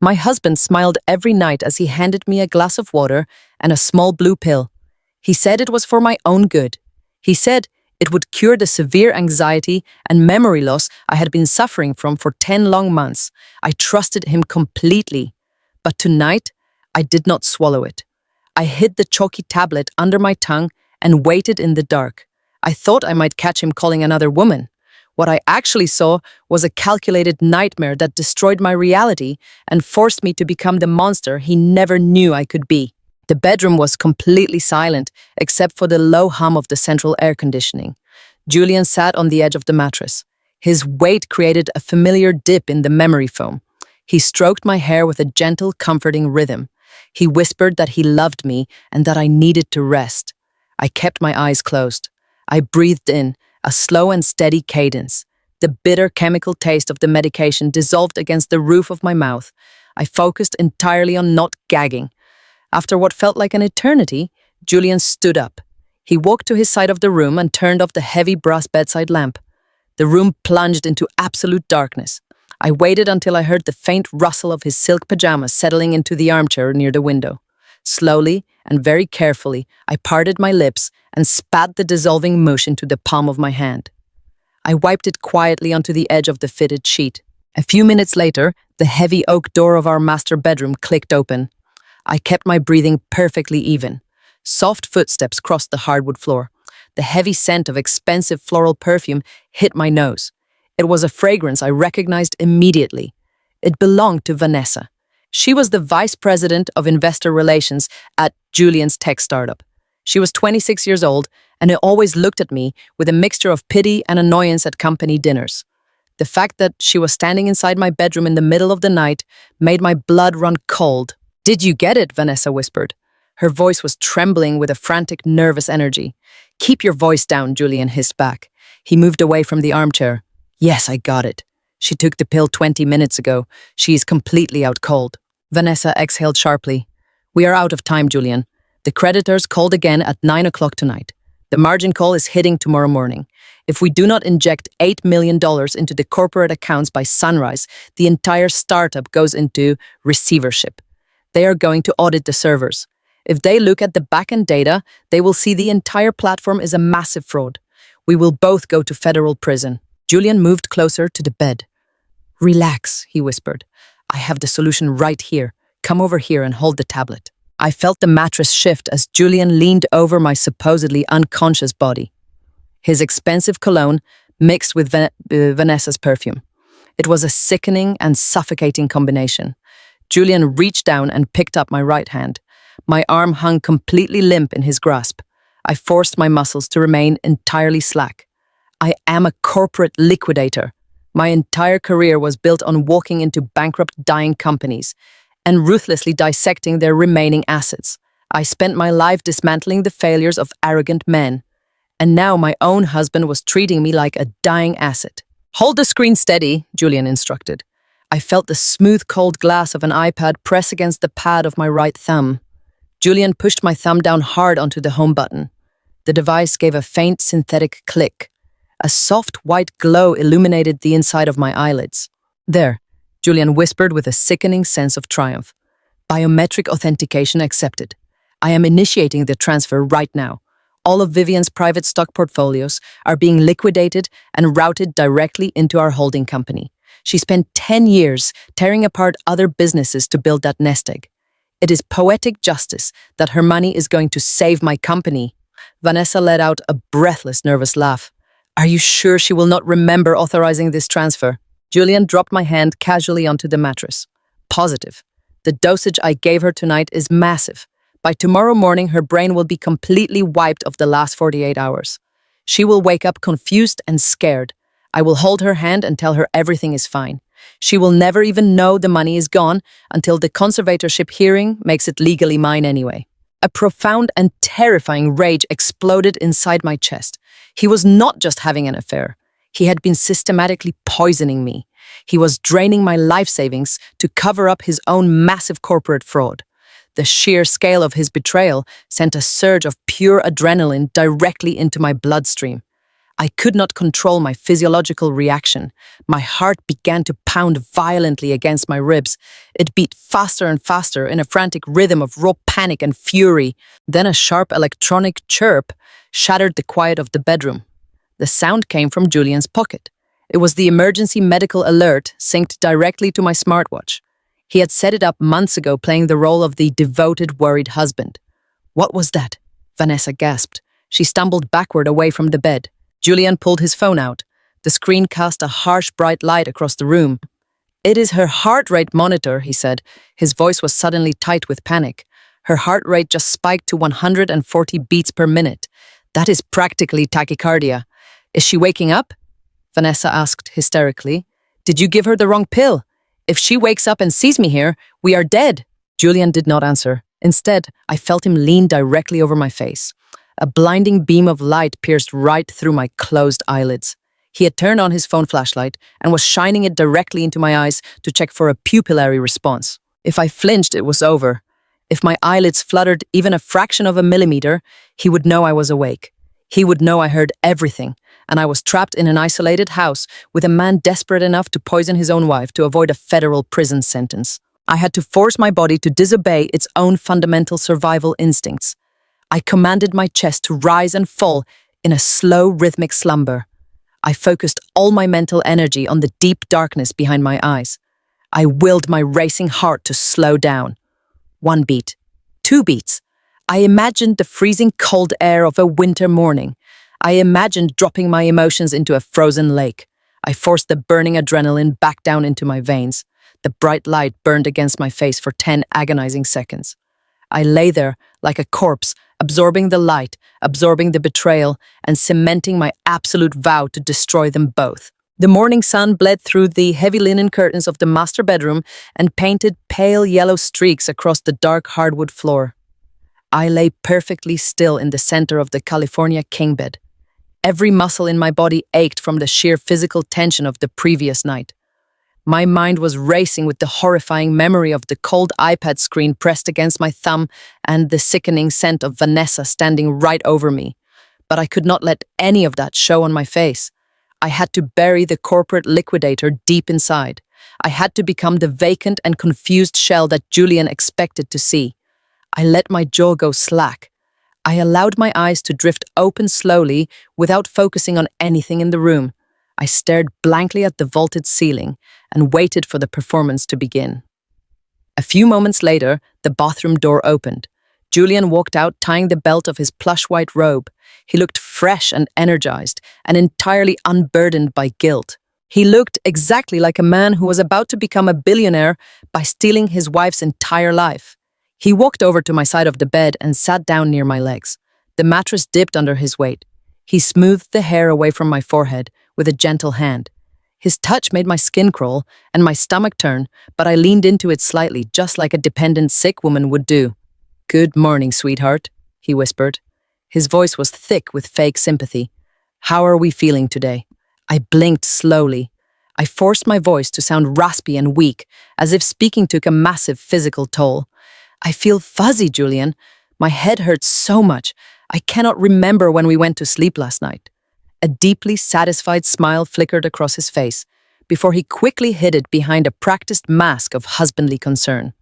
My husband smiled every night as he handed me a glass of water and a small blue pill. He said it was for my own good. He said it would cure the severe anxiety and memory loss I had been suffering from for 10 long months. I trusted him completely. But tonight, I did not swallow it. I hid the chalky tablet under my tongue and waited in the dark. I thought I might catch him calling another woman. What I actually saw was a calculated nightmare that destroyed my reality and forced me to become the monster he never knew I could be. The bedroom was completely silent, except for the low hum of the central air conditioning. Julian sat on the edge of the mattress. His weight created a familiar dip in the memory foam. He stroked my hair with a gentle, comforting rhythm. He whispered that he loved me and that I needed to rest. I kept my eyes closed. I breathed in, a slow and steady cadence. The bitter chemical taste of the medication dissolved against the roof of my mouth. I focused entirely on not gagging. After what felt like an eternity, Julian stood up. He walked to his side of the room and turned off the heavy brass bedside lamp. The room plunged into absolute darkness. I waited until I heard the faint rustle of his silk pajamas settling into the armchair near the window. Slowly and very carefully, I parted my lips and spat the dissolving mush into the palm of my hand. I wiped it quietly onto the edge of the fitted sheet. A few minutes later, the heavy oak door of our master bedroom clicked open. I kept my breathing perfectly even. Soft footsteps crossed the hardwood floor. The heavy scent of expensive floral perfume hit my nose. It was a fragrance I recognized immediately. It belonged to Vanessa. She was the vice president of investor relations at Julian's tech startup. She was 26 years old and always looked at me with a mixture of pity and annoyance at company dinners. The fact that she was standing inside my bedroom in the middle of the night made my blood run cold. "Did you get it?" Vanessa whispered. Her voice was trembling with a frantic, nervous energy. "Keep your voice down," Julian hissed back. He moved away from the armchair. "Yes, I got it. She took the pill 20 minutes ago. She is completely out cold." Vanessa exhaled sharply. "We are out of time, Julian. The creditors called again at 9 o'clock tonight. The margin call is hitting tomorrow morning. If we do not inject $8 million into the corporate accounts by sunrise, the entire startup goes into receivership. They are going to audit the servers. If they look at the back-end data, they will see the entire platform is a massive fraud. We will both go to federal prison." Julian moved closer to the bed. "Relax," he whispered. "I have the solution right here. Come over here and hold the tablet." I felt the mattress shift as Julian leaned over my supposedly unconscious body. His expensive cologne mixed with Vanessa's perfume. It was a sickening and suffocating combination. Julian reached down and picked up my right hand. My arm hung completely limp in his grasp. I forced my muscles to remain entirely slack. I am a corporate liquidator. My entire career was built on walking into bankrupt, dying companies and ruthlessly dissecting their remaining assets. I spent my life dismantling the failures of arrogant men. And now my own husband was treating me like a dying asset. "Hold the screen steady," Julian instructed. I felt the smooth, cold glass of an iPad press against the pad of my right thumb. Julian pushed my thumb down hard onto the home button. The device gave a faint synthetic click. A soft white glow illuminated the inside of my eyelids. "There," Julian whispered with a sickening sense of triumph. "Biometric authentication accepted. I am initiating the transfer right now. All of Vivian's private stock portfolios are being liquidated and routed directly into our holding company. She spent 10 years tearing apart other businesses to build that nest egg. It is poetic justice that her money is going to save my company." Vanessa let out a breathless, nervous laugh. "Are you sure she will not remember authorizing this transfer?" Julian dropped my hand casually onto the mattress. "Positive. The dosage I gave her tonight is massive. By tomorrow morning, her brain will be completely wiped of the last 48 hours. She will wake up confused and scared. I will hold her hand and tell her everything is fine. She will never even know the money is gone until the conservatorship hearing makes it legally mine anyway." A profound and terrifying rage exploded inside my chest. He was not just having an affair. He had been systematically poisoning me. He was draining my life savings to cover up his own massive corporate fraud. The sheer scale of his betrayal sent a surge of pure adrenaline directly into my bloodstream. I could not control my physiological reaction. My heart began to pound violently against my ribs. It beat faster and faster in a frantic rhythm of raw panic and fury. Then a sharp electronic chirp shattered the quiet of the bedroom. The sound came from Julian's pocket. It was the emergency medical alert synced directly to my smartwatch. He had set it up months ago, playing the role of the devoted, worried husband. "What was that?" Vanessa gasped. She stumbled backward away from the bed. Julian pulled his phone out. The screen cast a harsh, bright light across the room. "It is her heart rate monitor," he said. His voice was suddenly tight with panic. Her heart rate just spiked to 140 beats per minute. "That is practically tachycardia." "Is she waking up?" Vanessa asked hysterically. "Did you give her the wrong pill? If she wakes up and sees me here, we are dead." Julian did not answer. Instead, I felt him lean directly over my face. A blinding beam of light pierced right through my closed eyelids. He had turned on his phone flashlight and was shining it directly into my eyes to check for a pupillary response. If I flinched, it was over. If my eyelids fluttered even a fraction of a millimeter, he would know I was awake. He would know I heard everything, and I was trapped in an isolated house with a man desperate enough to poison his own wife to avoid a federal prison sentence. I had to force my body to disobey its own fundamental survival instincts. I commanded my chest to rise and fall in a slow, rhythmic slumber. I focused all my mental energy on the deep darkness behind my eyes. I willed my racing heart to slow down. 1 beat, 2 beats. I imagined the freezing cold air of a winter morning. I imagined dropping my emotions into a frozen lake. I forced the burning adrenaline back down into my veins. The bright light burned against my face for 10 agonizing seconds. I lay there like a corpse, absorbing the light, absorbing the betrayal, and cementing my absolute vow to destroy them both. The morning sun bled through the heavy linen curtains of the master bedroom and painted pale yellow streaks across the dark hardwood floor. I lay perfectly still in the center of the California king bed. Every muscle in my body ached from the sheer physical tension of the previous night. My mind was racing with the horrifying memory of the cold iPad screen pressed against my thumb and the sickening scent of Vanessa standing right over me. But I could not let any of that show on my face. I had to bury the corporate liquidator deep inside. I had to become the vacant and confused shell that Julian expected to see. I let my jaw go slack. I allowed my eyes to drift open slowly without focusing on anything in the room. I stared blankly at the vaulted ceiling and waited for the performance to begin. A few moments later, the bathroom door opened. Julian walked out, tying the belt of his plush white robe. He looked fresh and energized, and entirely unburdened by guilt. He looked exactly like a man who was about to become a billionaire by stealing his wife's entire life. He walked over to my side of the bed and sat down near my legs. The mattress dipped under his weight. He smoothed the hair away from my forehead with a gentle hand. His touch made my skin crawl and my stomach turn, but I leaned into it slightly, just like a dependent sick woman would do. "Good morning, sweetheart," he whispered. His voice was thick with fake sympathy. "How are we feeling today?" I blinked slowly. I forced my voice to sound raspy and weak, as if speaking took a massive physical toll. "I feel fuzzy, Julian. My head hurts so much. I cannot remember when we went to sleep last night." A deeply satisfied smile flickered across his face, before he quickly hid it behind a practiced mask of husbandly concern.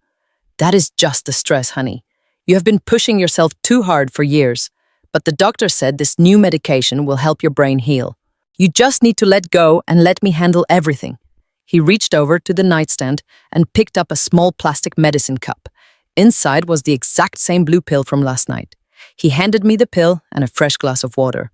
"That is just the stress, honey. You have been pushing yourself too hard for years, but the doctor said this new medication will help your brain heal. You just need to let go and let me handle everything." He reached over to the nightstand and picked up a small plastic medicine cup. Inside was the exact same blue pill from last night. He handed me the pill and a fresh glass of water.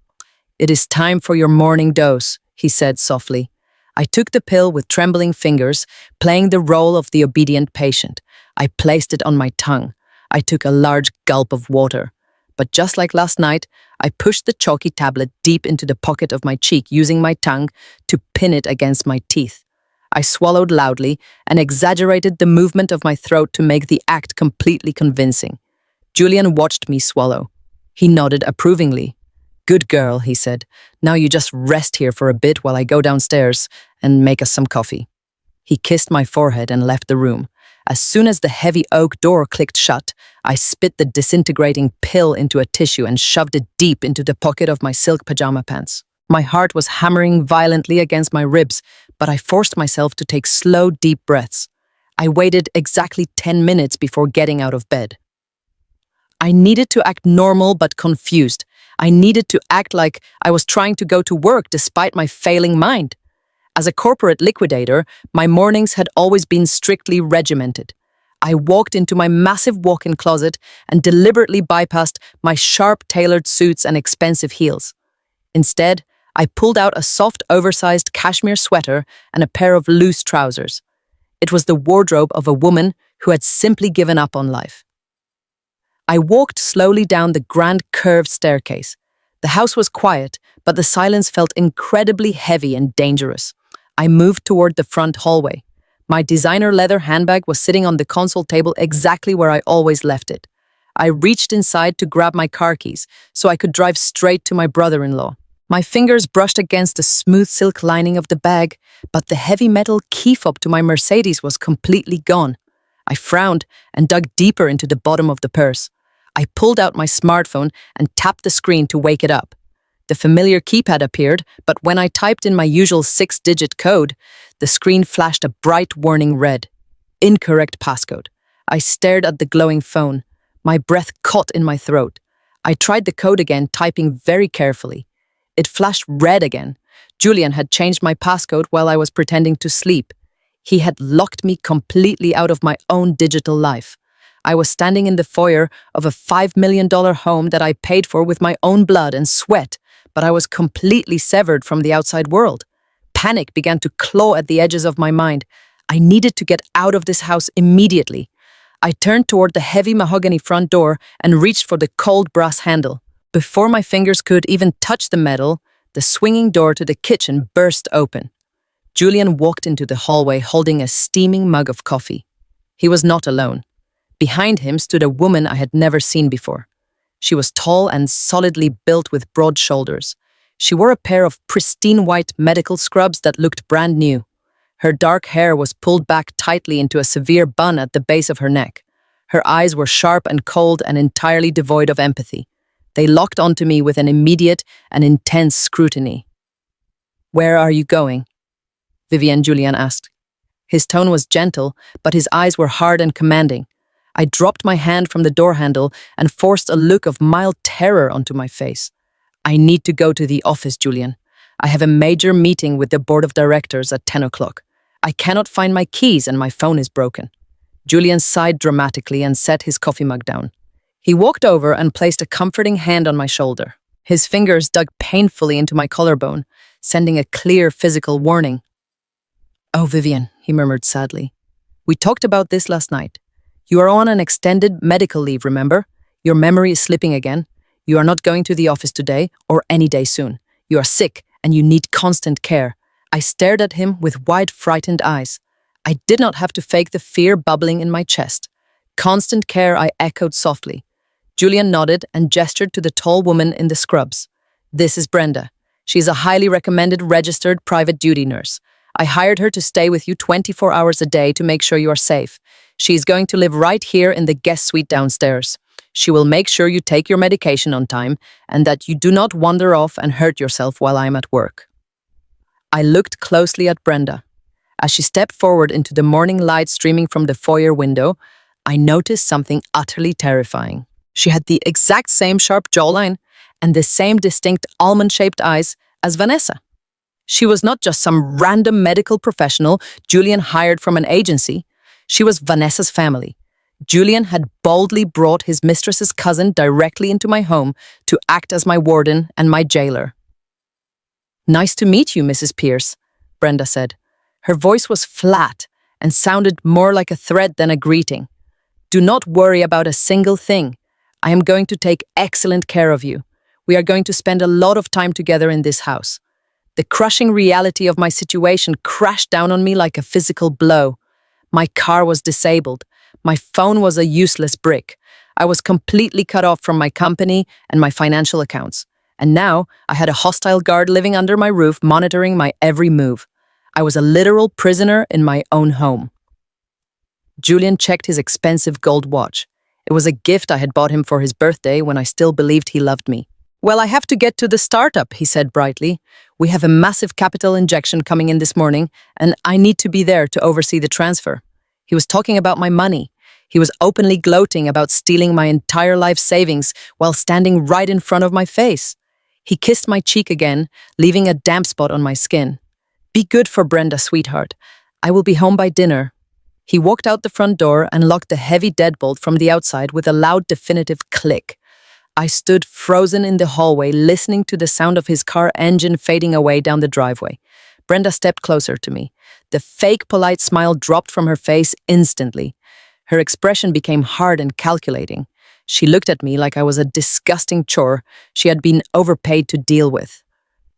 "It is time for your morning dose," he said softly. I took the pill with trembling fingers, playing the role of the obedient patient. I placed it on my tongue. I took a large gulp of water. But just like last night, I pushed the chalky tablet deep into the pocket of my cheek, using my tongue to pin it against my teeth. I swallowed loudly and exaggerated the movement of my throat to make the act completely convincing. Julian watched me swallow. He nodded approvingly. "Good girl," he said. "Now you just rest here for a bit while I go downstairs and make us some coffee." He kissed my forehead and left the room. As soon as the heavy oak door clicked shut, I spit the disintegrating pill into a tissue and shoved it deep into the pocket of my silk pajama pants. My heart was hammering violently against my ribs, but I forced myself to take slow, deep breaths. I waited exactly 10 minutes before getting out of bed. I needed to act normal but confused. I needed to act like I was trying to go to work despite my failing mind. As a corporate liquidator, my mornings had always been strictly regimented. I walked into my massive walk-in closet and deliberately bypassed my sharp-tailored suits and expensive heels. Instead, I pulled out a soft, oversized cashmere sweater and a pair of loose trousers. It was the wardrobe of a woman who had simply given up on life. I walked slowly down the grand curved staircase. The house was quiet, but the silence felt incredibly heavy and dangerous. I moved toward the front hallway. My designer leather handbag was sitting on the console table exactly where I always left it. I reached inside to grab my car keys so I could drive straight to my brother-in-law. My fingers brushed against the smooth silk lining of the bag, but the heavy metal key fob to my Mercedes was completely gone. I frowned and dug deeper into the bottom of the purse. I pulled out my smartphone and tapped the screen to wake it up. The familiar keypad appeared, but when I typed in my usual 6-digit code, the screen flashed a bright warning red. Incorrect passcode. I stared at the glowing phone. My breath caught in my throat. I tried the code again, typing very carefully. It flashed red again. Julian had changed my passcode while I was pretending to sleep. He had locked me completely out of my own digital life. I was standing in the foyer of a $5 million home that I paid for with my own blood and sweat, but I was completely severed from the outside world. Panic began to claw at the edges of my mind. I needed to get out of this house immediately. I turned toward the heavy mahogany front door and reached for the cold brass handle. Before my fingers could even touch the metal, the swinging door to the kitchen burst open. Julian walked into the hallway holding a steaming mug of coffee. He was not alone. Behind him stood a woman I had never seen before. She was tall and solidly built with broad shoulders. She wore a pair of pristine white medical scrubs that looked brand new. Her dark hair was pulled back tightly into a severe bun at the base of her neck. Her eyes were sharp and cold and entirely devoid of empathy. They locked onto me with an immediate and intense scrutiny. "Where are you going?" Vivienne Julian asked. His tone was gentle, but his eyes were hard and commanding. I dropped my hand from the door handle and forced a look of mild terror onto my face. "I need to go to the office, Julian. I have a major meeting with the board of directors at 10 o'clock. I cannot find my keys and my phone is broken." Julian sighed dramatically and set his coffee mug down. He walked over and placed a comforting hand on my shoulder. His fingers dug painfully into my collarbone, sending a clear physical warning. "Oh, Vivienne," he murmured sadly. "We talked about this last night. You are on an extended medical leave, remember? Your memory is slipping again. You are not going to the office today or any day soon. You are sick and you need constant care." I stared at him with wide, frightened eyes. I did not have to fake the fear bubbling in my chest. "Constant care," I echoed softly. Julian nodded and gestured to the tall woman in the scrubs. "This is Brenda. She's a highly recommended registered private duty nurse. I hired her to stay with you 24 hours a day to make sure you are safe. She is going to live right here in the guest suite downstairs. She will make sure you take your medication on time and that you do not wander off and hurt yourself while I am at work." I looked closely at Brenda. As she stepped forward into the morning light streaming from the foyer window, I noticed something utterly terrifying. She had the exact same sharp jawline and the same distinct almond-shaped eyes as Vanessa. She was not just some random medical professional Julian hired from an agency. She was Vanessa's family. Julian had boldly brought his mistress's cousin directly into my home to act as my warden and my jailer. "Nice to meet you, Mrs. Pierce," Brenda said. Her voice was flat and sounded more like a threat than a greeting. "Do not worry about a single thing. I am going to take excellent care of you. We are going to spend a lot of time together in this house." The crushing reality of my situation crashed down on me like a physical blow. My car was disabled. My phone was a useless brick. I was completely cut off from my company and my financial accounts. And now I had a hostile guard living under my roof monitoring my every move. I was a literal prisoner in my own home. Julian checked his expensive gold watch. It was a gift I had bought him for his birthday when I still believed he loved me. Well, I have to get to the startup, he said brightly. We have a massive capital injection coming in this morning, and I need to be there to oversee the transfer. He was talking about my money. He was openly gloating about stealing my entire life savings while standing right in front of my face. He kissed my cheek again, leaving a damp spot on my skin. Be good for Brenda, sweetheart. I will be home by dinner. He walked out the front door and locked the heavy deadbolt from the outside with a loud, definitive click. I stood frozen in the hallway, listening to the sound of his car engine fading away down the driveway. Brenda stepped closer to me. The fake, polite smile dropped from her face instantly. Her expression became hard and calculating. She looked at me like I was a disgusting chore she had been overpaid to deal with.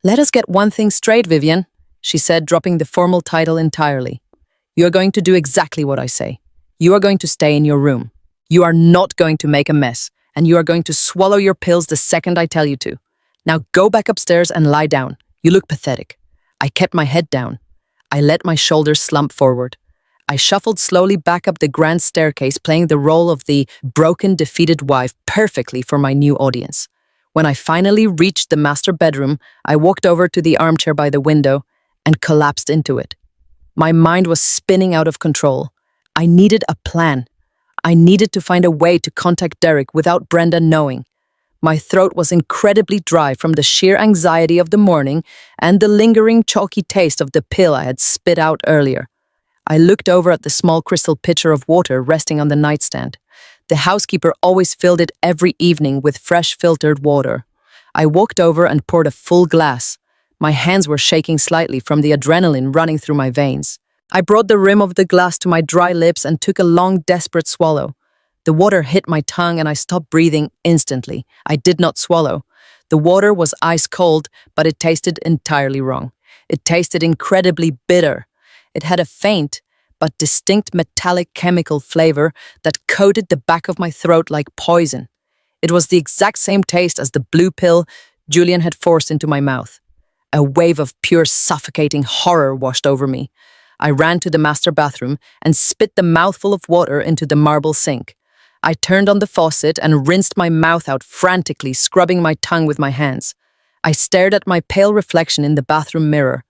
Let us get one thing straight, Vivian, she said, dropping the formal title entirely. You are going to do exactly what I say. You are going to stay in your room. You are not going to make a mess, and you are going to swallow your pills the second I tell you to. Now go back upstairs and lie down. You look pathetic. I kept my head down. I let my shoulders slump forward. I shuffled slowly back up the grand staircase, playing the role of the broken, defeated wife perfectly for my new audience. When I finally reached the master bedroom, I walked over to the armchair by the window and collapsed into it. My mind was spinning out of control. I needed a plan. I needed to find a way to contact Derek without Brenda knowing. My throat was incredibly dry from the sheer anxiety of the morning and the lingering chalky taste of the pill I had spit out earlier. I looked over at the small crystal pitcher of water resting on the nightstand. The housekeeper always filled it every evening with fresh filtered water. I walked over and poured a full glass. My hands were shaking slightly from the adrenaline running through my veins. I brought the rim of the glass to my dry lips and took a long, desperate swallow. The water hit my tongue and I stopped breathing instantly. I did not swallow. The water was ice cold, but it tasted entirely wrong. It tasted incredibly bitter. It had a faint but distinct metallic chemical flavor that coated the back of my throat like poison. It was the exact same taste as the blue pill Julian had forced into my mouth. A wave of pure suffocating horror washed over me. I ran to the master bathroom and spit the mouthful of water into the marble sink. I turned on the faucet and rinsed my mouth out frantically, scrubbing my tongue with my hands. I stared at my pale reflection in the bathroom mirror.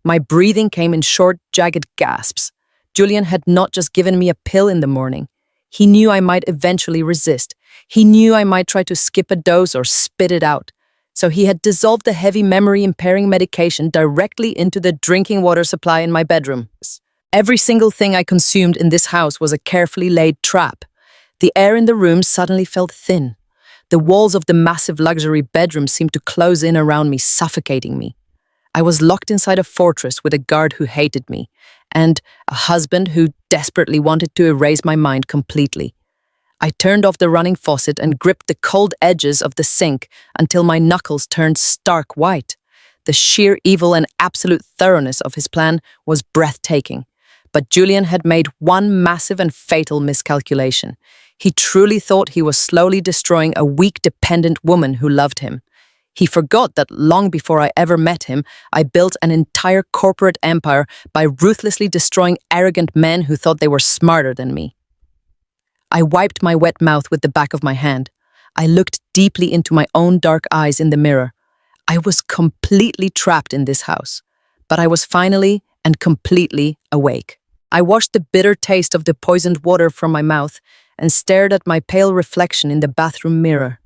My breathing came in short, jagged gasps. Julian had not just given me a pill in the morning. He knew I might eventually resist. He knew I might try to skip a dose or spit it out. So he had dissolved the heavy memory-impairing medication directly into the drinking water supply in my bedroom. Every single thing I consumed in this house was a carefully laid trap. The air in the room suddenly felt thin. The walls of the massive luxury bedroom seemed to close in around me, suffocating me. I was locked inside a fortress with a guard who hated me, and a husband who desperately wanted to erase my mind completely. I turned off the running faucet and gripped the cold edges of the sink until my knuckles turned stark white. The sheer evil and absolute thoroughness of his plan was breathtaking. But Julian had made one massive and fatal miscalculation. He truly thought he was slowly destroying a weak, dependent woman who loved him. He forgot that long before I ever met him, I built an entire corporate empire by ruthlessly destroying arrogant men who thought they were smarter than me. I wiped my wet mouth with the back of my hand. I looked deeply into my own dark eyes in the mirror. I was completely trapped in this house, but I was finally and completely awake. I washed the bitter taste of the poisoned water from my mouth and stared at my pale reflection in the bathroom mirror.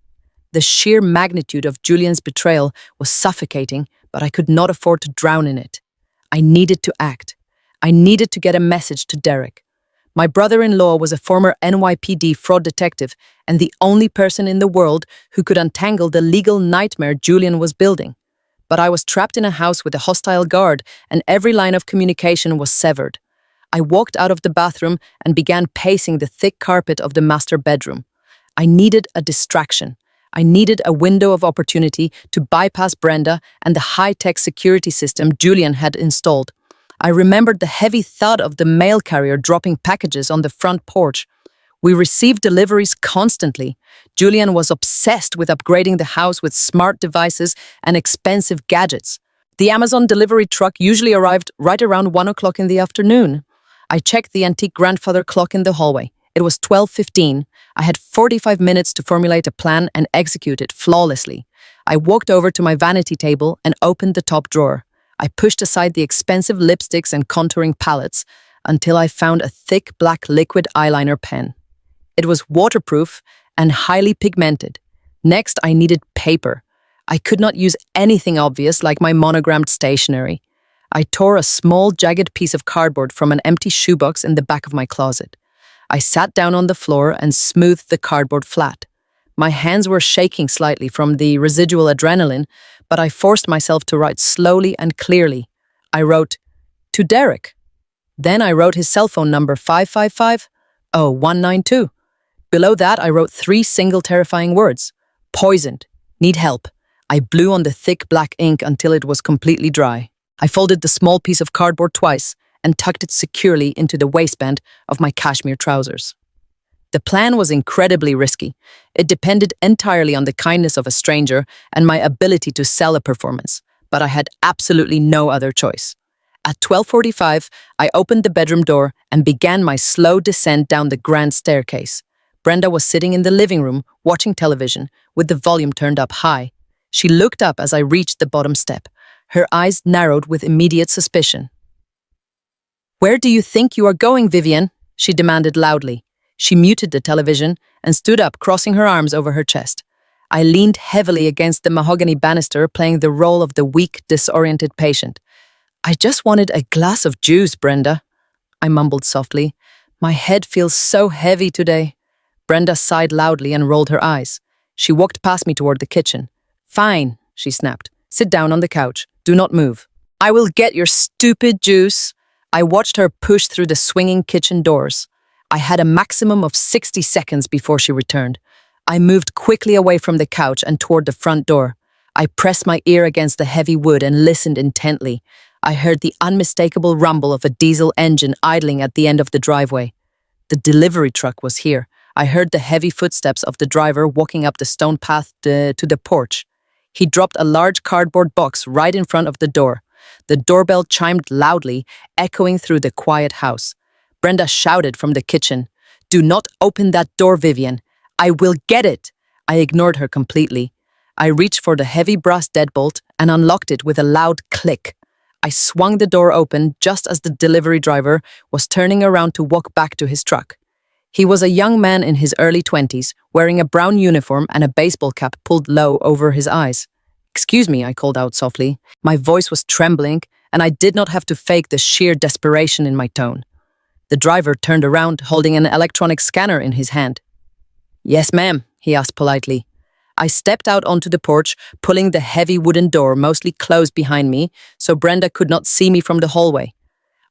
The sheer magnitude of Julian's betrayal was suffocating, but I could not afford to drown in it. I needed to act. I needed to get a message to Derek. My brother-in-law was a former NYPD fraud detective and the only person in the world who could untangle the legal nightmare Julian was building. But I was trapped in a house with a hostile guard and every line of communication was severed. I walked out of the bathroom and began pacing the thick carpet of the master bedroom. I needed a distraction. I needed a window of opportunity to bypass Brenda and the high-tech security system Julian had installed. I remembered the heavy thud of the mail carrier dropping packages on the front porch. We received deliveries constantly. Julian was obsessed with upgrading the house with smart devices and expensive gadgets. The Amazon delivery truck usually arrived right around 1 o'clock in the afternoon. I checked the antique grandfather clock in the hallway. It was 12:15. I had 45 minutes to formulate a plan and execute it flawlessly. I walked over to my vanity table and opened the top drawer. I pushed aside the expensive lipsticks and contouring palettes until I found a thick black liquid eyeliner pen. It was waterproof and highly pigmented. Next, I needed paper. I could not use anything obvious like my monogrammed stationery. I tore a small, jagged piece of cardboard from an empty shoebox in the back of my closet. I sat down on the floor and smoothed the cardboard flat. My hands were shaking slightly from the residual adrenaline, but I forced myself to write slowly and clearly. I wrote, "To Derek." Then I wrote his cell phone number 555-0192. Below that, I wrote 3 single terrifying words. Poisoned. Need help. I blew on the thick black ink until it was completely dry. I folded the small piece of cardboard twice and tucked it securely into the waistband of my cashmere trousers. The plan was incredibly risky. It depended entirely on the kindness of a stranger and my ability to sell a performance, but I had absolutely no other choice. At 12:45, I opened the bedroom door and began my slow descent down the grand staircase. Brenda was sitting in the living room, watching television, with the volume turned up high. She looked up as I reached the bottom step. Her eyes narrowed with immediate suspicion. "Where do you think you are going, Vivian?" she demanded loudly. She muted the television and stood up, crossing her arms over her chest. I leaned heavily against the mahogany banister, playing the role of the weak, disoriented patient. "I just wanted a glass of juice, Brenda," I mumbled softly. "My head feels so heavy today." Brenda sighed loudly and rolled her eyes. She walked past me toward the kitchen. "Fine," she snapped. "Sit down on the couch. Do not move." "I will get your stupid juice." I watched her push through the swinging kitchen doors. I had a maximum of 60 seconds before she returned. I moved quickly away from the couch and toward the front door. I pressed my ear against the heavy wood and listened intently. I heard the unmistakable rumble of a diesel engine idling at the end of the driveway. The delivery truck was here. I heard the heavy footsteps of the driver walking up the stone path to the porch. He dropped a large cardboard box right in front of the door. The doorbell chimed loudly, echoing through the quiet house. Brenda shouted from the kitchen, "Do not open that door, Vivian. I will get it." I ignored her completely. I reached for the heavy brass deadbolt and unlocked it with a loud click. I swung the door open just as the delivery driver was turning around to walk back to his truck. He was a young man in his early 20s, wearing a brown uniform and a baseball cap pulled low over his eyes. "Excuse me," I called out softly. My voice was trembling, and I did not have to fake the sheer desperation in my tone. The driver turned around, holding an electronic scanner in his hand. "Yes, ma'am," he asked politely. I stepped out onto the porch, pulling the heavy wooden door mostly closed behind me so Brenda could not see me from the hallway.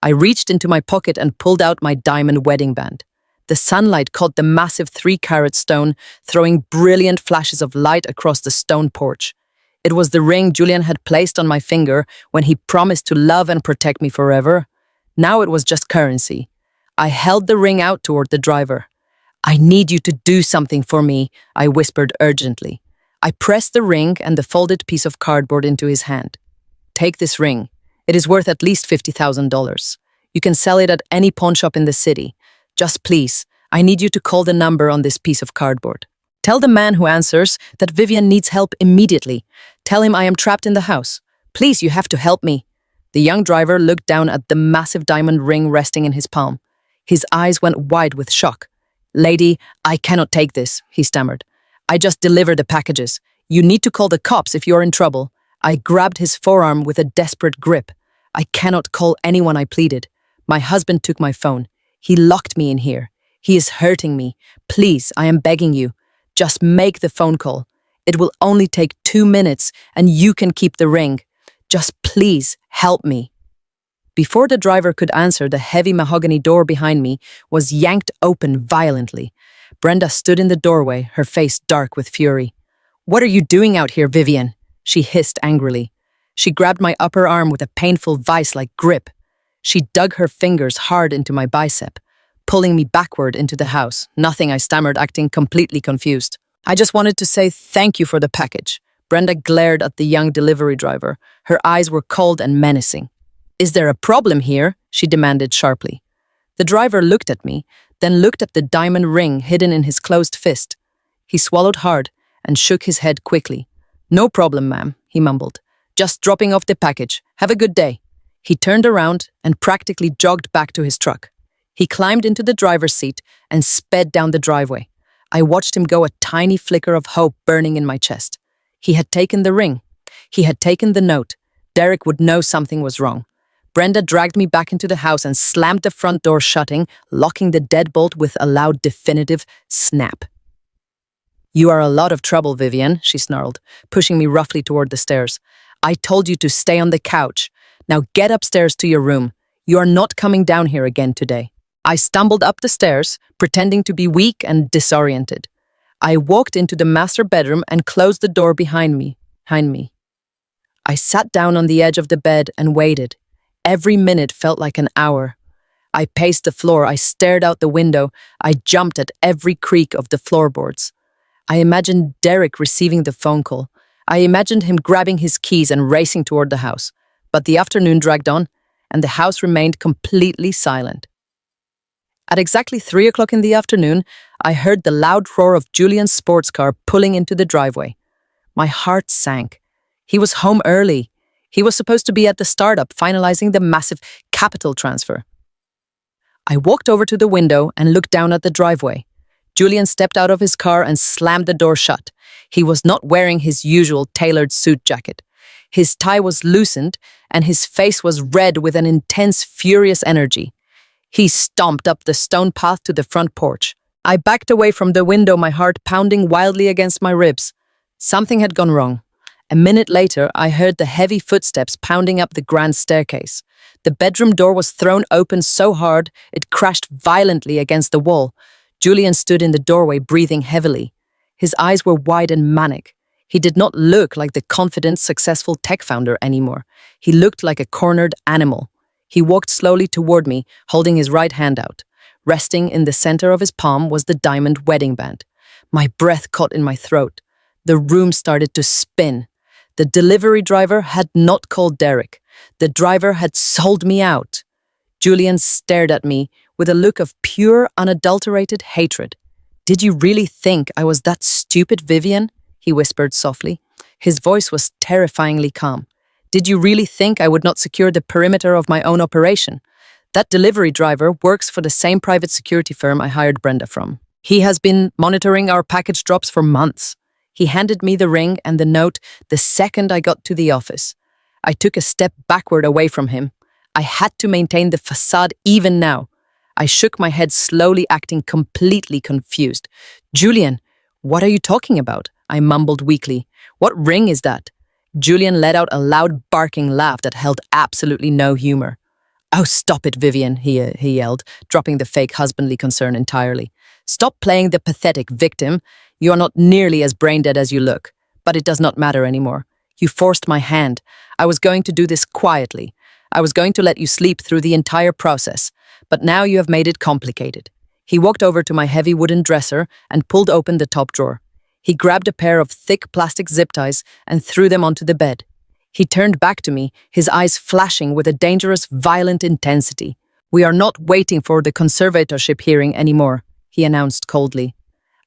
I reached into my pocket and pulled out my diamond wedding band. The sunlight caught the massive 3-carat stone, throwing brilliant flashes of light across the stone porch. It was the ring Julian had placed on my finger when he promised to love and protect me forever. Now it was just currency. I held the ring out toward the driver. "I need you to do something for me," I whispered urgently. I pressed the ring and the folded piece of cardboard into his hand. "Take this ring. It is worth at least $50,000. You can sell it at any pawn shop in the city. Just please, I need you to call the number on this piece of cardboard. Tell the man who answers that Vivian needs help immediately. Tell him I am trapped in the house. Please, you have to help me." The young driver looked down at the massive diamond ring resting in his palm. His eyes went wide with shock. "Lady, I cannot take this," he stammered. "I just deliver the packages. You need to call the cops if you're in trouble." I grabbed his forearm with a desperate grip. "I cannot call anyone," I pleaded. "My husband took my phone. He locked me in here. He is hurting me. Please, I am begging you. Just make the phone call. It will only take 2 minutes and you can keep the ring. Just please help me." Before the driver could answer, the heavy mahogany door behind me was yanked open violently. Brenda stood in the doorway, her face dark with fury. "What are you doing out here, Vivian?" she hissed angrily. She grabbed my upper arm with a painful vice-like grip. She dug her fingers hard into my bicep, pulling me backward into the house. "Nothing," I stammered, acting completely confused. "I just wanted to say thank you for the package." Brenda glared at the young delivery driver. Her eyes were cold and menacing. "Is there a problem here?" she demanded sharply. The driver looked at me, then looked at the diamond ring hidden in his closed fist. He swallowed hard and shook his head quickly. No problem, ma'am, he mumbled. Just dropping off the package. Have a good day. He turned around and practically jogged back to his truck. He climbed into the driver's seat and sped down the driveway. I watched him go, a tiny flicker of hope burning in my chest. He had taken the ring. He had taken the note. Derek would know something was wrong. Brenda dragged me back into the house and slammed the front door shutting, locking the deadbolt with a loud, definitive snap. You are a lot of trouble, Vivian, she snarled, pushing me roughly toward the stairs. I told you to stay on the couch. Now get upstairs to your room. You are not coming down here again today. I stumbled up the stairs, pretending to be weak and disoriented. I walked into the master bedroom and closed the door behind me. I sat down on the edge of the bed and waited. Every minute felt like an hour. I paced the floor, I stared out the window, I jumped at every creak of the floorboards. I imagined Derek receiving the phone call. I imagined him grabbing his keys and racing toward the house. But the afternoon dragged on, and the house remained completely silent. At exactly 3 o'clock in the afternoon, I heard the loud roar of Julian's sports car pulling into the driveway. My heart sank. He was home early. He was supposed to be at the startup, finalizing the massive capital transfer. I walked over to the window and looked down at the driveway. Julian stepped out of his car and slammed the door shut. He was not wearing his usual tailored suit jacket. His tie was loosened, and his face was red with an intense, furious energy. He stomped up the stone path to the front porch. I backed away from the window, my heart pounding wildly against my ribs. Something had gone wrong. A minute later, I heard the heavy footsteps pounding up the grand staircase. The bedroom door was thrown open so hard, it crashed violently against the wall. Julian stood in the doorway, breathing heavily. His eyes were wide and manic. He did not look like the confident, successful tech founder anymore. He looked like a cornered animal. He walked slowly toward me, holding his right hand out. Resting in the center of his palm was the diamond wedding band. My breath caught in my throat. The room started to spin. The delivery driver had not called Derek. The driver had sold me out. Julian stared at me with a look of pure, unadulterated hatred. Did you really think I was that stupid, Vivian? He whispered softly. His voice was terrifyingly calm. Did you really think I would not secure the perimeter of my own operation? That delivery driver works for the same private security firm I hired Brenda from. He has been monitoring our package drops for months. He handed me the ring and the note the second I got to the office. I took a step backward away from him. I had to maintain the facade even now. I shook my head slowly, acting completely confused. Julian, what are you talking about? I mumbled weakly. What ring is that? Julian let out a loud barking laugh that held absolutely no humor. Oh, stop it, Vivian, he yelled, dropping the fake husbandly concern entirely. Stop playing the pathetic victim. You are not nearly as brain-dead as you look. But it does not matter anymore. You forced my hand. I was going to do this quietly. I was going to let you sleep through the entire process. But now you have made it complicated. He walked over to my heavy wooden dresser and pulled open the top drawer. He grabbed a pair of thick plastic zip ties and threw them onto the bed. He turned back to me, his eyes flashing with a dangerous, violent intensity. We are not waiting for the conservatorship hearing anymore, he announced coldly.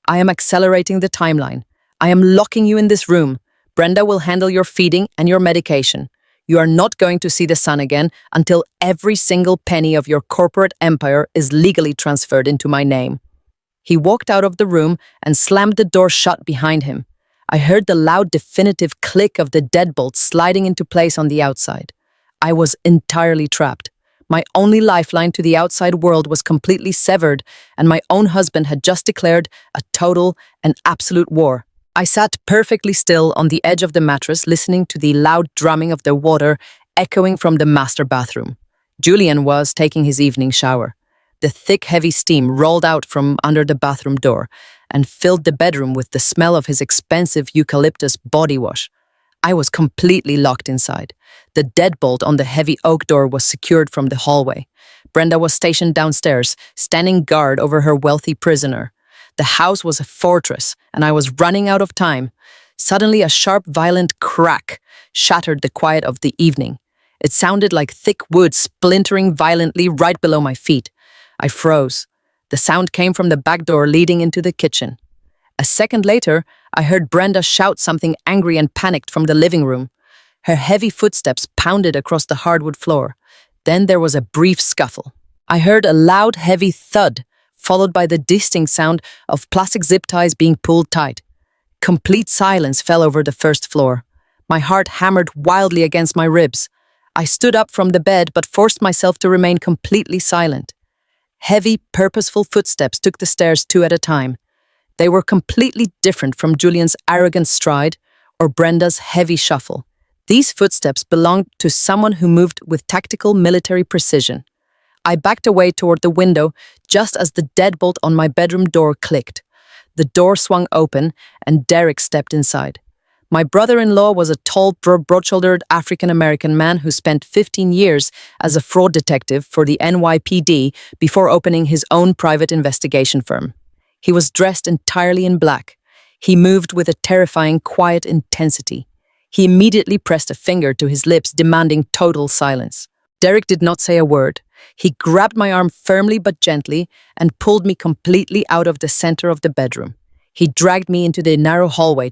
I am accelerating the timeline. I am locking you in this room. Brenda will handle your feeding and your medication. You are not going to see the sun again until every single penny of your corporate empire is legally transferred into my name. He walked out of the room and slammed the door shut behind him. I heard the loud, definitive click of the deadbolt sliding into place on the outside. I was entirely trapped. My only lifeline to the outside world was completely severed, and my own husband had just declared a total and absolute war. I sat perfectly still on the edge of the mattress, listening to the loud drumming of the water echoing from the master bathroom. Julian was taking his evening shower. The thick, heavy steam rolled out from under the bathroom door and filled the bedroom with the smell of his expensive eucalyptus body wash. I was completely locked inside. The deadbolt on the heavy oak door was secured from the hallway. Brenda was stationed downstairs, standing guard over her wealthy prisoner. The house was a fortress, and I was running out of time. Suddenly, a sharp, violent crack shattered the quiet of the evening. It sounded like thick wood splintering violently right below my feet. I froze. The sound came from the back door leading into the kitchen. A second later, I heard Brenda shout something angry and panicked from the living room. Her heavy footsteps pounded across the hardwood floor. Then there was a brief scuffle. I heard a loud, heavy thud, followed by the distinct sound of plastic zip ties being pulled tight. Complete silence fell over the first floor. My heart hammered wildly against my ribs. I stood up from the bed but forced myself to remain completely silent. Heavy, purposeful footsteps took the stairs two at a time. They were completely different from Julian's arrogant stride or Brenda's heavy shuffle. These footsteps belonged to someone who moved with tactical military precision. I backed away toward the window just as the deadbolt on my bedroom door clicked. The door swung open and Derek stepped inside. My brother-in-law was a tall, broad-shouldered African-American man who spent 15 years as a fraud detective for the NYPD before opening his own private investigation firm. He was dressed entirely in black. He moved with a terrifying, quiet intensity. He immediately pressed a finger to his lips, demanding total silence. Derek did not say a word. He grabbed my arm firmly but gently and pulled me completely out of the center of the bedroom. He dragged me into the narrow hallway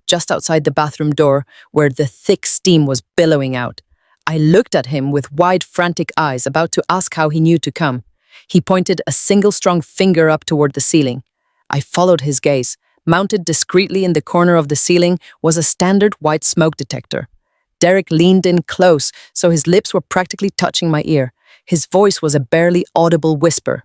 just outside the bathroom door where the thick steam was billowing out. I looked at him with wide, frantic eyes, about to ask how he knew to come. He pointed a single strong finger up toward the ceiling. I followed his gaze. Mounted discreetly in the corner of the ceiling was a standard white smoke detector. Derek leaned in close, so his lips were practically touching my ear. His voice was a barely audible whisper.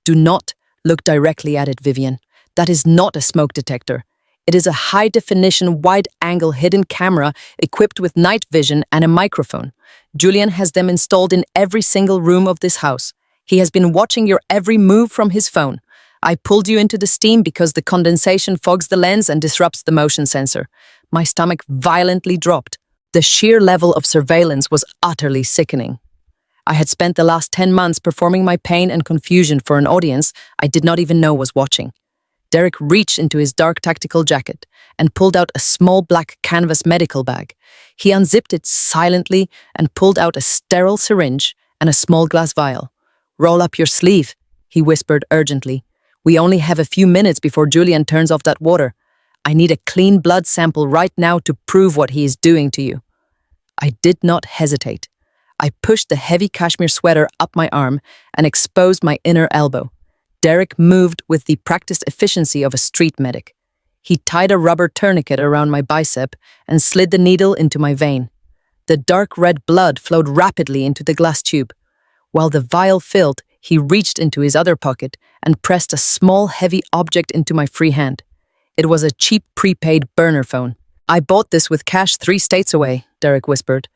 "Do not look directly at it, Vivian. That is not a smoke detector. It is a high-definition, wide-angle hidden camera equipped with night vision and a microphone. Julian has them installed in every single room of this house. He has been watching your every move from his phone. I pulled you into the steam because the condensation fogs the lens and disrupts the motion sensor." My stomach violently dropped. The sheer level of surveillance was utterly sickening. I had spent the last 10 months performing my pain and confusion for an audience I did not even know was watching. Derek reached into his dark tactical jacket and pulled out a small black canvas medical bag. He unzipped it silently and pulled out a sterile syringe and a small glass vial. "Roll up your sleeve," he whispered urgently. "We only have a few minutes before Julian turns off that water. I need a clean blood sample right now to prove what he is doing to you." I did not hesitate. I pushed the heavy cashmere sweater up my arm and exposed my inner elbow. Derek moved with the practiced efficiency of a street medic. He tied a rubber tourniquet around my bicep and slid the needle into my vein. The dark red blood flowed rapidly into the glass tube. While the vial filled, he reached into his other pocket and pressed a small, heavy object into my free hand. It was a cheap prepaid burner phone. "I bought this with cash 3 states away," Derek whispered.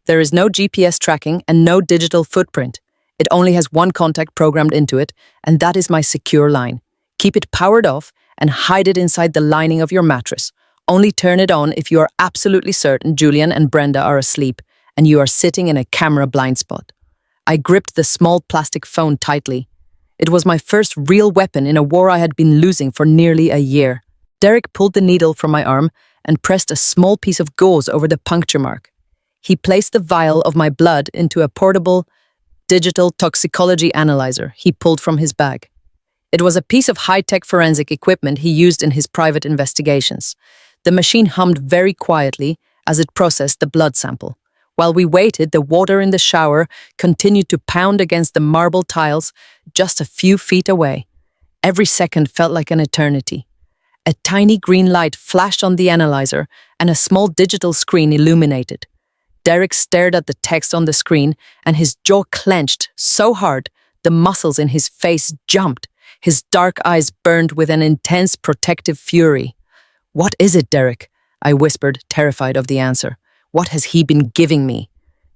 "There is no GPS tracking and no digital footprint. It only has one contact programmed into it, and that is my secure line. Keep it powered off and hide it inside the lining of your mattress. Only turn it on if you are absolutely certain Julian and Brenda are asleep and you are sitting in a camera blind spot." I gripped the small plastic phone tightly. It was my first real weapon in a war I had been losing for nearly a year. Derek pulled the needle from my arm and pressed a small piece of gauze over the puncture mark. He placed the vial of my blood into a portable, digital toxicology analyzer he pulled from his bag. It was a piece of high-tech forensic equipment he used in his private investigations. The machine hummed very quietly as it processed the blood sample. While we waited, the water in the shower continued to pound against the marble tiles just a few feet away. Every second felt like an eternity. A tiny green light flashed on the analyzer and a small digital screen illuminated. Derek stared at the text on the screen and his jaw clenched so hard the muscles in his face jumped. His dark eyes burned with an intense protective fury. "What is it, Derek?" I whispered, terrified of the answer. "What has he been giving me?"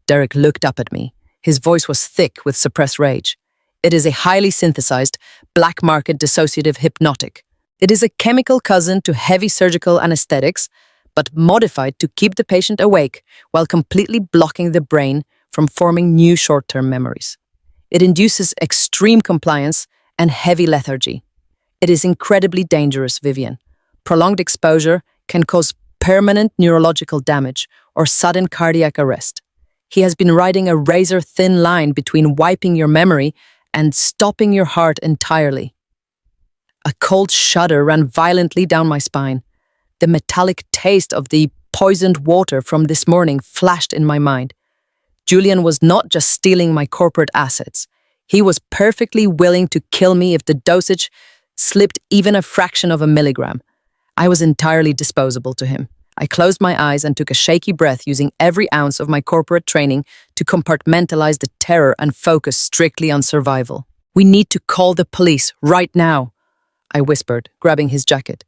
Derek looked up at me. His voice was thick with suppressed rage. "It is a highly synthesized, black-market dissociative hypnotic. It is a chemical cousin to heavy surgical anesthetics, but modified to keep the patient awake while completely blocking the brain from forming new short-term memories. It induces extreme compliance and heavy lethargy. It is incredibly dangerous, Vivian. Prolonged exposure can cause permanent neurological damage or sudden cardiac arrest. He has been riding a razor-thin line between wiping your memory and stopping your heart entirely." A cold shudder ran violently down my spine. The metallic taste of the poisoned water from this morning flashed in my mind. Julian was not just stealing my corporate assets. He was perfectly willing to kill me if the dosage slipped even a fraction of a milligram. I was entirely disposable to him. I closed my eyes and took a shaky breath, using every ounce of my corporate training to compartmentalize the terror and focus strictly on survival. "We need to call the police right now," I whispered, grabbing his jacket.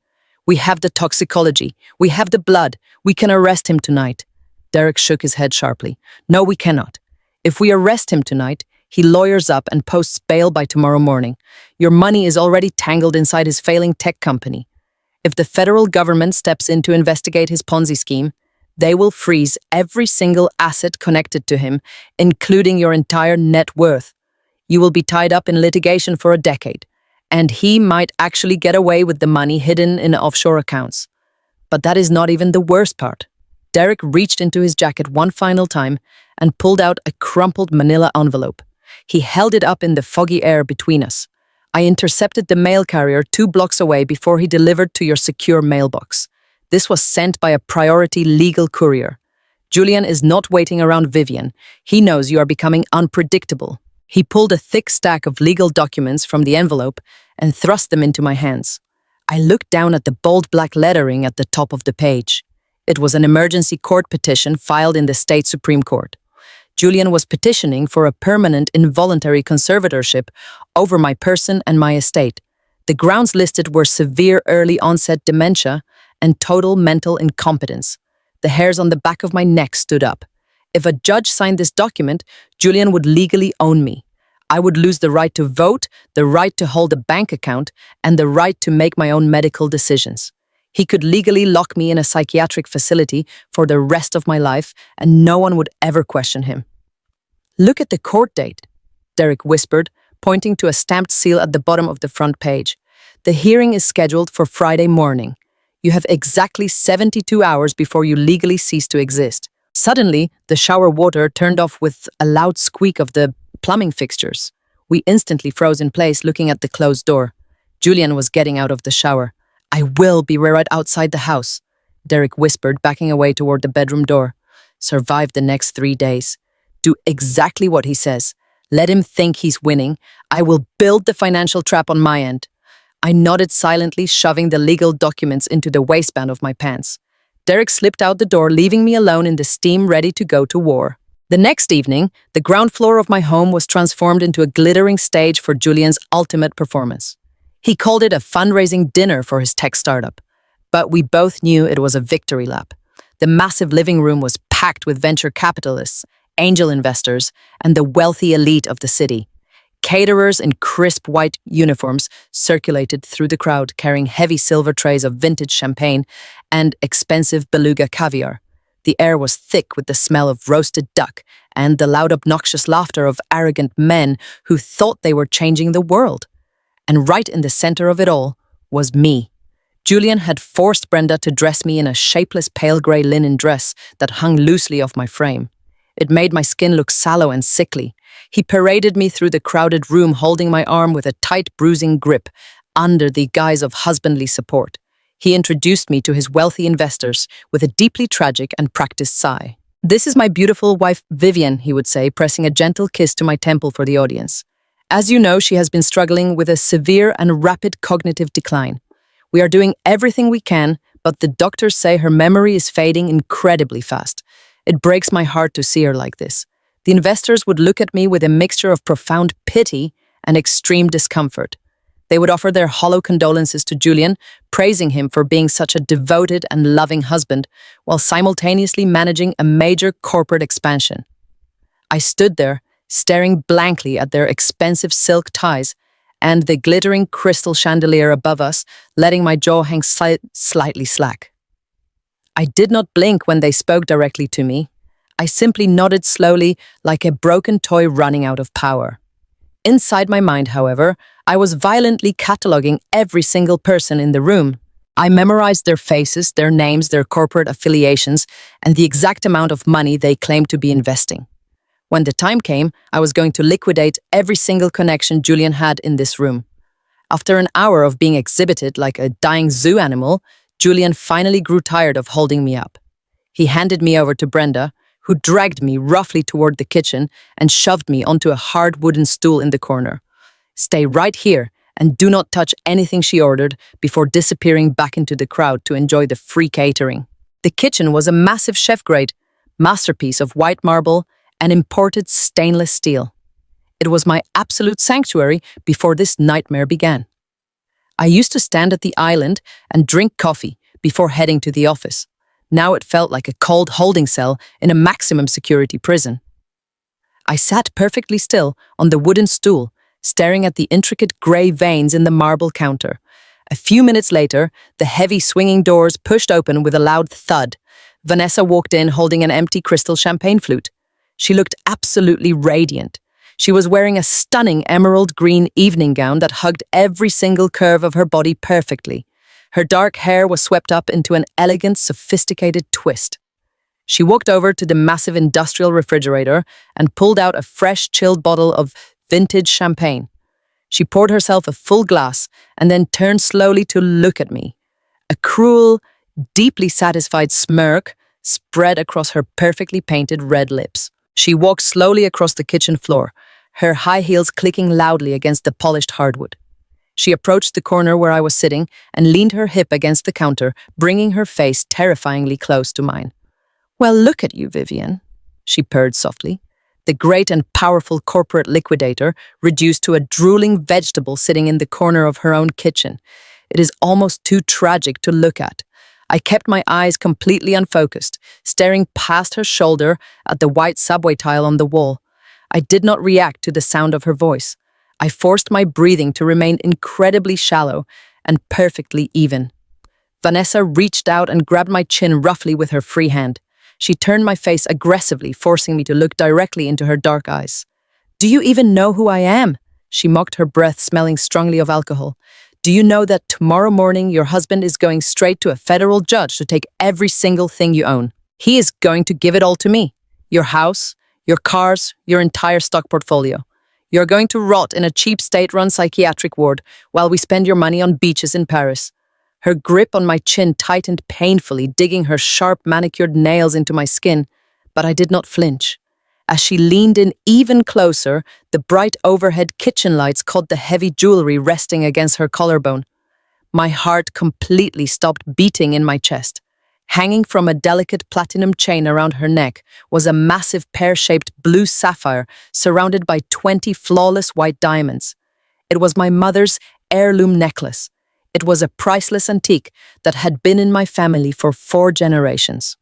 "We have the toxicology. We have the blood. We can arrest him tonight." Derek shook his head sharply. "No, we cannot. If we arrest him tonight, he lawyers up and posts bail by tomorrow morning. Your money is already tangled inside his failing tech company. If the federal government steps in to investigate his Ponzi scheme, they will freeze every single asset connected to him, including your entire net worth. You will be tied up in litigation for a decade, and he might actually get away with the money hidden in offshore accounts. But that is not even the worst part." Derek reached into his jacket one final time and pulled out a crumpled manila envelope. He held it up in the foggy air between us. "I intercepted the mail carrier 2 blocks away before he delivered to your secure mailbox. This was sent by a priority legal courier. Julian is not waiting around Vivian. He knows you are becoming unpredictable." He pulled a thick stack of legal documents from the envelope and thrust them into my hands. I looked down at the bold black lettering at the top of the page. It was an emergency court petition filed in the state Supreme Court. Julian was petitioning for a permanent involuntary conservatorship over my person and my estate. The grounds listed were severe early-onset dementia and total mental incompetence. The hairs on the back of my neck stood up. If a judge signed this document, Julian would legally own me. I would lose the right to vote, the right to hold a bank account, and the right to make my own medical decisions. He could legally lock me in a psychiatric facility for the rest of my life, and no one would ever question him. "Look at the court date," Derek whispered, pointing to a stamped seal at the bottom of the front page. "The hearing is scheduled for Friday morning. You have exactly 72 hours before you legally cease to exist." Suddenly, the shower water turned off with a loud squeak of the plumbing fixtures. We instantly froze in place, looking at the closed door. Julian was getting out of the shower. "I will be right outside the house," Derek whispered, backing away toward the bedroom door. "Survive the next 3 days. Do exactly what he says. Let him think he's winning. I will build the financial trap on my end." I nodded silently, shoving the legal documents into the waistband of my pants. Derek slipped out the door, leaving me alone in the steam, ready to go to war. The next evening, the ground floor of my home was transformed into a glittering stage for Julian's ultimate performance. He called it a fundraising dinner for his tech startup, but we both knew it was a victory lap. The massive living room was packed with venture capitalists, angel investors, and the wealthy elite of the city. Caterers in crisp white uniforms circulated through the crowd, carrying heavy silver trays of vintage champagne and expensive beluga caviar. The air was thick with the smell of roasted duck and the loud, obnoxious laughter of arrogant men who thought they were changing the world. And right in the center of it all was me. Julian had forced Brenda to dress me in a shapeless pale grey linen dress that hung loosely off my frame. It made my skin look sallow and sickly. He paraded me through the crowded room, holding my arm with a tight, bruising grip under the guise of husbandly support. He introduced me to his wealthy investors with a deeply tragic and practiced sigh. "This is my beautiful wife, Vivian," he would say, pressing a gentle kiss to my temple for the audience. "As you know, she has been struggling with a severe and rapid cognitive decline. We are doing everything we can, but the doctors say her memory is fading incredibly fast. It breaks my heart to see her like this." The investors would look at me with a mixture of profound pity and extreme discomfort. They would offer their hollow condolences to Julian, praising him for being such a devoted and loving husband, while simultaneously managing a major corporate expansion. I stood there, staring blankly at their expensive silk ties and the glittering crystal chandelier above us, letting my jaw hang slightly slack. I did not blink when they spoke directly to me. I simply nodded slowly, like a broken toy running out of power. Inside my mind, however, I was violently cataloging every single person in the room. I memorized their faces, their names, their corporate affiliations, and the exact amount of money they claimed to be investing. When the time came, I was going to liquidate every single connection Julian had in this room. After an hour of being exhibited like a dying zoo animal, Julian finally grew tired of holding me up. He handed me over to Brenda, who dragged me roughly toward the kitchen and shoved me onto a hard wooden stool in the corner. "Stay right here and do not touch anything," she ordered, before disappearing back into the crowd to enjoy the free catering. The kitchen was a massive chef-grade masterpiece of white marble and imported stainless steel. It was my absolute sanctuary before this nightmare began. I used to stand at the island and drink coffee before heading to the office. Now it felt like a cold holding cell in a maximum security prison. I sat perfectly still on the wooden stool, staring at the intricate grey veins in the marble counter. A few minutes later, the heavy swinging doors pushed open with a loud thud. Vanessa walked in holding an empty crystal champagne flute. She looked absolutely radiant. She was wearing a stunning emerald green evening gown that hugged every single curve of her body perfectly. Her dark hair was swept up into an elegant, sophisticated twist. She walked over to the massive industrial refrigerator and pulled out a fresh, chilled bottle of vintage champagne. She poured herself a full glass and then turned slowly to look at me. A cruel, deeply satisfied smirk spread across her perfectly painted red lips. She walked slowly across the kitchen floor, her high heels clicking loudly against the polished hardwood. She approached the corner where I was sitting and leaned her hip against the counter, bringing her face terrifyingly close to mine. "Well, look at you, Vivian," she purred softly. The great and powerful corporate liquidator reduced to a drooling vegetable sitting in the corner of her own kitchen. It is almost too tragic to look at. I kept my eyes completely unfocused, staring past her shoulder at the white subway tile on the wall. I did not react to the sound of her voice. I forced my breathing to remain incredibly shallow and perfectly even. Vanessa reached out and grabbed my chin roughly with her free hand. She turned my face aggressively, forcing me to look directly into her dark eyes. "Do you even know who I am?" She mocked, her breath smelling strongly of alcohol. "Do you know that tomorrow morning your husband is going straight to a federal judge to take every single thing you own? He is going to give it all to me. Your house, your cars, your entire stock portfolio. You're going to rot in a cheap state-run psychiatric ward while we spend your money on beaches in Paris." Her grip on my chin tightened painfully, digging her sharp manicured nails into my skin, but I did not flinch. As she leaned in even closer, the bright overhead kitchen lights caught the heavy jewelry resting against her collarbone. My heart completely stopped beating in my chest. Hanging from a delicate platinum chain around her neck was a massive pear-shaped blue sapphire surrounded by 20 flawless white diamonds. It was my mother's heirloom necklace. It was a priceless antique that had been in my family for 4 generations.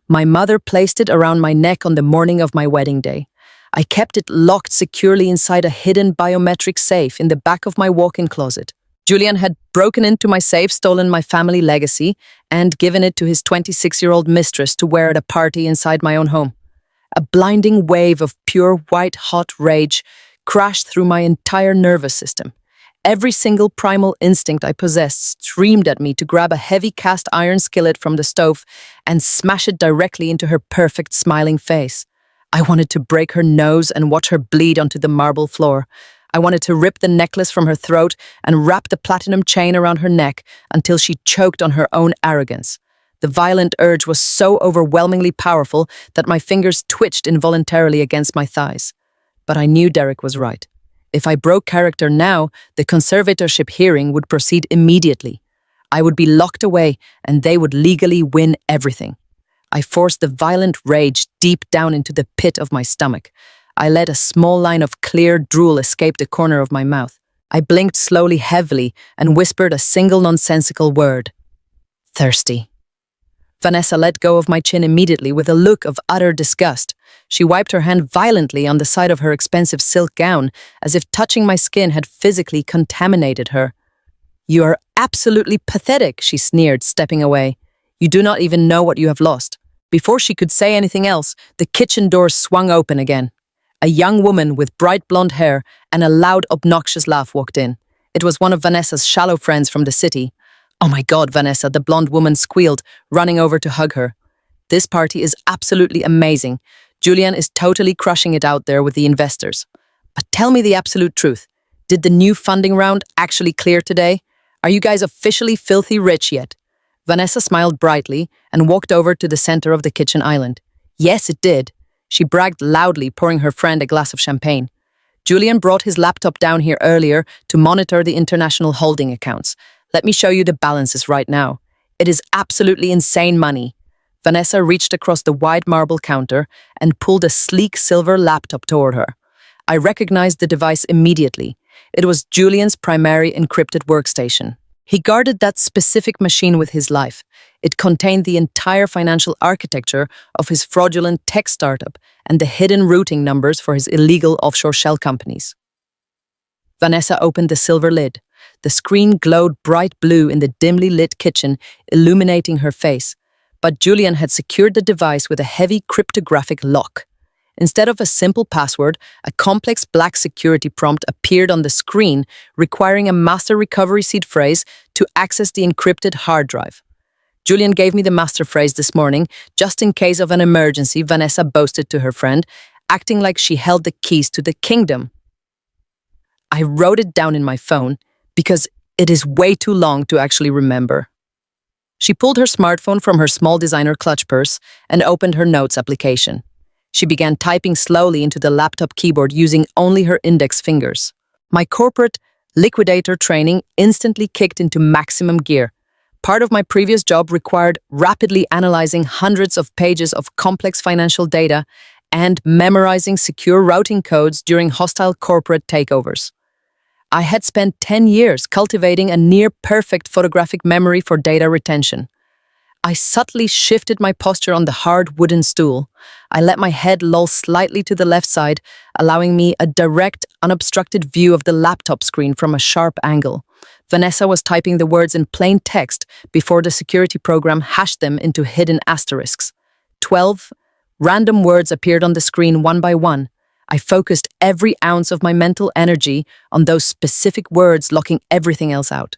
My mother placed it around my neck on the morning of my wedding day. I kept it locked securely inside a hidden biometric safe in the back of my walk-in closet. Julian had broken into my safe, stolen my family legacy, and given it to his 26-year-old mistress to wear at a party inside my own home. A blinding wave of pure white-hot rage crashed through my entire nervous system. Every single primal instinct I possessed streamed at me to grab a heavy cast iron skillet from the stove and smash it directly into her perfect smiling face. I wanted to break her nose and watch her bleed onto the marble floor. I wanted to rip the necklace from her throat and wrap the platinum chain around her neck until she choked on her own arrogance. The violent urge was so overwhelmingly powerful that my fingers twitched involuntarily against my thighs. But I knew Derek was right. If I broke character now, the conservatorship hearing would proceed immediately. I would be locked away and they would legally win everything. I forced the violent rage deep down into the pit of my stomach. I let a small line of clear drool escape the corner of my mouth. I blinked slowly, heavily, and whispered a single nonsensical word. "Thirsty." Vanessa let go of my chin immediately with a look of utter disgust. She wiped her hand violently on the side of her expensive silk gown, as if touching my skin had physically contaminated her. "You are absolutely pathetic," she sneered, stepping away. "You do not even know what you have lost." Before she could say anything else, the kitchen door swung open again. A young woman with bright blonde hair and a loud, obnoxious laugh walked in. It was one of Vanessa's shallow friends from the city. "Oh my God, Vanessa," the blonde woman squealed, running over to hug her. "This party is absolutely amazing. Julian is totally crushing it out there with the investors. But tell me the absolute truth. Did the new funding round actually clear today? Are you guys officially filthy rich yet?" Vanessa smiled brightly and walked over to the center of the kitchen island. Yes, it did. She bragged loudly, pouring her friend a glass of champagne. Julian brought his laptop down here earlier to monitor the international holding accounts. Let me show you the balances right now. It is absolutely insane money. Vanessa reached across the wide marble counter and pulled a sleek silver laptop toward her. I recognized the device immediately. It was Julian's primary encrypted workstation. He guarded that specific machine with his life. It contained the entire financial architecture of his fraudulent tech startup and the hidden routing numbers for his illegal offshore shell companies. Vanessa opened the silver lid. The screen glowed bright blue in the dimly lit kitchen, illuminating her face. But Julian had secured the device with a heavy cryptographic lock. Instead of a simple password, a complex black security prompt appeared on the screen, requiring a master recovery seed phrase to access the encrypted hard drive. Julian gave me the master phrase this morning, just in case of an emergency, Vanessa boasted to her friend, acting like she held the keys to the kingdom. I wrote it down in my phone because it is way too long to actually remember. She pulled her smartphone from her small designer clutch purse and opened her notes application. She began typing slowly into the laptop keyboard using only her index fingers. My corporate liquidator training instantly kicked into maximum gear. Part of my previous job required rapidly analyzing hundreds of pages of complex financial data and memorizing secure routing codes during hostile corporate takeovers. I had spent 10 years cultivating a near-perfect photographic memory for data retention. I subtly shifted my posture on the hard wooden stool. I let my head loll slightly to the left side, allowing me a direct, unobstructed view of the laptop screen from a sharp angle. Vanessa was typing the words in plain text before the security program hashed them into hidden asterisks. 12 random words appeared on the screen one by one. I focused every ounce of my mental energy on those specific words, locking everything else out.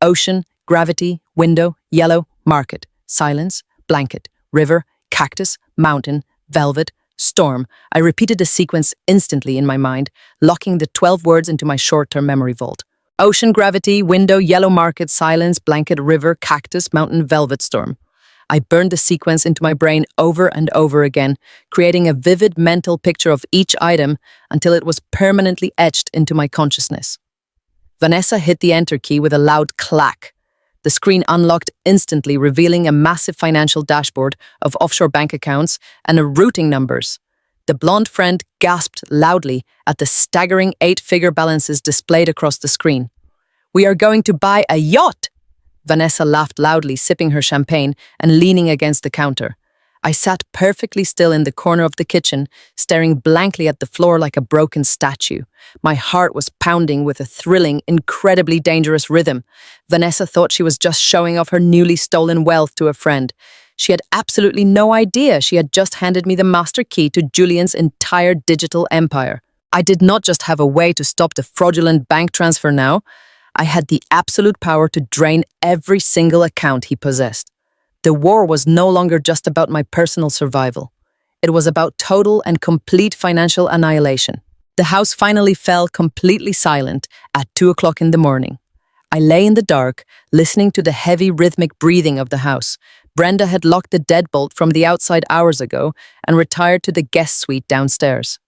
Ocean, gravity, window, yellow, market, silence, blanket, river, cactus, mountain, velvet, storm. I repeated the sequence instantly in my mind, locking the 12 words into my short-term memory vault. Ocean, gravity, window, yellow market, silence, blanket, river, cactus, mountain, velvet, storm. I burned the sequence into my brain over and over again, creating a vivid mental picture of each item until it was permanently etched into my consciousness. Vanessa hit the enter key with a loud clack. The screen unlocked instantly, revealing a massive financial dashboard of offshore bank accounts and routing numbers. The blonde friend gasped loudly at the staggering 8-figure balances displayed across the screen. "We are going to buy a yacht!" Vanessa laughed loudly, sipping her champagne and leaning against the counter. I sat perfectly still in the corner of the kitchen, staring blankly at the floor like a broken statue. My heart was pounding with a thrilling, incredibly dangerous rhythm. Vanessa thought she was just showing off her newly stolen wealth to a friend. She had absolutely no idea she had just handed me the master key to Julian's entire digital empire. I did not just have a way to stop the fraudulent bank transfer now. I had the absolute power to drain every single account he possessed. The war was no longer just about my personal survival. It was about total and complete financial annihilation. The house finally fell completely silent at 2 o'clock in the morning. I lay in the dark, listening to the heavy rhythmic breathing of the house. Brenda had locked the deadbolt from the outside hours ago and retired to the guest suite downstairs.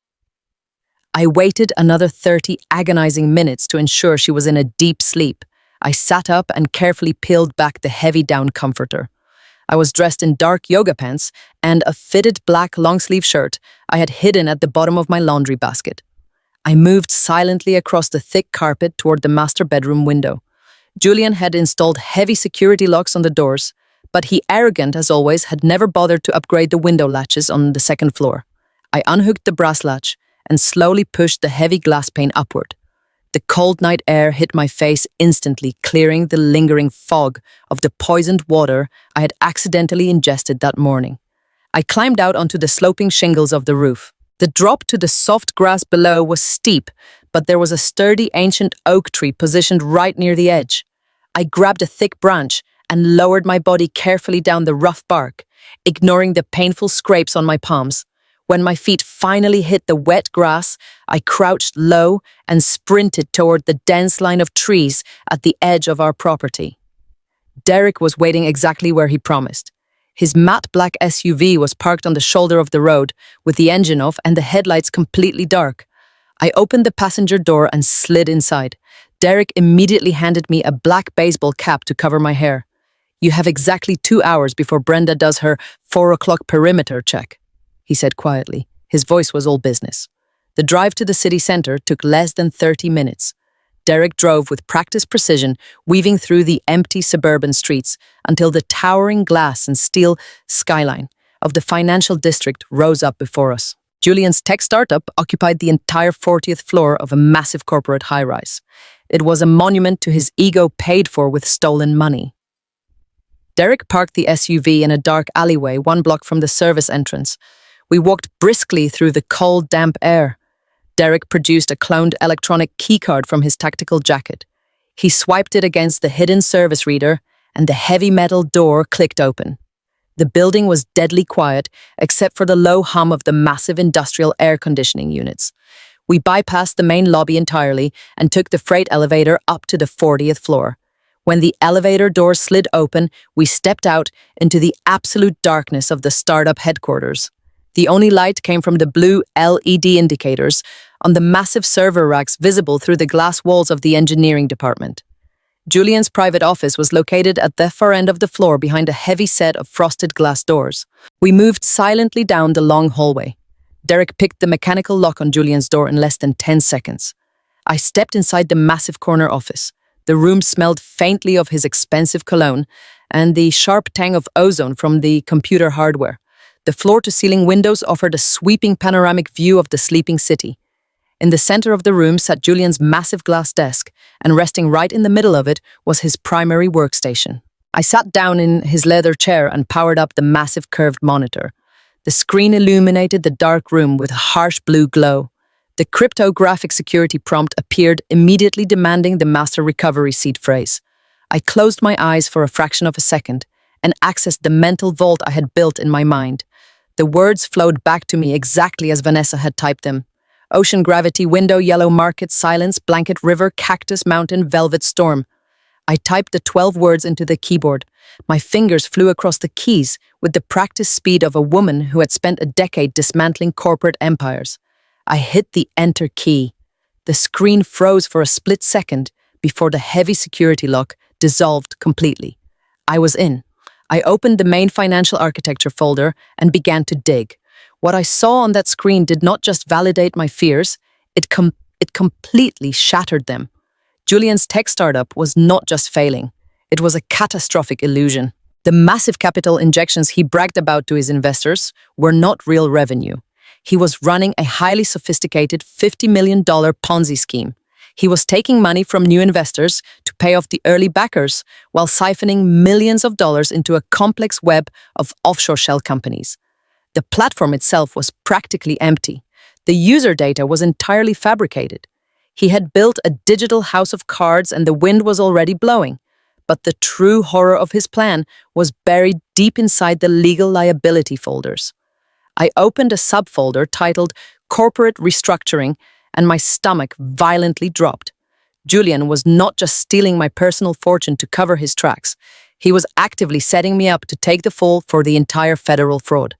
I waited another 30 agonizing minutes to ensure she was in a deep sleep. I sat up and carefully peeled back the heavy down comforter. I was dressed in dark yoga pants and a fitted black long-sleeve shirt I had hidden at the bottom of my laundry basket. I moved silently across the thick carpet toward the master bedroom window. Julian had installed heavy security locks on the doors, but he, arrogant as always, had never bothered to upgrade the window latches on the second floor. I unhooked the brass latch and slowly pushed the heavy glass pane upward. The cold night air hit my face instantly, clearing the lingering fog of the poisoned water I had accidentally ingested that morning. I climbed out onto the sloping shingles of the roof. The drop to the soft grass below was steep, but there was a sturdy ancient oak tree positioned right near the edge. I grabbed a thick branch and lowered my body carefully down the rough bark, ignoring the painful scrapes on my palms. When my feet finally hit the wet grass, I crouched low and sprinted toward the dense line of trees at the edge of our property. Derek was waiting exactly where he promised. His matte black SUV was parked on the shoulder of the road, with the engine off and the headlights completely dark. I opened the passenger door and slid inside. Derek immediately handed me a black baseball cap to cover my hair. "You have exactly 2 hours before Brenda does her 4 o'clock perimeter check," he said quietly. His voice was all business. The drive to the city center took less than 30 minutes. Derek drove with practiced precision, weaving through the empty suburban streets until the towering glass and steel skyline of the financial district rose up before us. Julian's tech startup occupied the entire 40th floor of a massive corporate high-rise. It was a monument to his ego paid for with stolen money. Derek parked the SUV in a dark alleyway 1 block from the service entrance. We walked briskly through the cold, damp air. Derek produced a cloned electronic keycard from his tactical jacket. He swiped it against the hidden service reader, and the heavy metal door clicked open. The building was deadly quiet, except for the low hum of the massive industrial air conditioning units. We bypassed the main lobby entirely and took the freight elevator up to the 40th floor. When the elevator door slid open, we stepped out into the absolute darkness of the startup headquarters. The only light came from the blue LED indicators on the massive server racks visible through the glass walls of the engineering department. Julian's private office was located at the far end of the floor behind a heavy set of frosted glass doors. We moved silently down the long hallway. Derek picked the mechanical lock on Julian's door in less than 10 seconds. I stepped inside the massive corner office. The room smelled faintly of his expensive cologne and the sharp tang of ozone from the computer hardware. The floor-to-ceiling windows offered a sweeping panoramic view of the sleeping city. In the center of the room sat Julian's massive glass desk, and resting right in the middle of it was his primary workstation. I sat down in his leather chair and powered up the massive curved monitor. The screen illuminated the dark room with a harsh blue glow. The cryptographic security prompt appeared, immediately demanding the master recovery seed phrase. I closed my eyes for a fraction of a second and accessed the mental vault I had built in my mind. The words flowed back to me exactly as Vanessa had typed them. Ocean gravity, window, yellow market, silence, blanket, river, cactus, mountain, velvet, storm. I typed the 12 words into the keyboard. My fingers flew across the keys with the practiced speed of a woman who had spent a decade dismantling corporate empires. I hit the enter key. The screen froze for a split second before the heavy security lock dissolved completely. I was in. I opened the main financial architecture folder and began to dig. What I saw on that screen did not just validate my fears, it completely shattered them. Julian's tech startup was not just failing, it was a catastrophic illusion. The massive capital injections he bragged about to his investors were not real revenue. He was running a highly sophisticated $50 million Ponzi scheme. He was taking money from new investors to pay off the early backers while siphoning millions of dollars into a complex web of offshore shell companies. The platform itself was practically empty. The user data was entirely fabricated. He had built a digital house of cards and the wind was already blowing. But the true horror of his plan was buried deep inside the legal liability folders. I opened a subfolder titled Corporate Restructuring, and my stomach violently dropped. Julian was not just stealing my personal fortune to cover his tracks. He was actively setting me up to take the fall for the entire federal fraud.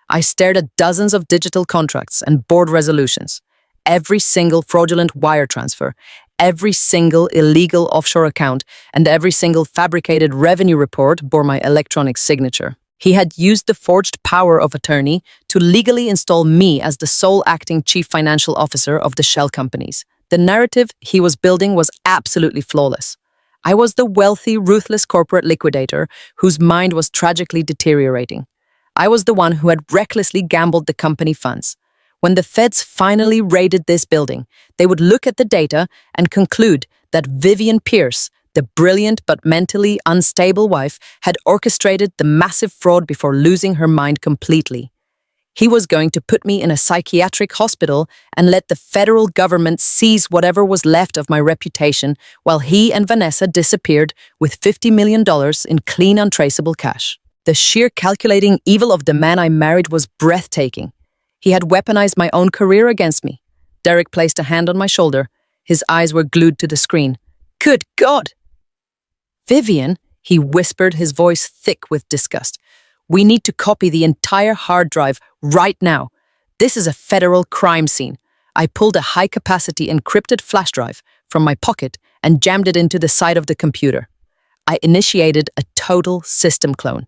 I stared at dozens of digital contracts and board resolutions. Every single fraudulent wire transfer, every single illegal offshore account, and every single fabricated revenue report bore my electronic signature. He had used the forged power of attorney to legally install me as the sole acting chief financial officer of the shell companies. The narrative he was building was absolutely flawless. I was the wealthy, ruthless corporate liquidator whose mind was tragically deteriorating. I was the one who had recklessly gambled the company funds. When the feds finally raided this building, they would look at the data and conclude that Vivian Pierce, the brilliant but mentally unstable wife, had orchestrated the massive fraud before losing her mind completely. He was going to put me in a psychiatric hospital and let the federal government seize whatever was left of my reputation while he and Vanessa disappeared with $50 million in clean, untraceable cash. The sheer calculating evil of the man I married was breathtaking. He had weaponized my own career against me. Derek placed a hand on my shoulder. His eyes were glued to the screen. Good God! Vivian, He whispered, his voice thick with disgust. "We need to copy the entire hard drive right now. This is a federal crime scene." I pulled a high-capacity encrypted flash drive from my pocket and jammed it into the side of the computer. I initiated a total system clone.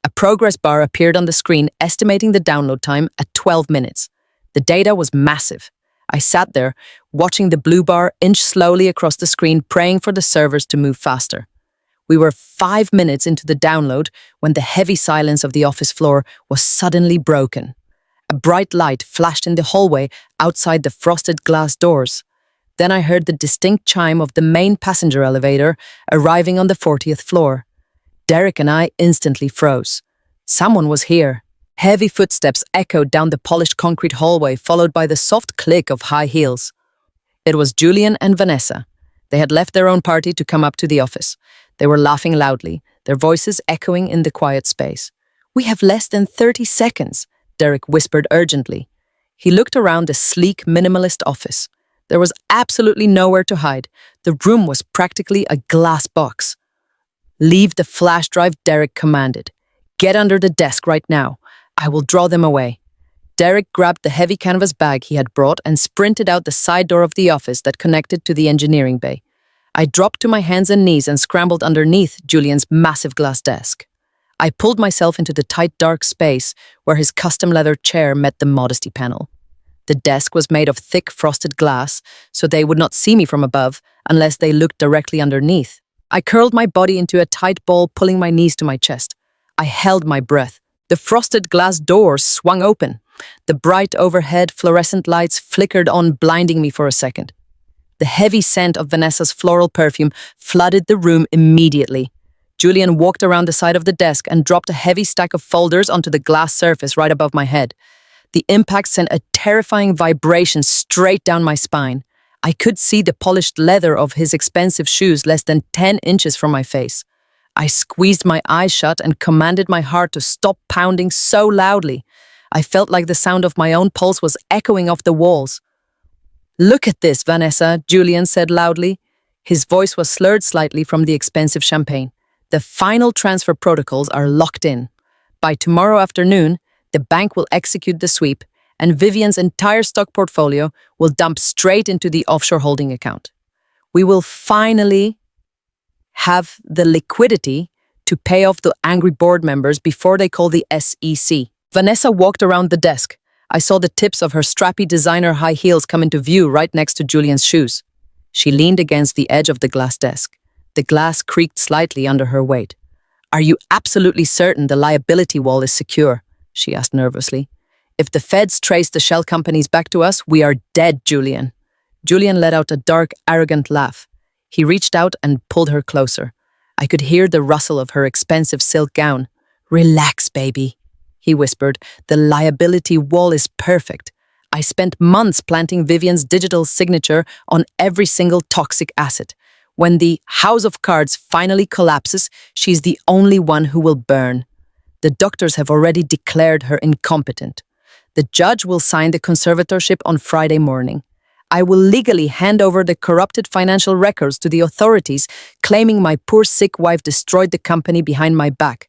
A progress bar appeared on the screen estimating the download time at 12 minutes. The data was massive. I sat there, watching the blue bar inch slowly across the screen, praying for the servers to move faster. We were 5 minutes into the download when the heavy silence of the office floor was suddenly broken. A bright light flashed in the hallway outside the frosted glass doors. Then I heard the distinct chime of the main passenger elevator arriving on the 40th floor. Derek and I instantly froze. Someone was here. Heavy footsteps echoed down the polished concrete hallway, followed by the soft click of high heels. It was Julian and Vanessa. They had left their own party to come up to the office. They were laughing loudly, their voices echoing in the quiet space. "We have less than 30 seconds, Derek whispered urgently. He looked around the sleek, minimalist office. There was absolutely nowhere to hide. The room was practically a glass box. "Leave the flash drive," Derek commanded. "Get under the desk right now. I will draw them away." Derek grabbed the heavy canvas bag he had brought and sprinted out the side door of the office that connected to the engineering bay. I dropped to my hands and knees and scrambled underneath Julian's massive glass desk. I pulled myself into the tight, dark space where his custom leather chair met the modesty panel. The desk was made of thick, frosted glass, so they would not see me from above unless they looked directly underneath. I curled my body into a tight ball, pulling my knees to my chest. I held my breath. The frosted glass doors swung open. The bright overhead fluorescent lights flickered on, blinding me for a second. The heavy scent of Vanessa's floral perfume flooded the room immediately. Julian walked around the side of the desk and dropped a heavy stack of folders onto the glass surface right above my head. The impact sent a terrifying vibration straight down my spine. I could see the polished leather of his expensive shoes less than 10 inches from my face. I squeezed my eyes shut and commanded my heart to stop pounding so loudly. I felt like the sound of my own pulse was echoing off the walls. "Look at this, Vanessa," Julian said loudly. His voice was slurred slightly from the expensive champagne. "The final transfer protocols are locked in. By tomorrow afternoon, the bank will execute the sweep, and Vivian's entire stock portfolio will dump straight into the offshore holding account. We will finally have the liquidity to pay off the angry board members before they call the SEC." Vanessa walked around the desk. I saw the tips of her strappy designer high heels come into view right next to Julian's shoes. She leaned against the edge of the glass desk. The glass creaked slightly under her weight. "Are you absolutely certain the liability wall is secure?" she asked nervously. "If the feds trace the shell companies back to us, we are dead, Julian." Julian let out a dark, arrogant laugh. He reached out and pulled her closer. I could hear the rustle of her expensive silk gown. "Relax, baby," he whispered. "The liability wall is perfect. I spent months planting Vivian's digital signature on every single toxic asset. When the house of cards finally collapses, she's the only one who will burn. The doctors have already declared her incompetent. The judge will sign the conservatorship on Friday morning. I will legally hand over the corrupted financial records to the authorities, claiming my poor sick wife destroyed the company behind my back.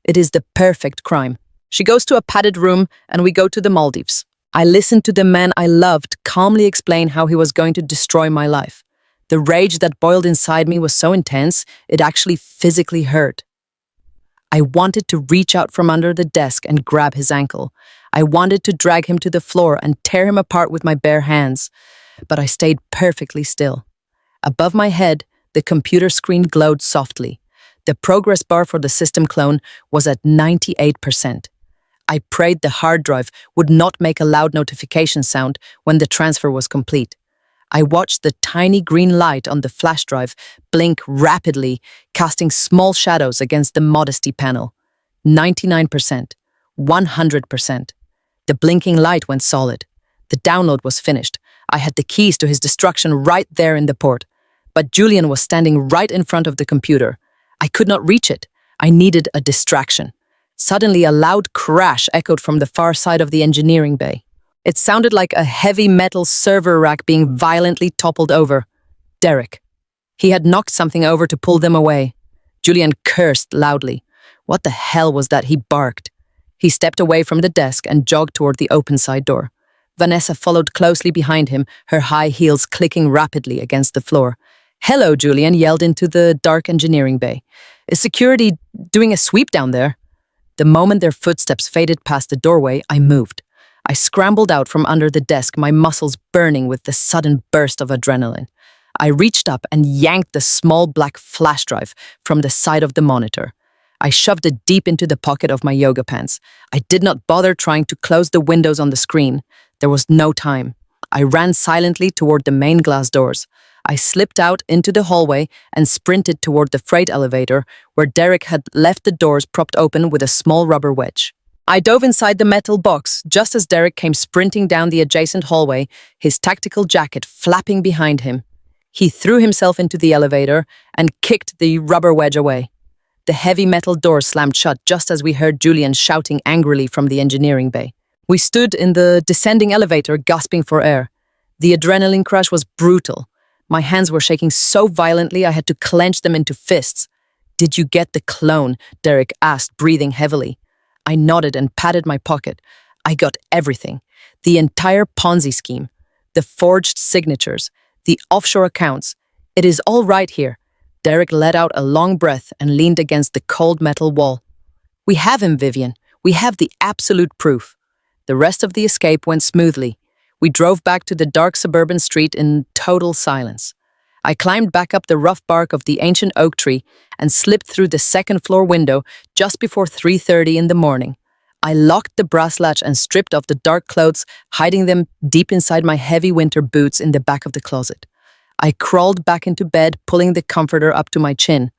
It is the perfect crime. She goes to a padded room and we go to the Maldives. I listened to the man I loved calmly explain how he was going to destroy my life. The rage that boiled inside me was so intense, it actually physically hurt. I wanted to reach out from under the desk and grab his ankle. I wanted to drag him to the floor and tear him apart with my bare hands. But I stayed perfectly still. Above my head, the computer screen glowed softly. The progress bar for the system clone was at 98%. I prayed the hard drive would not make a loud notification sound when the transfer was complete. I watched the tiny green light on the flash drive blink rapidly, casting small shadows against the modesty panel. 99%. 100%. The blinking light went solid. The download was finished. I had the keys to his destruction right there in the port. But Julian was standing right in front of the computer. I could not reach it. I needed a distraction. Suddenly, a loud crash echoed from the far side of the engineering bay. It sounded like a heavy metal server rack being violently toppled over. Derek. He had knocked something over to pull them away. Julian cursed loudly. What the hell was that, he barked. He stepped away from the desk and jogged toward the open side door. Vanessa followed closely behind him, her high heels clicking rapidly against the floor. "Hello," Julian yelled into the dark engineering bay. "Is security doing a sweep down there?" The moment their footsteps faded past the doorway, I moved. I scrambled out from under the desk, my muscles burning with the sudden burst of adrenaline. I reached up and yanked the small black flash drive from the side of the monitor. I shoved it deep into the pocket of my yoga pants. I did not bother trying to close the windows on the screen. There was no time. I ran silently toward the main glass doors. I slipped out into the hallway and sprinted toward the freight elevator, where Derek had left the doors propped open with a small rubber wedge. I dove inside the metal box just as Derek came sprinting down the adjacent hallway, his tactical jacket flapping behind him. He threw himself into the elevator and kicked the rubber wedge away. The heavy metal door slammed shut just as we heard Julian shouting angrily from the engineering bay. We stood in the descending elevator, gasping for air. The adrenaline crush was brutal. My hands were shaking so violently I had to clench them into fists. "Did you get the clone?" Derek asked, breathing heavily. I nodded and patted my pocket. I got everything. The entire Ponzi scheme. The forged signatures. The offshore accounts. It is all right here. Derek let out a long breath and leaned against the cold metal wall. "We have him, Vivian. We have the absolute proof." The rest of the escape went smoothly. We drove back to the dark suburban street in total silence. I climbed back up the rough bark of the ancient oak tree and slipped through the second-floor window just before 3:30 in the morning. I locked the brass latch and stripped off the dark clothes, hiding them deep inside my heavy winter boots in the back of the closet. I crawled back into bed, pulling the comforter up to my chin.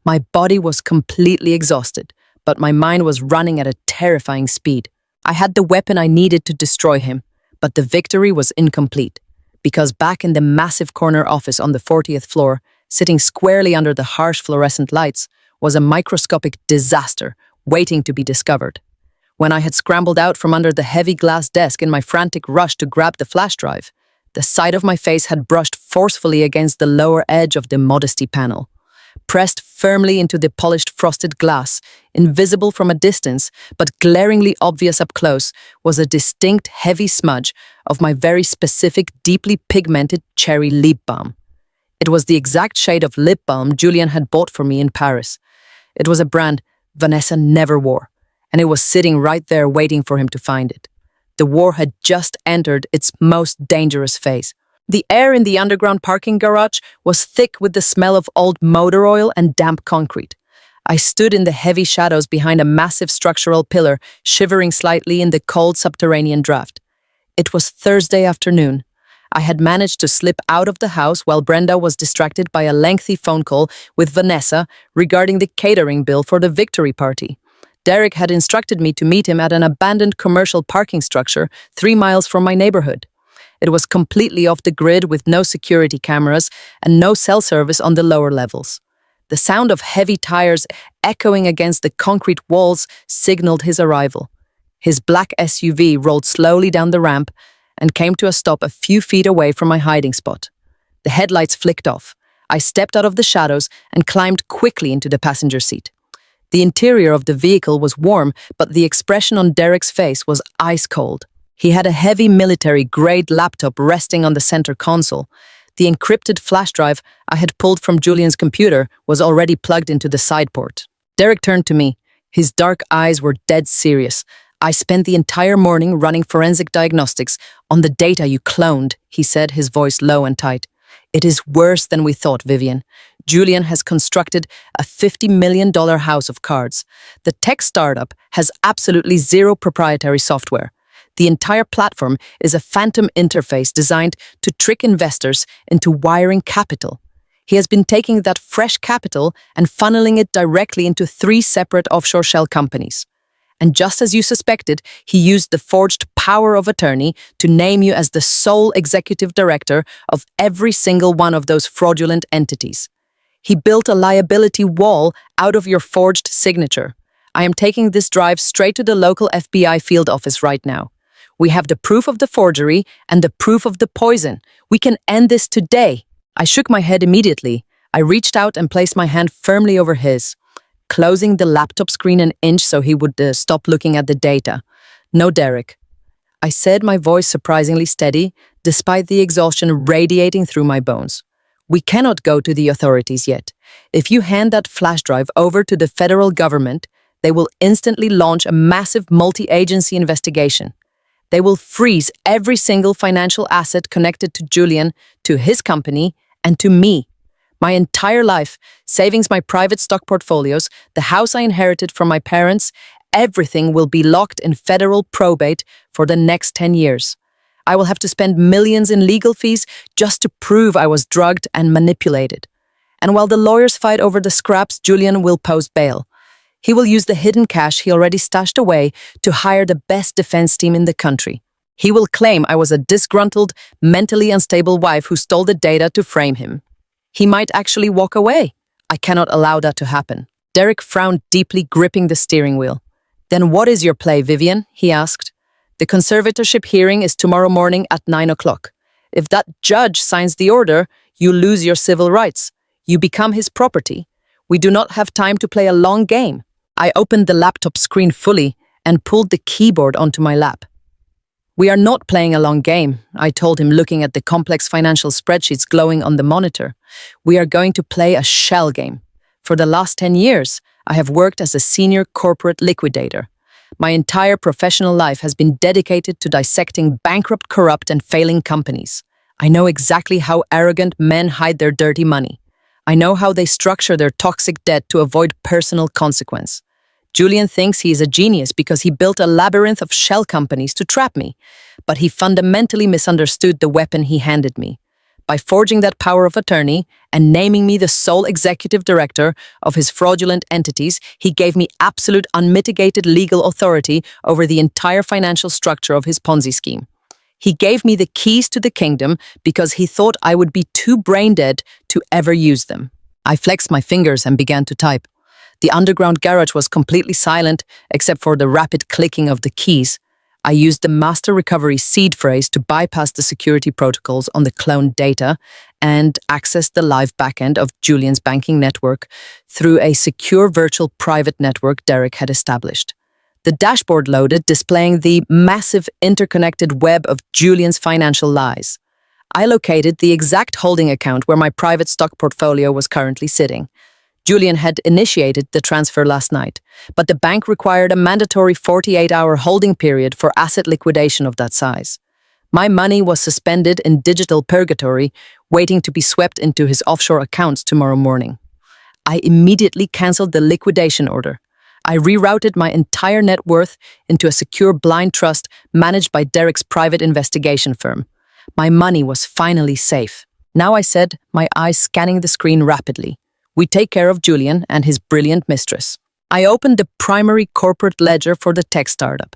My body was completely exhausted, but my mind was running at a terrifying speed. I had the weapon I needed to destroy him, but the victory was incomplete, because back in the massive corner office on the 40th floor, sitting squarely under the harsh fluorescent lights, was a microscopic disaster waiting to be discovered. When I had scrambled out from under the heavy glass desk in my frantic rush to grab the flash drive, the side of my face had brushed forcefully against the lower edge of the modesty panel. Pressed firmly into the polished frosted glass, invisible from a distance, but glaringly obvious up close, was a distinct heavy smudge of my very specific, deeply pigmented cherry lip balm. It was the exact shade of lip balm Julian had bought for me in Paris. It was a brand Vanessa never wore, and it was sitting right there waiting for him to find it. The war had just entered its most dangerous phase. The air in the underground parking garage was thick with the smell of old motor oil and damp concrete. I stood in the heavy shadows behind a massive structural pillar, shivering slightly in the cold subterranean draft. It was Thursday afternoon. I had managed to slip out of the house while Brenda was distracted by a lengthy phone call with Vanessa regarding the catering bill for the victory party. Derek had instructed me to meet him at an abandoned commercial parking structure 3 miles from my neighborhood. It was completely off the grid with no security cameras and no cell service on the lower levels. The sound of heavy tires echoing against the concrete walls signaled his arrival. His black SUV rolled slowly down the ramp and came to a stop a few feet away from my hiding spot. The headlights flicked off. I stepped out of the shadows and climbed quickly into the passenger seat. The interior of the vehicle was warm, but the expression on Derek's face was ice cold. He had a heavy military-grade laptop resting on the center console. The encrypted flash drive I had pulled from Julian's computer was already plugged into the side port. Derek turned to me. His dark eyes were dead serious. "I spent the entire morning running forensic diagnostics on the data you cloned," he said, his voice low and tight. "It is worse than we thought, Vivian. Julian has constructed a $50 million house of cards. The tech startup has absolutely zero proprietary software. The entire platform is a phantom interface designed to trick investors into wiring capital. He has been taking that fresh capital and funneling it directly into 3 separate offshore shell companies. And just as you suspected, he used the forged power of attorney to name you as the sole executive director of every single one of those fraudulent entities. He built a liability wall out of your forged signature. I am taking this drive straight to the local FBI field office right now. We have the proof of the forgery and the proof of the poison. We can end this today." I shook my head immediately. I reached out and placed my hand firmly over his, closing the laptop screen an inch so he would stop looking at the data. "No, Derek," I said, my voice surprisingly steady, despite the exhaustion radiating through my bones. "We cannot go to the authorities yet. If you hand that flash drive over to the federal government, they will instantly launch a massive multi-agency investigation. They will freeze every single financial asset connected to Julian, to his company, and to me. My entire life, savings, my private stock portfolios, the house I inherited from my parents, everything will be locked in federal probate for the next 10 years. I will have to spend millions in legal fees just to prove I was drugged and manipulated. And while the lawyers fight over the scraps, Julian will post bail. He will use the hidden cash he already stashed away to hire the best defense team in the country. He will claim I was a disgruntled, mentally unstable wife who stole the data to frame him. He might actually walk away. I cannot allow that to happen." Derek frowned deeply, gripping the steering wheel. "Then what is your play, Vivian?" he asked. "The conservatorship hearing is tomorrow morning at 9 o'clock. If that judge signs the order, you lose your civil rights. You become his property. We do not have time to play a long game." I opened the laptop screen fully and pulled the keyboard onto my lap. "We are not playing a long game," I told him, looking at the complex financial spreadsheets glowing on the monitor. "We are going to play a shell game. For the last 10 years, I have worked as a senior corporate liquidator. My entire professional life has been dedicated to dissecting bankrupt, corrupt, and failing companies. I know exactly how arrogant men hide their dirty money. I know how they structure their toxic debt to avoid personal consequence. Julian thinks he is a genius because he built a labyrinth of shell companies to trap me, but he fundamentally misunderstood the weapon he handed me. By forging that power of attorney and naming me the sole executive director of his fraudulent entities, he gave me absolute unmitigated legal authority over the entire financial structure of his Ponzi scheme. He gave me the keys to the kingdom because he thought I would be too brain-dead to ever use them." I flexed my fingers and began to type. The underground garage was completely silent except for the rapid clicking of the keys. I used the master recovery seed phrase to bypass the security protocols on the cloned data and access the live backend of Julian's banking network through a secure virtual private network Derek had established. The dashboard loaded, displaying the massive interconnected web of Julian's financial lies. I located the exact holding account where my private stock portfolio was currently sitting. Julian had initiated the transfer last night, but the bank required a mandatory 48-hour holding period for asset liquidation of that size. My money was suspended in digital purgatory, waiting to be swept into his offshore accounts tomorrow morning. I immediately canceled the liquidation order. I rerouted my entire net worth into a secure blind trust managed by Derek's private investigation firm. My money was finally safe. "Now," I said, my eyes scanning the screen rapidly, "we take care of Julian and his brilliant mistress." I opened the primary corporate ledger for the tech startup.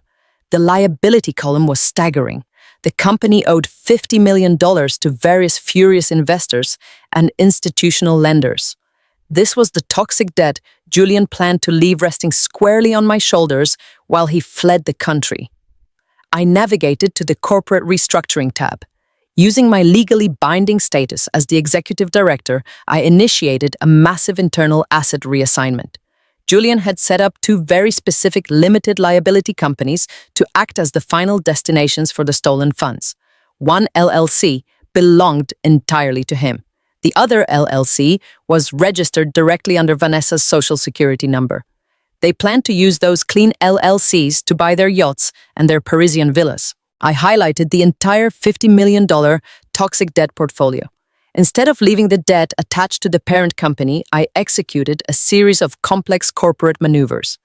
The liability column was staggering. The company owed $50 million to various furious investors and institutional lenders. This was the toxic debt Julian planned to leave resting squarely on my shoulders while he fled the country. I navigated to the corporate restructuring tab. Using my legally binding status as the executive director, I initiated a massive internal asset reassignment. Julian had set up two very specific limited liability companies to act as the final destinations for the stolen funds. One LLC belonged entirely to him. The other LLC was registered directly under Vanessa's social security number. They planned to use those clean LLCs to buy their yachts and their Parisian villas. I highlighted the entire $50 million toxic debt portfolio. Instead of leaving the debt attached to the parent company, I executed a series of complex corporate maneuvers.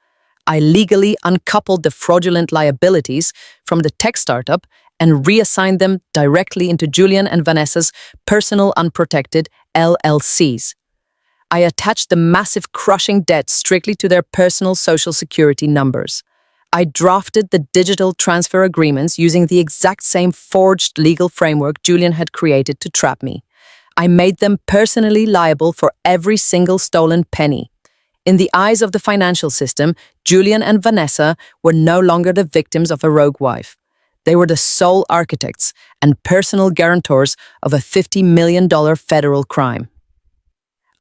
I legally uncoupled the fraudulent liabilities from the tech startup and reassigned them directly into Julian and Vanessa's personal unprotected LLCs. I attached the massive crushing debt strictly to their personal social security numbers. I drafted the digital transfer agreements using the exact same forged legal framework Julian had created to trap me. I made them personally liable for every single stolen penny. In the eyes of the financial system, Julian and Vanessa were no longer the victims of a rogue wife. They were the sole architects and personal guarantors of a $50 million federal crime.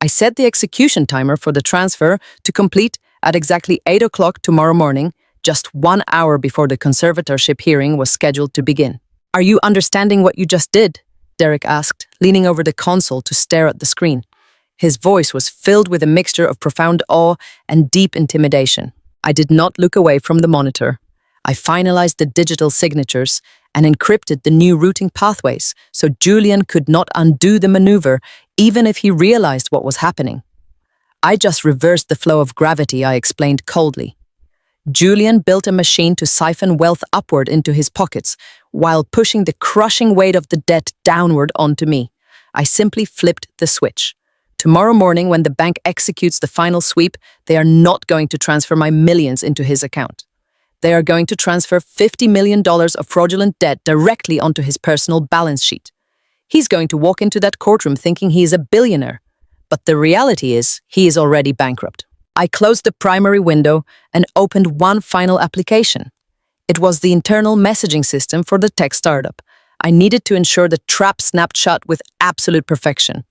I set the execution timer for the transfer to complete at exactly 8 o'clock tomorrow morning, just 1 hour before the conservatorship hearing was scheduled to begin. "Are you understanding what you just did?" Derek asked, leaning over the console to stare at the screen. His voice was filled with a mixture of profound awe and deep intimidation. I did not look away from the monitor. I finalized the digital signatures and encrypted the new routing pathways so Julian could not undo the maneuver even if he realized what was happening. "I just reversed the flow of gravity," I explained coldly. Julian built a machine to siphon wealth upward into his pockets while pushing the crushing weight of the debt downward onto me. I simply flipped the switch. Tomorrow morning, when the bank executes the final sweep, they are not going to transfer my millions into his account. They are going to transfer $50 million of fraudulent debt directly onto his personal balance sheet. He's going to walk into that courtroom thinking he is a billionaire. But the reality is, he is already bankrupt. I closed the primary window and opened one final application. It was the internal messaging system for the tech startup. I needed to ensure the trap snapped shut with absolute perfection.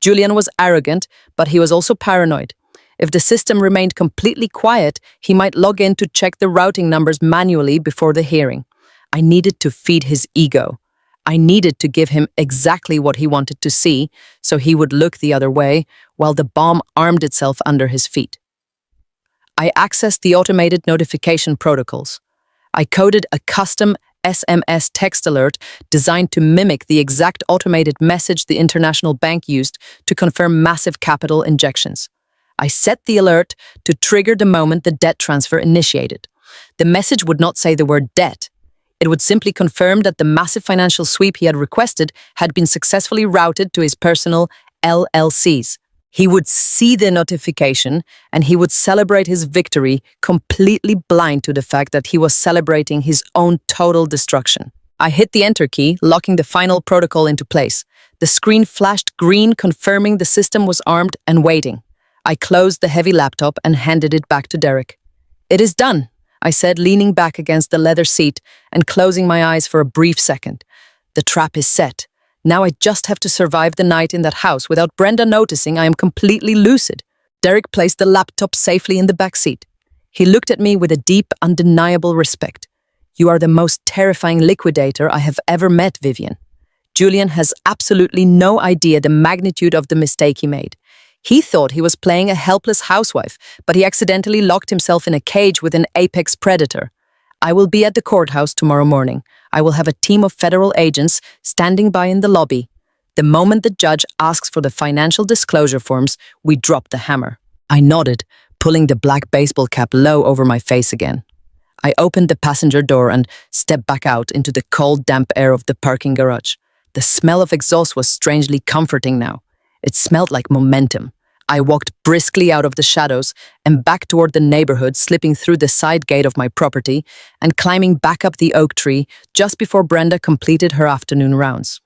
Julian was arrogant, but he was also paranoid. If the system remained completely quiet, he might log in to check the routing numbers manually before the hearing. I needed to feed his ego. I needed to give him exactly what he wanted to see, so he would look the other way while the bomb armed itself under his feet. I accessed the automated notification protocols. I coded a custom SMS text alert designed to mimic the exact automated message the international bank used to confirm massive capital injections. I set the alert to trigger the moment the debt transfer initiated. The message would not say the word debt. It would simply confirm that the massive financial sweep he had requested had been successfully routed to his personal LLCs. He would see the notification and he would celebrate his victory, completely blind to the fact that he was celebrating his own total destruction. I hit the enter key, locking the final protocol into place. The screen flashed green, confirming the system was armed and waiting. I closed the heavy laptop and handed it back to Derek. "It is done," I said, leaning back against the leather seat and closing my eyes for a brief second. "The trap is set. Now I just have to survive the night in that house without Brenda noticing I am completely lucid." Derek placed the laptop safely in the back seat. He looked at me with a deep, undeniable respect. "You are the most terrifying liquidator I have ever met, Vivian. Julian has absolutely no idea the magnitude of the mistake he made. He thought he was playing a helpless housewife, but he accidentally locked himself in a cage with an apex predator. I will be at the courthouse tomorrow morning. I will have a team of federal agents standing by in the lobby. The moment the judge asks for the financial disclosure forms, we drop the hammer." I nodded, pulling the black baseball cap low over my face again. I opened the passenger door and stepped back out into the cold, damp air of the parking garage. The smell of exhaust was strangely comforting now. It smelled like momentum. I walked briskly out of the shadows and back toward the neighborhood, slipping through the side gate of my property and climbing back up the oak tree just before Brenda completed her afternoon rounds.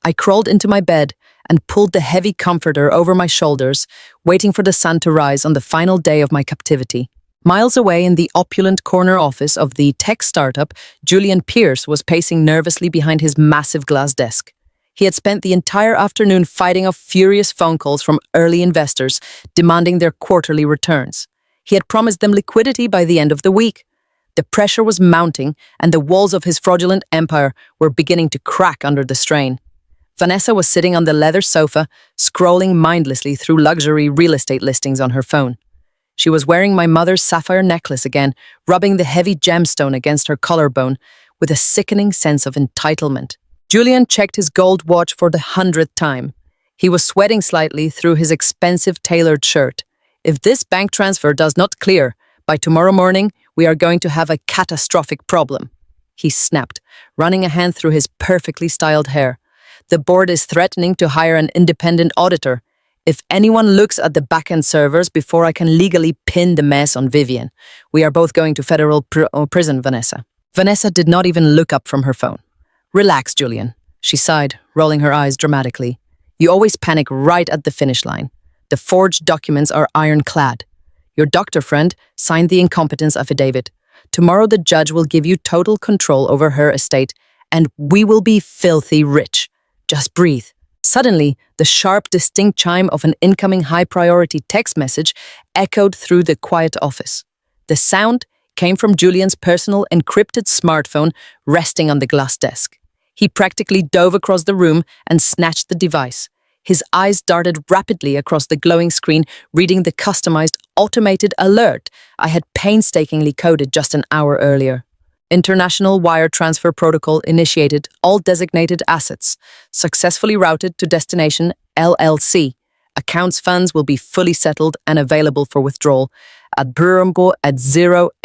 I crawled into my bed and pulled the heavy comforter over my shoulders, waiting for the sun to rise on the final day of my captivity. Miles away in the opulent corner office of the tech startup, Julian Pierce was pacing nervously behind his massive glass desk. He had spent the entire afternoon fighting off furious phone calls from early investors demanding their quarterly returns. He had promised them liquidity by the end of the week. The pressure was mounting, and the walls of his fraudulent empire were beginning to crack under the strain. Vanessa was sitting on the leather sofa, scrolling mindlessly through luxury real estate listings on her phone. She was wearing my mother's sapphire necklace again, rubbing the heavy gemstone against her collarbone with a sickening sense of entitlement. Julian checked his gold watch for the 100th time. He was sweating slightly through his expensive tailored shirt. "If this bank transfer does not clear, by tomorrow morning, we are going to have a catastrophic problem," he snapped, running a hand through his perfectly styled hair. "The board is threatening to hire an independent auditor. If anyone looks at the back-end servers before I can legally pin the mess on Vivian, we are both going to federal prison, Vanessa." Vanessa did not even look up from her phone. "Relax, Julian," she sighed, rolling her eyes dramatically. "You always panic right at the finish line. The forged documents are ironclad. Your doctor friend signed the incompetence affidavit. Tomorrow the judge will give you total control over her estate, and we will be filthy rich. Just breathe." Suddenly, the sharp, distinct chime of an incoming high-priority text message echoed through the quiet office. The sound came from Julian's personal encrypted smartphone resting on the glass desk. He practically dove across the room and snatched the device. His eyes darted rapidly across the glowing screen, reading the customized automated alert I had painstakingly coded just an hour earlier. International Wire Transfer Protocol initiated. All designated assets successfully routed to destination LLC. Accounts funds will be fully settled and available for withdrawal at Burumgo at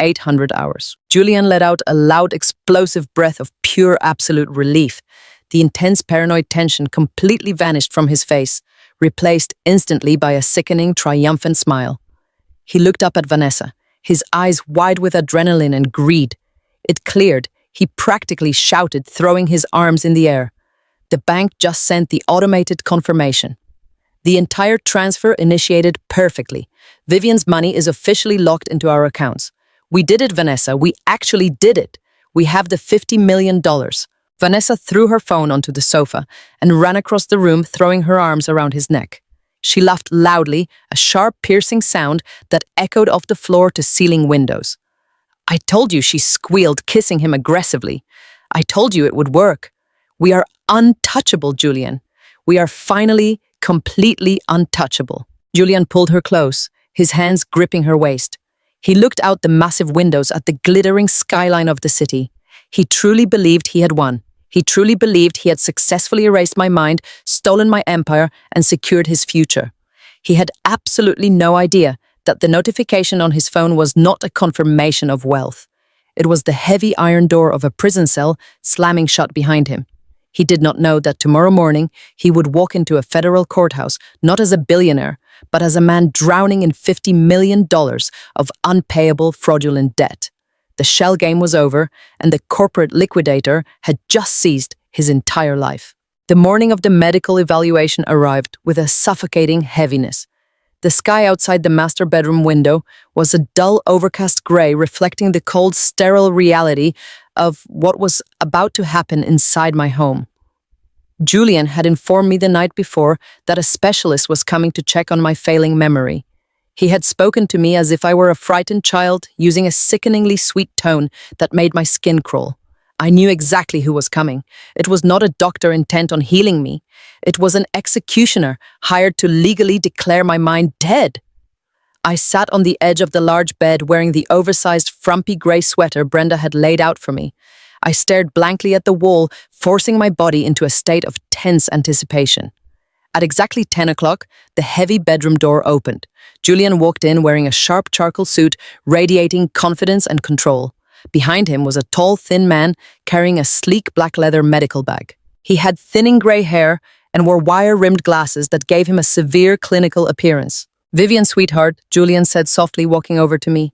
0800 hours. Julian let out a loud, explosive breath of pure, absolute relief. The intense paranoid tension completely vanished from his face, replaced instantly by a sickening, triumphant smile. He looked up at Vanessa, his eyes wide with adrenaline and greed. It cleared. He practically shouted, throwing his arms in the air. The bank just sent the automated confirmation. The entire transfer initiated perfectly. Vivian's money is officially locked into our accounts. We did it, Vanessa. We actually did it. We have the $50 million. Vanessa threw her phone onto the sofa and ran across the room, throwing her arms around his neck. She laughed loudly, a sharp, piercing sound that echoed off the floor to ceiling windows. I told you, she squealed, kissing him aggressively. I told you it would work. We are untouchable, Julian. We are finally completely untouchable. Julian pulled her close, his hands gripping her waist. He looked out the massive windows at the glittering skyline of the city. He truly believed he had won. He truly believed he had successfully erased my mind, stolen my empire, and secured his future. He had absolutely no idea that the notification on his phone was not a confirmation of wealth. It was the heavy iron door of a prison cell slamming shut behind him. He did not know that tomorrow morning he would walk into a federal courthouse not as a billionaire, but as a man drowning in $50 million of unpayable fraudulent debt. The shell game was over, and the corporate liquidator had just seized his entire life. The morning of the medical evaluation arrived with a suffocating heaviness. The sky outside the master bedroom window was a dull, overcast gray, reflecting the cold, sterile reality of what was about to happen inside my home. Julian had informed me the night before that a specialist was coming to check on my failing memory. He had spoken to me as if I were a frightened child, using a sickeningly sweet tone that made my skin crawl. I knew exactly who was coming. It was not a doctor intent on healing me. It was an executioner hired to legally declare my mind dead. I sat on the edge of the large bed wearing the oversized, frumpy gray sweater Brenda had laid out for me. I stared blankly at the wall, forcing my body into a state of tense anticipation. At exactly 10 o'clock, the heavy bedroom door opened. Julian walked in wearing a sharp charcoal suit, radiating confidence and control. Behind him was a tall, thin man carrying a sleek black leather medical bag. He had thinning gray hair and wore wire-rimmed glasses that gave him a severe clinical appearance. "Vivian, sweetheart," Julian said softly, walking over to me.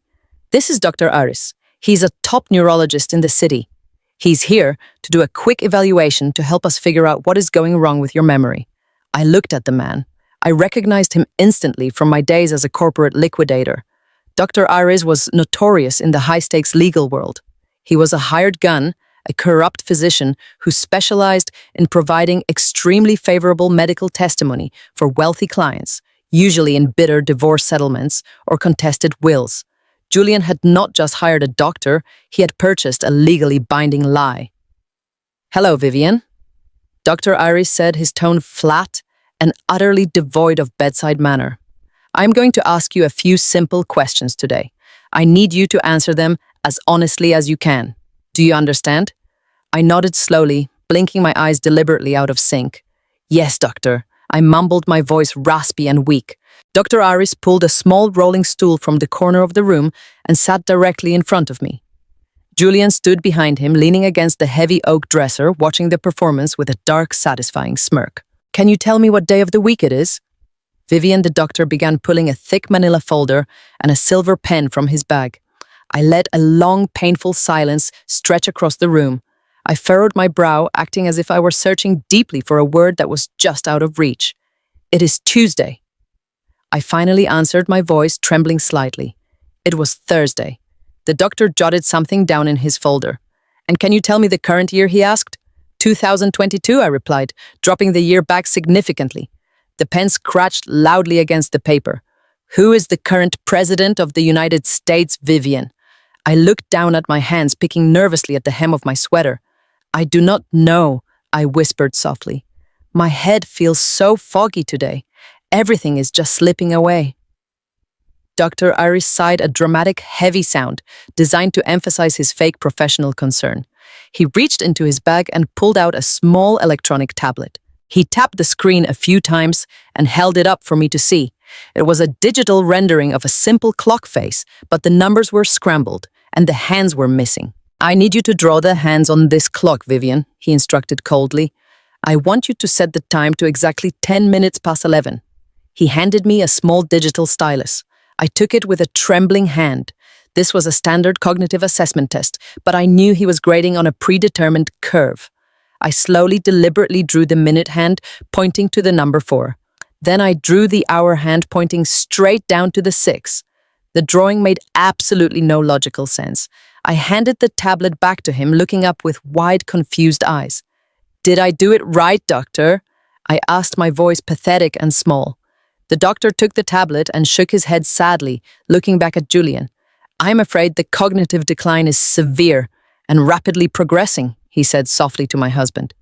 "This is Dr. Aris. He's a top neurologist in the city. He's here to do a quick evaluation to help us figure out what is going wrong with your memory." I looked at the man. I recognized him instantly from my days as a corporate liquidator. Dr. Aris was notorious in the high-stakes legal world. He was a hired gun, a corrupt physician who specialized in providing extremely favorable medical testimony for wealthy clients, usually in bitter divorce settlements or contested wills. Julian had not just hired a doctor, he had purchased a legally binding lie. "Hello, Vivian," Dr. Aris said, his tone flat and utterly devoid of bedside manner. "I'm going to ask you a few simple questions today. I need you to answer them as honestly as you can. Do you understand?" I nodded slowly, blinking my eyes deliberately out of sync. "Yes, doctor," I mumbled, my voice raspy and weak. Dr. Aris pulled a small rolling stool from the corner of the room and sat directly in front of me. Julian stood behind him, leaning against the heavy oak dresser, watching the performance with a dark, satisfying smirk. "Can you tell me what day of the week it is?" Vivian, the doctor, began pulling a thick manila folder and a silver pen from his bag. I let a long, painful silence stretch across the room. I furrowed my brow, acting as if I were searching deeply for a word that was just out of reach. "It is Tuesday." I finally answered, my voice trembling slightly. It was Thursday. The doctor jotted something down in his folder. "And can you tell me the current year?" he asked. 2022, I replied, dropping the year back significantly. The pen scratched loudly against the paper. Who is the current president of the United States, Vivian? I looked down at my hands, picking nervously at the hem of my sweater. I do not know, I whispered softly. My head feels so foggy today. Everything is just slipping away. Dr. Iris sighed a dramatic, heavy sound designed to emphasize his fake professional concern. He reached into his bag and pulled out a small electronic tablet. He tapped the screen a few times and held it up for me to see. It was a digital rendering of a simple clock face, but the numbers were scrambled and the hands were missing. I need you to draw the hands on this clock, Vivian, he instructed coldly. I want you to set the time to exactly 10 minutes past 11. He handed me a small digital stylus. I took it with a trembling hand. This was a standard cognitive assessment test, but I knew he was grading on a predetermined curve. I slowly, deliberately drew the minute hand, pointing to the number 4. Then I drew the hour hand, pointing straight down to the 6. The drawing made absolutely no logical sense. I handed the tablet back to him, looking up with wide, confused eyes. Did I do it right, doctor? I asked, my voice pathetic and small. The doctor took the tablet and shook his head sadly, looking back at Julian. I'm afraid the cognitive decline is severe and rapidly progressing, he said softly to my husband.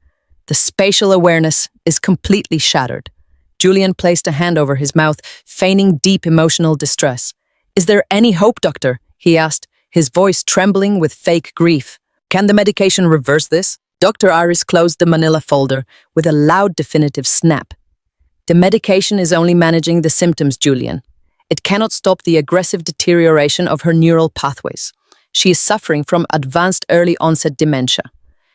The spatial awareness is completely shattered. Julian placed a hand over his mouth, feigning deep emotional distress. Is there any hope, doctor? He asked, his voice trembling with fake grief. Can the medication reverse this? Dr. Iris closed the manila folder with a loud, definitive snap. The medication is only managing the symptoms, Julian. It cannot stop the aggressive deterioration of her neural pathways. She is suffering from advanced early-onset dementia.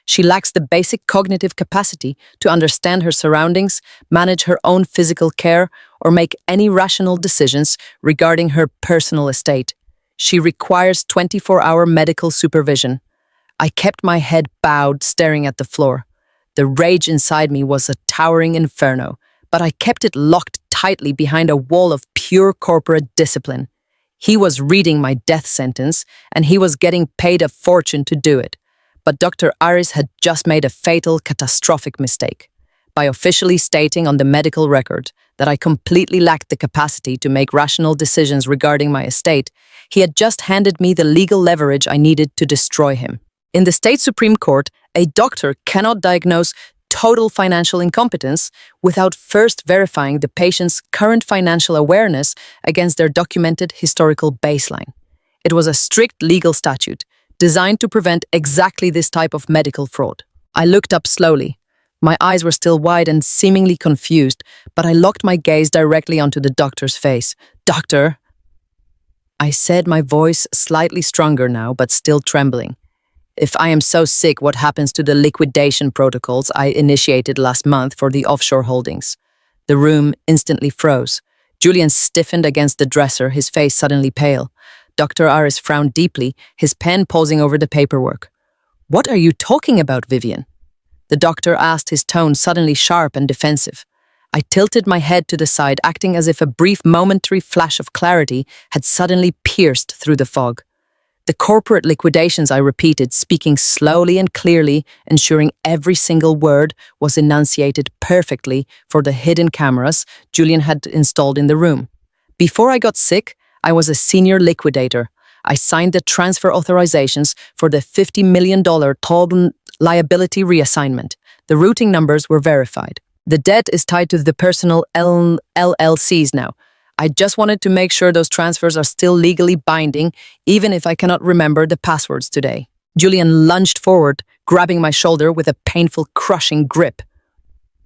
She lacks the basic cognitive capacity to understand her surroundings, manage her own physical care, or make any rational decisions regarding her personal estate. She requires 24-hour medical supervision. I kept my head bowed, staring at the floor. The rage inside me was a towering inferno, but I kept it locked tightly behind a wall of pure corporate discipline. He was reading my death sentence, and he was getting paid a fortune to do it. But Dr. Iris had just made a fatal, catastrophic mistake by officially stating on the medical record that I completely lacked the capacity to make rational decisions regarding my estate. He had just handed me the legal leverage I needed to destroy him. In the state Supreme Court, a doctor cannot diagnose total financial incompetence without first verifying the patient's current financial awareness against their documented historical baseline. It was a strict legal statute designed to prevent exactly this type of medical fraud. I looked up slowly. My eyes were still wide and seemingly confused, but I locked my gaze directly onto the doctor's face. Doctor, I said, my voice slightly stronger now, but still trembling. If I am so sick, what happens to the liquidation protocols I initiated last month for the offshore holdings? The room instantly froze. Julian stiffened against the dresser, his face suddenly pale. Dr. Iris frowned deeply, his pen pausing over the paperwork. What are you talking about, Vivian? The doctor asked, his tone suddenly sharp and defensive. I tilted my head to the side, acting as if a brief momentary flash of clarity had suddenly pierced through the fog. The corporate liquidations, I repeated, speaking slowly and clearly, ensuring every single word was enunciated perfectly for the hidden cameras Julian had installed in the room. Before I got sick, I was a senior liquidator. I signed the transfer authorizations for the $50 million total liability reassignment. The routing numbers were verified. The debt is tied to the personal LLCs now. I just wanted to make sure those transfers are still legally binding, even if I cannot remember the passwords today. Julian lunged forward, grabbing my shoulder with a painful, crushing grip.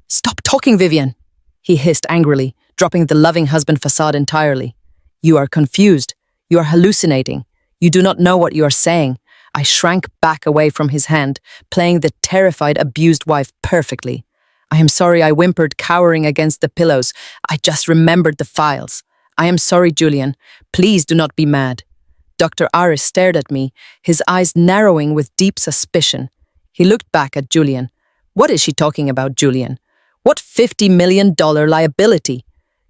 Stop talking, Vivian, he hissed angrily, dropping the loving husband facade entirely. You are confused. You are hallucinating. You do not know what you are saying. I shrank back away from his hand, playing the terrified, abused wife perfectly. I am sorry, I whimpered, cowering against the pillows. I just remembered the files. I am sorry, Julian. Please do not be mad. Dr. Iris stared at me, his eyes narrowing with deep suspicion. He looked back at Julian. What is she talking about, Julian? What $50 million liability?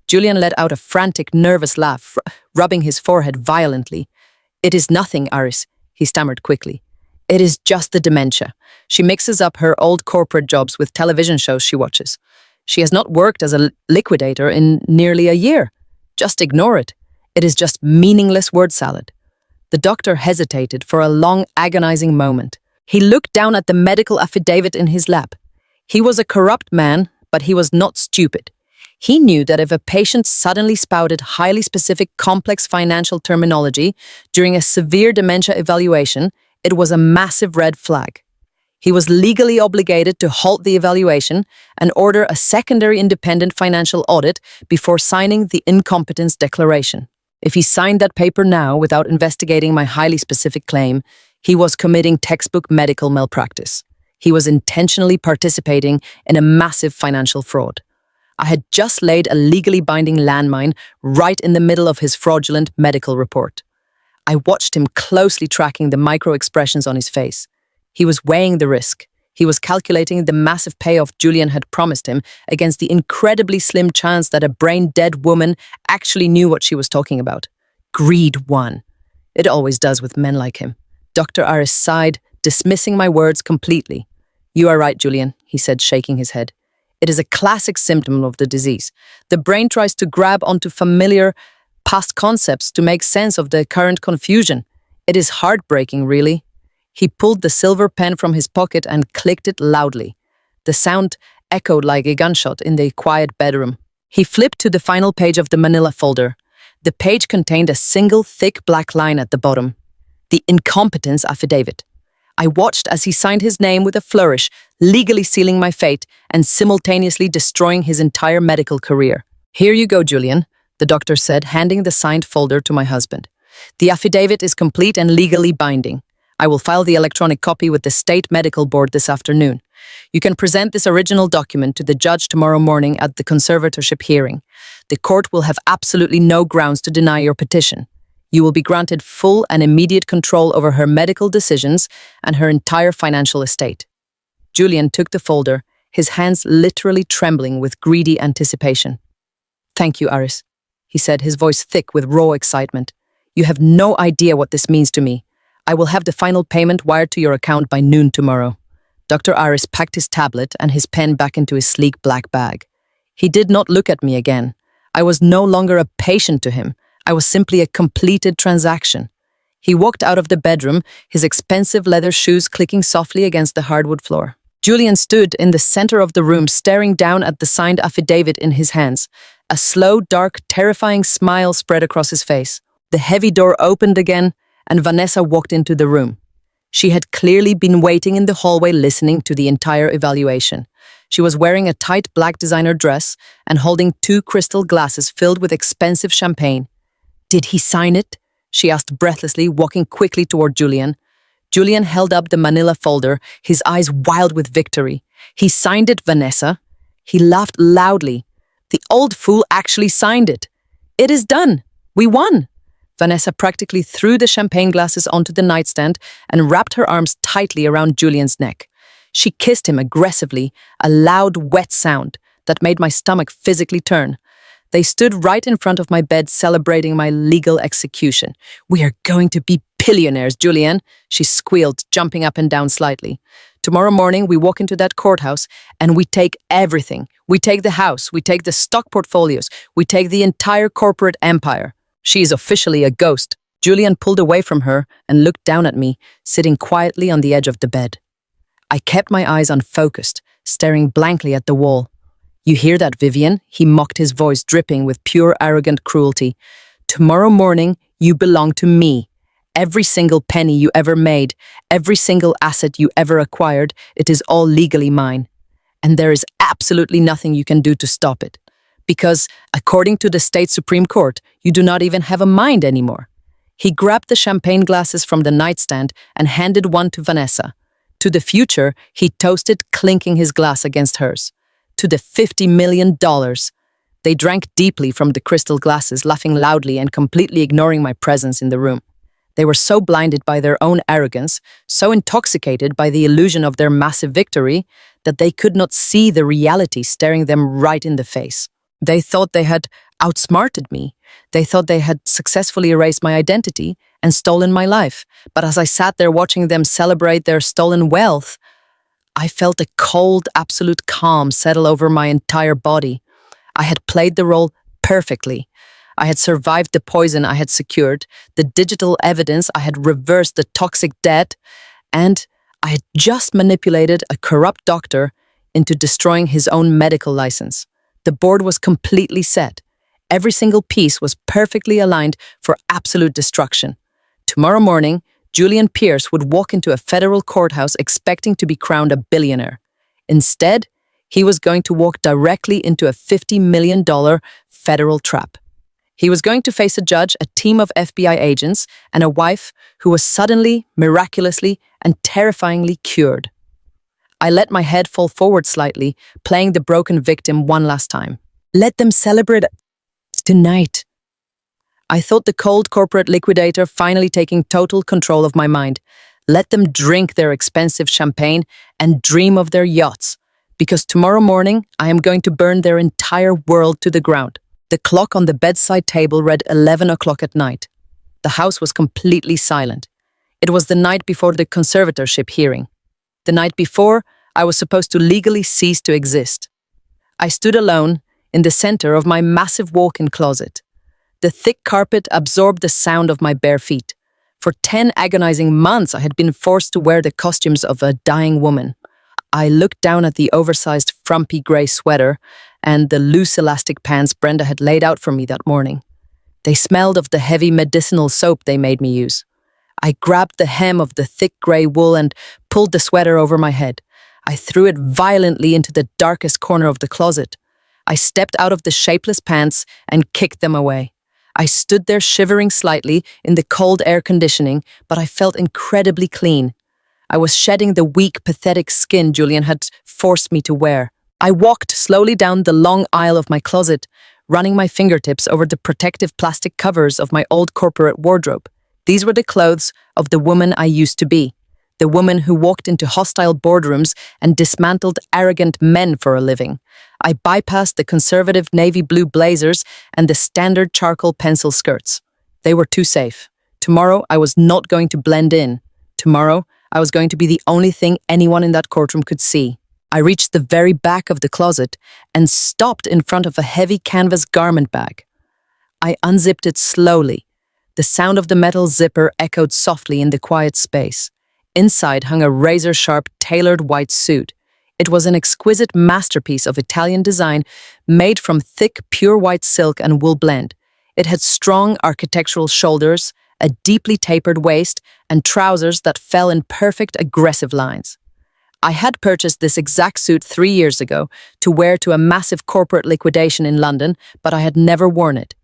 Julian let out a frantic, nervous laugh, rubbing his forehead violently. It is nothing, Iris, he stammered quickly. It is just the dementia. She mixes up her old corporate jobs with television shows she watches. She has not worked as a liquidator in nearly a year. Just ignore it. It is just meaningless word salad. The doctor hesitated for a long, agonizing moment. He looked down at the medical affidavit in his lap. He was a corrupt man, but he was not stupid. He knew that if a patient suddenly spouted highly specific, complex financial terminology during a severe dementia evaluation, it was a massive red flag. He was legally obligated to halt the evaluation and order a secondary independent financial audit before signing the incompetence declaration. If he signed that paper now without investigating my highly specific claim, he was committing textbook medical malpractice. He was intentionally participating in a massive financial fraud. I had just laid a legally binding landmine right in the middle of his fraudulent medical report. I watched him closely tracking the micro-expressions on his face. He was weighing the risk. He was calculating the massive payoff Julian had promised him against the incredibly slim chance that a brain-dead woman actually knew what she was talking about. Greed won. It always does with men like him. Dr. Aris sighed, dismissing my words completely. "You are right, Julian," he said, shaking his head. "It is a classic symptom of the disease. The brain tries to grab onto familiar past concepts to make sense of the current confusion. It is heartbreaking, really." He pulled the silver pen from his pocket and clicked it loudly. The sound echoed like a gunshot in the quiet bedroom. He flipped to the final page of the manila folder. The page contained a single thick black line at the bottom. The incompetence affidavit. I watched as he signed his name with a flourish, legally sealing my fate and simultaneously destroying his entire medical career. "Here you go, Julian," the doctor said, handing the signed folder to my husband. "The affidavit is complete and legally binding. I will file the electronic copy with the State Medical Board this afternoon. You can present this original document to the judge tomorrow morning at the conservatorship hearing. The court will have absolutely no grounds to deny your petition. You will be granted full and immediate control over her medical decisions and her entire financial estate." Julian took the folder, his hands literally trembling with greedy anticipation. "Thank you, Aris," he said, his voice thick with raw excitement. "You have no idea what this means to me. I will have the final payment wired to your account by noon tomorrow." Dr. Aris packed his tablet and his pen back into his sleek black bag. He did not look at me again. I was no longer a patient to him. I was simply a completed transaction. He walked out of the bedroom, his expensive leather shoes clicking softly against the hardwood floor. Julian stood in the center of the room, staring down at the signed affidavit in his hands. A slow, dark, terrifying smile spread across his face. The heavy door opened again, and Vanessa walked into the room. She had clearly been waiting in the hallway listening to the entire evaluation. She was wearing a tight black designer dress and holding 2 crystal glasses filled with expensive champagne. "Did he sign it?" she asked breathlessly, walking quickly toward Julian. Julian held up the manila folder, his eyes wild with victory. "He signed it, Vanessa." He laughed loudly. "The old fool actually signed it. It is done. We won." Vanessa practically threw the champagne glasses onto the nightstand and wrapped her arms tightly around Julian's neck. She kissed him aggressively, a loud, wet sound that made my stomach physically turn. They stood right in front of my bed celebrating my legal execution. "We are going to be billionaires, Julian," she squealed, jumping up and down slightly. "Tomorrow morning we walk into that courthouse and we take everything. We take the house, we take the stock portfolios, we take the entire corporate empire. She is officially a ghost." Julian pulled away from her and looked down at me, sitting quietly on the edge of the bed. I kept my eyes unfocused, staring blankly at the wall. "You hear that, Vivian?" He mocked, his voice dripping with pure arrogant cruelty. "Tomorrow morning, you belong to me. Every single penny you ever made, every single asset you ever acquired, it is all legally mine. And there is absolutely nothing you can do to stop it. Because, according to the state Supreme Court, you do not even have a mind anymore." He grabbed the champagne glasses from the nightstand and handed one to Vanessa. To the future, he toasted, clinking his glass against hers. To the $50 million. They drank deeply from the crystal glasses, laughing loudly and completely ignoring my presence in the room. They were so blinded by their own arrogance, so intoxicated by the illusion of their massive victory, that they could not see the reality staring them right in the face. They thought they had outsmarted me, They thought they had successfully erased my identity and stolen my life. But as I sat there watching them celebrate their stolen wealth, I felt a cold, absolute calm settle over my entire body. I had played the role perfectly. I had survived the poison I had secured, the digital evidence, I had reversed the toxic debt, and I had just manipulated a corrupt doctor into destroying his own medical license. The board was completely set. Every single piece was perfectly aligned for absolute destruction. Tomorrow morning, Julian Pierce would walk into a federal courthouse expecting to be crowned a billionaire. Instead, he was going to walk directly into a $50 million federal trap. He was going to face a judge, a team of FBI agents, and a wife who was suddenly, miraculously, and terrifyingly cured. I let my head fall forward slightly, playing the broken victim one last time. Let them celebrate tonight. I thought the cold corporate liquidator finally taking total control of my mind. Let them drink their expensive champagne and dream of their yachts, because tomorrow morning I am going to burn their entire world to the ground. The clock on the bedside table read 11 o'clock at night. The house was completely silent. It was the night before the conservatorship hearing. The night before, I was supposed to legally cease to exist. I stood alone in the center of my massive walk-in closet. The thick carpet absorbed the sound of my bare feet. For 10 agonizing months, I had been forced to wear the costumes of a dying woman. I looked down at the oversized, frumpy gray sweater and the loose elastic pants Brenda had laid out for me that morning. They smelled of the heavy medicinal soap they made me use. I grabbed the hem of the thick gray wool and pulled the sweater over my head. I threw it violently into the darkest corner of the closet. I stepped out of the shapeless pants and kicked them away. I stood there shivering slightly in the cold air conditioning, but I felt incredibly clean. I was shedding the weak, pathetic skin Julian had forced me to wear. I walked slowly down the long aisle of my closet, running my fingertips over the protective plastic covers of my old corporate wardrobe. These were the clothes of the woman I used to be, the woman who walked into hostile boardrooms and dismantled arrogant men for a living. I bypassed the conservative navy blue blazers and the standard charcoal pencil skirts. They were too safe. Tomorrow, I was not going to blend in. Tomorrow, I was going to be the only thing anyone in that courtroom could see. I reached the very back of the closet and stopped in front of a heavy canvas garment bag. I unzipped it slowly. The sound of the metal zipper echoed softly in the quiet space. Inside hung a razor-sharp, tailored white suit. It was an exquisite masterpiece of Italian design made from thick, pure white silk and wool blend. It had strong architectural shoulders, a deeply tapered waist, and trousers that fell in perfect, aggressive lines. I had purchased this exact suit 3 years ago to wear to a massive corporate liquidation in London, but I had never worn it.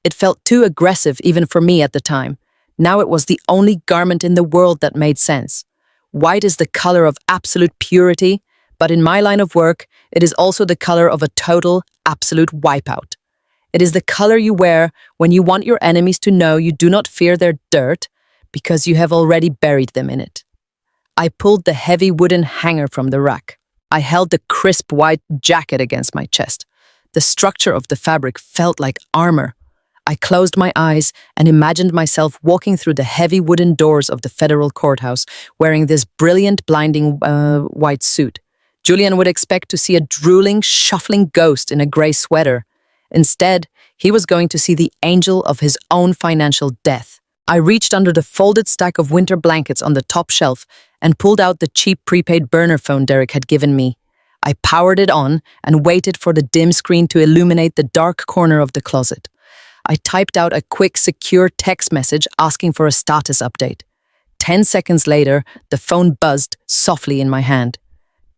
It felt too aggressive even for me at the time. Now it was the only garment in the world that made sense. White is the color of absolute purity, but in my line of work, it is also the color of a total, absolute wipeout. It is the color you wear when you want your enemies to know you do not fear their dirt because you have already buried them in it. I pulled the heavy wooden hanger from the rack. I held the crisp white jacket against my chest. The structure of the fabric felt like armor. I closed my eyes and imagined myself walking through the heavy wooden doors of the federal courthouse wearing this brilliant, blinding white suit. Julian would expect to see a drooling, shuffling ghost in a gray sweater. Instead, he was going to see the angel of his own financial death. I reached under the folded stack of winter blankets on the top shelf and pulled out the cheap prepaid burner phone Derek had given me. I powered it on and waited for the dim screen to illuminate the dark corner of the closet. I typed out a quick, secure text message asking for a status update. 10 seconds later, the phone buzzed softly in my hand.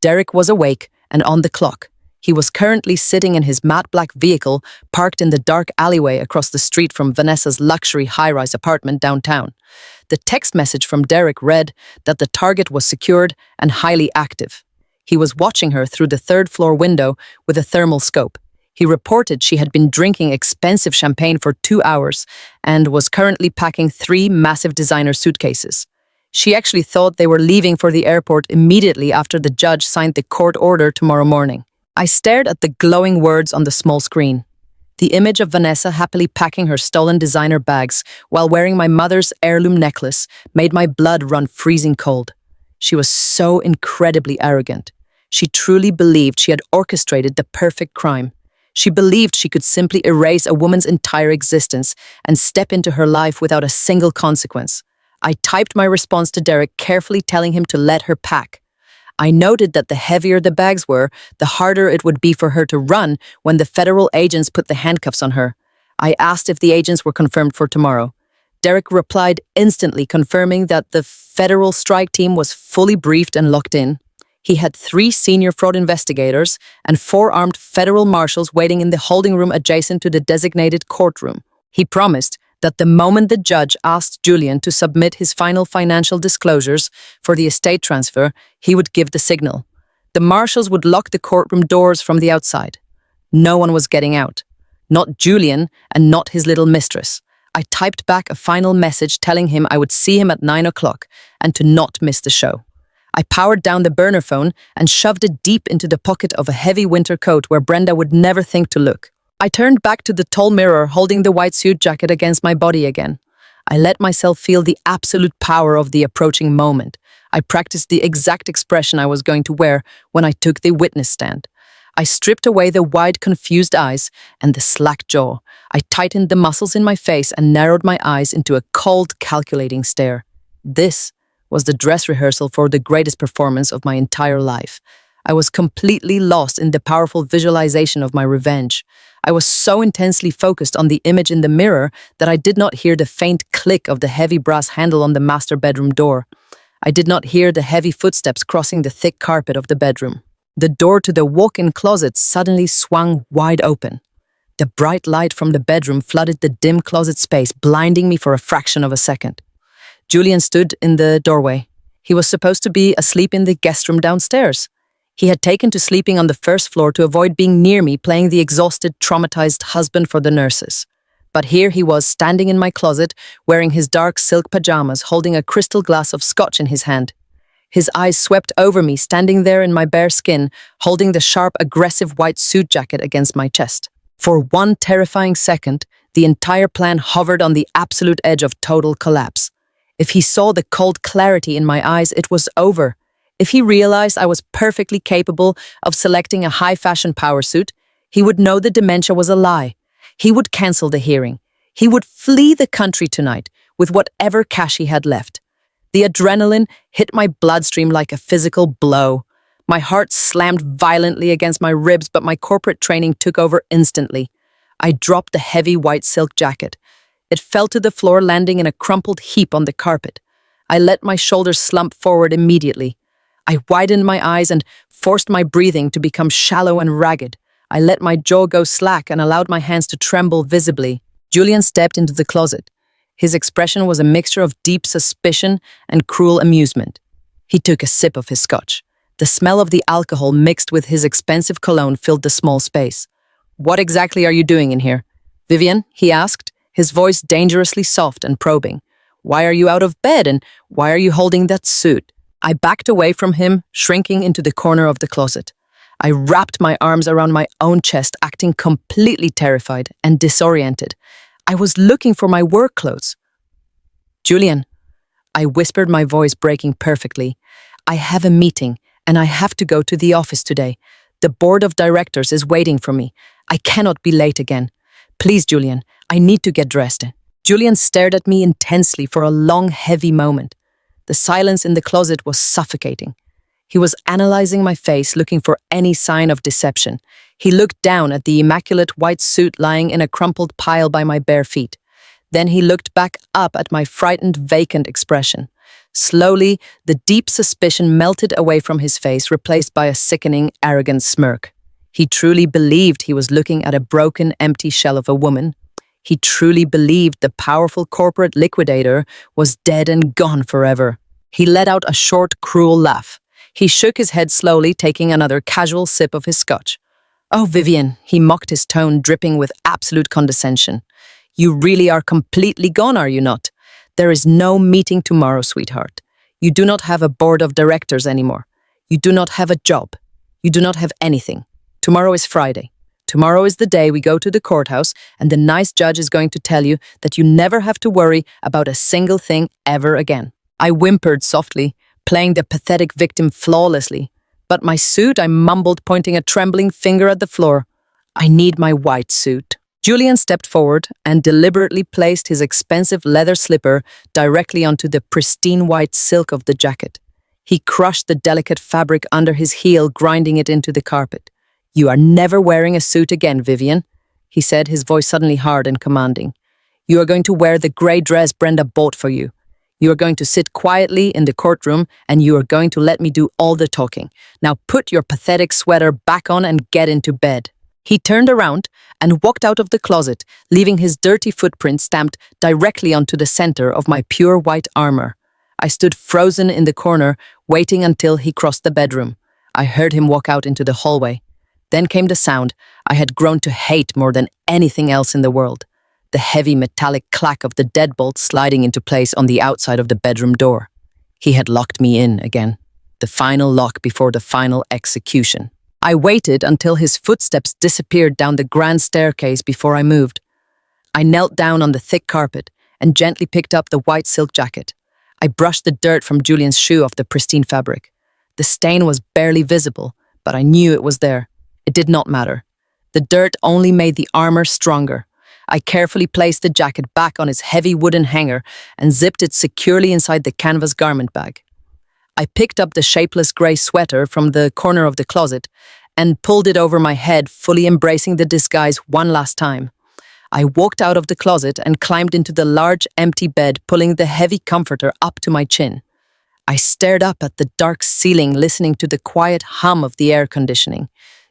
Derek was awake and on the clock. He was currently sitting in his matte black vehicle parked in the dark alleyway across the street from Vanessa's luxury high-rise apartment downtown. The text message from Derek read that the target was secured and highly active. He was watching her through the third-floor window with a thermal scope. He reported she had been drinking expensive champagne for 2 hours and was currently packing 3 massive designer suitcases. She actually thought they were leaving for the airport immediately after the judge signed the court order tomorrow morning. I stared at the glowing words on the small screen. The image of Vanessa happily packing her stolen designer bags while wearing my mother's heirloom necklace made my blood run freezing cold. She was so incredibly arrogant. She truly believed she had orchestrated the perfect crime. She believed she could simply erase a woman's entire existence and step into her life without a single consequence. I typed my response to Derek, carefully telling him to let her pack. I noted that the heavier the bags were, the harder it would be for her to run when the federal agents put the handcuffs on her. I asked if the agents were confirmed for tomorrow. Derek replied instantly, confirming that the federal strike team was fully briefed and locked in. He had 3 senior fraud investigators and 4 armed federal marshals waiting in the holding room adjacent to the designated courtroom. He promised that the moment the judge asked Julian to submit his final financial disclosures for the estate transfer, he would give the signal. The marshals would lock the courtroom doors from the outside. No one was getting out. Not Julian and not his little mistress. I typed back a final message telling him I would see him at 9 o'clock and to not miss the show. I powered down the burner phone and shoved it deep into the pocket of a heavy winter coat where Brenda would never think to look. I turned back to the tall mirror, holding the white suit jacket against my body again. I let myself feel the absolute power of the approaching moment. I practiced the exact expression I was going to wear when I took the witness stand. I stripped away the wide, confused eyes and the slack jaw. I tightened the muscles in my face and narrowed my eyes into a cold, calculating stare. This was the dress rehearsal for the greatest performance of my entire life. I was completely lost in the powerful visualization of my revenge. I was so intensely focused on the image in the mirror that I did not hear the faint click of the heavy brass handle on the master bedroom door. I did not hear the heavy footsteps crossing the thick carpet of the bedroom. The door to the walk-in closet suddenly swung wide open. The bright light from the bedroom flooded the dim closet space, blinding me for a fraction of a second. Julian stood in the doorway. He was supposed to be asleep in the guest room downstairs. He had taken to sleeping on the first floor to avoid being near me, playing the exhausted, traumatized husband for the nurses. But here he was, standing in my closet, wearing his dark silk pajamas, holding a crystal glass of scotch in his hand. His eyes swept over me, standing there in my bare skin, holding the sharp, aggressive white suit jacket against my chest. For one terrifying second, the entire plan hovered on the absolute edge of total collapse. If he saw the cold clarity in my eyes, it was over. If he realized I was perfectly capable of selecting a high-fashion power suit, he would know the dementia was a lie. He would cancel the hearing. He would flee the country tonight with whatever cash he had left. The adrenaline hit my bloodstream like a physical blow. My heart slammed violently against my ribs, but my corporate training took over instantly. I dropped the heavy white silk jacket. It fell to the floor, landing in a crumpled heap on the carpet. I let my shoulders slump forward immediately. I widened my eyes and forced my breathing to become shallow and ragged. I let my jaw go slack and allowed my hands to tremble visibly. Julian stepped into the closet. His expression was a mixture of deep suspicion and cruel amusement. He took a sip of his scotch. The smell of the alcohol mixed with his expensive cologne filled the small space. "What exactly are you doing in here?" "Vivian," he asked, his voice dangerously soft and probing. "Why are you out of bed and why are you holding that suit?" I backed away from him, shrinking into the corner of the closet. I wrapped my arms around my own chest, acting completely terrified and disoriented. I was looking for my work clothes. "Julian," I whispered, my voice breaking perfectly. "I have a meeting and I have to go to the office today. The board of directors is waiting for me. I cannot be late again. Please, Julian, I need to get dressed." Julian stared at me intensely for a long, heavy moment. The silence in the closet was suffocating. He was analyzing my face, looking for any sign of deception. He looked down at the immaculate white suit lying in a crumpled pile by my bare feet. Then he looked back up at my frightened, vacant expression. Slowly, the deep suspicion melted away from his face, replaced by a sickening, arrogant smirk. He truly believed he was looking at a broken, empty shell of a woman. He truly believed the powerful corporate liquidator was dead and gone forever. He let out a short, cruel laugh. He shook his head slowly, taking another casual sip of his scotch. "Oh, Vivian," he mocked, his tone dripping with absolute condescension. "You really are completely gone, are you not? There is no meeting tomorrow, sweetheart. You do not have a board of directors anymore. You do not have a job. You do not have anything. Tomorrow is Friday. Tomorrow is the day we go to the courthouse, and the nice judge is going to tell you that you never have to worry about a single thing ever again." I whimpered softly, playing the pathetic victim flawlessly. "But my suit," I mumbled, pointing a trembling finger at the floor. "I need my white suit." Julian stepped forward and deliberately placed his expensive leather slipper directly onto the pristine white silk of the jacket. He crushed the delicate fabric under his heel, grinding it into the carpet. "You are never wearing a suit again, Vivian," he said, his voice suddenly hard and commanding. "You are going to wear the grey dress Brenda bought for you. You are going to sit quietly in the courtroom, and you are going to let me do all the talking. Now put your pathetic sweater back on and get into bed." He turned around and walked out of the closet, leaving his dirty footprint stamped directly onto the center of my pure white armor. I stood frozen in the corner, waiting until he crossed the bedroom. I heard him walk out into the hallway. Then came the sound I had grown to hate more than anything else in the world: the heavy metallic clack of the deadbolt sliding into place on the outside of the bedroom door. He had locked me in again, the final lock before the final execution. I waited until his footsteps disappeared down the grand staircase before I moved. I knelt down on the thick carpet and gently picked up the white silk jacket. I brushed the dirt from Julian's shoe off the pristine fabric. The stain was barely visible, but I knew it was there. It did not matter. The dirt only made the armor stronger. I carefully placed the jacket back on its heavy wooden hanger and zipped it securely inside the canvas garment bag. I picked up the shapeless grey sweater from the corner of the closet and pulled it over my head, fully embracing the disguise one last time. I walked out of the closet and climbed into the large, empty bed, pulling the heavy comforter up to my chin. I stared up at the dark ceiling, listening to the quiet hum of the air conditioning.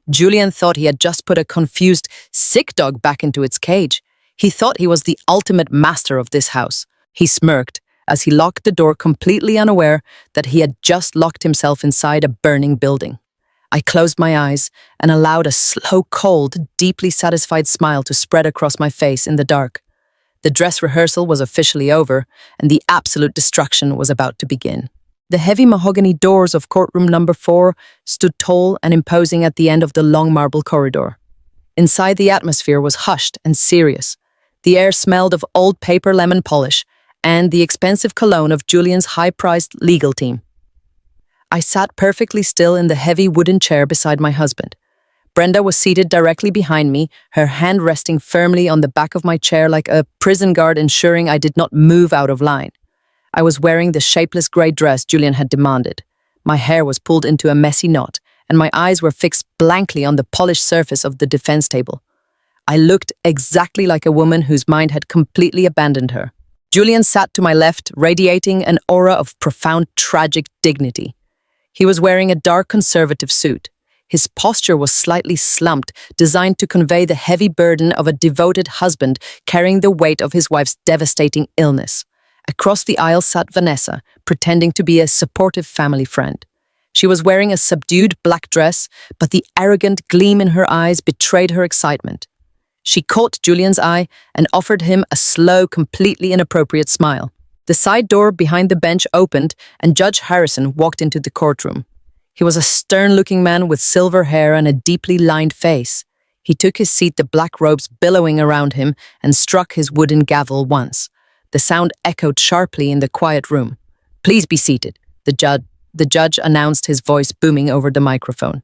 Julian thought he had just put a confused, sick dog back into its cage. He thought he was the ultimate master of this house. He smirked as he locked the door, completely unaware that he had just locked himself inside a burning building. I closed my eyes and allowed a slow, cold, deeply satisfied smile to spread across my face in the dark. The dress rehearsal was officially over, and the absolute destruction was about to begin. The heavy mahogany doors of courtroom number 4 stood tall and imposing at the end of the long marble corridor. Inside, the atmosphere was hushed and serious. The air smelled of old paper lemon polish and the expensive cologne of Julian's high-priced legal team. I sat perfectly still in the heavy wooden chair beside my husband. Brenda was seated directly behind me, her hand resting firmly on the back of my chair like a prison guard, ensuring I did not move out of line. I was wearing the shapeless grey dress Julian had demanded. My hair was pulled into a messy knot, and my eyes were fixed blankly on the polished surface of the defense table. I looked exactly like a woman whose mind had completely abandoned her. Julian sat to my left, radiating an aura of profound, tragic dignity. He was wearing a dark conservative suit. His posture was slightly slumped, designed to convey the heavy burden of a devoted husband carrying the weight of his wife's devastating illness. Across the aisle sat Vanessa, pretending to be a supportive family friend. She was wearing a subdued black dress, but the arrogant gleam in her eyes betrayed her excitement. She caught Julian's eye and offered him a slow, completely inappropriate smile. The side door behind the bench opened, and Judge Harrison walked into the courtroom. He was a stern-looking man with silver hair and a deeply lined face. He took his seat, the black robes billowing around him, and struck his wooden gavel once. The sound echoed sharply in the quiet room. "Please be seated," the judge announced, his voice booming over the microphone.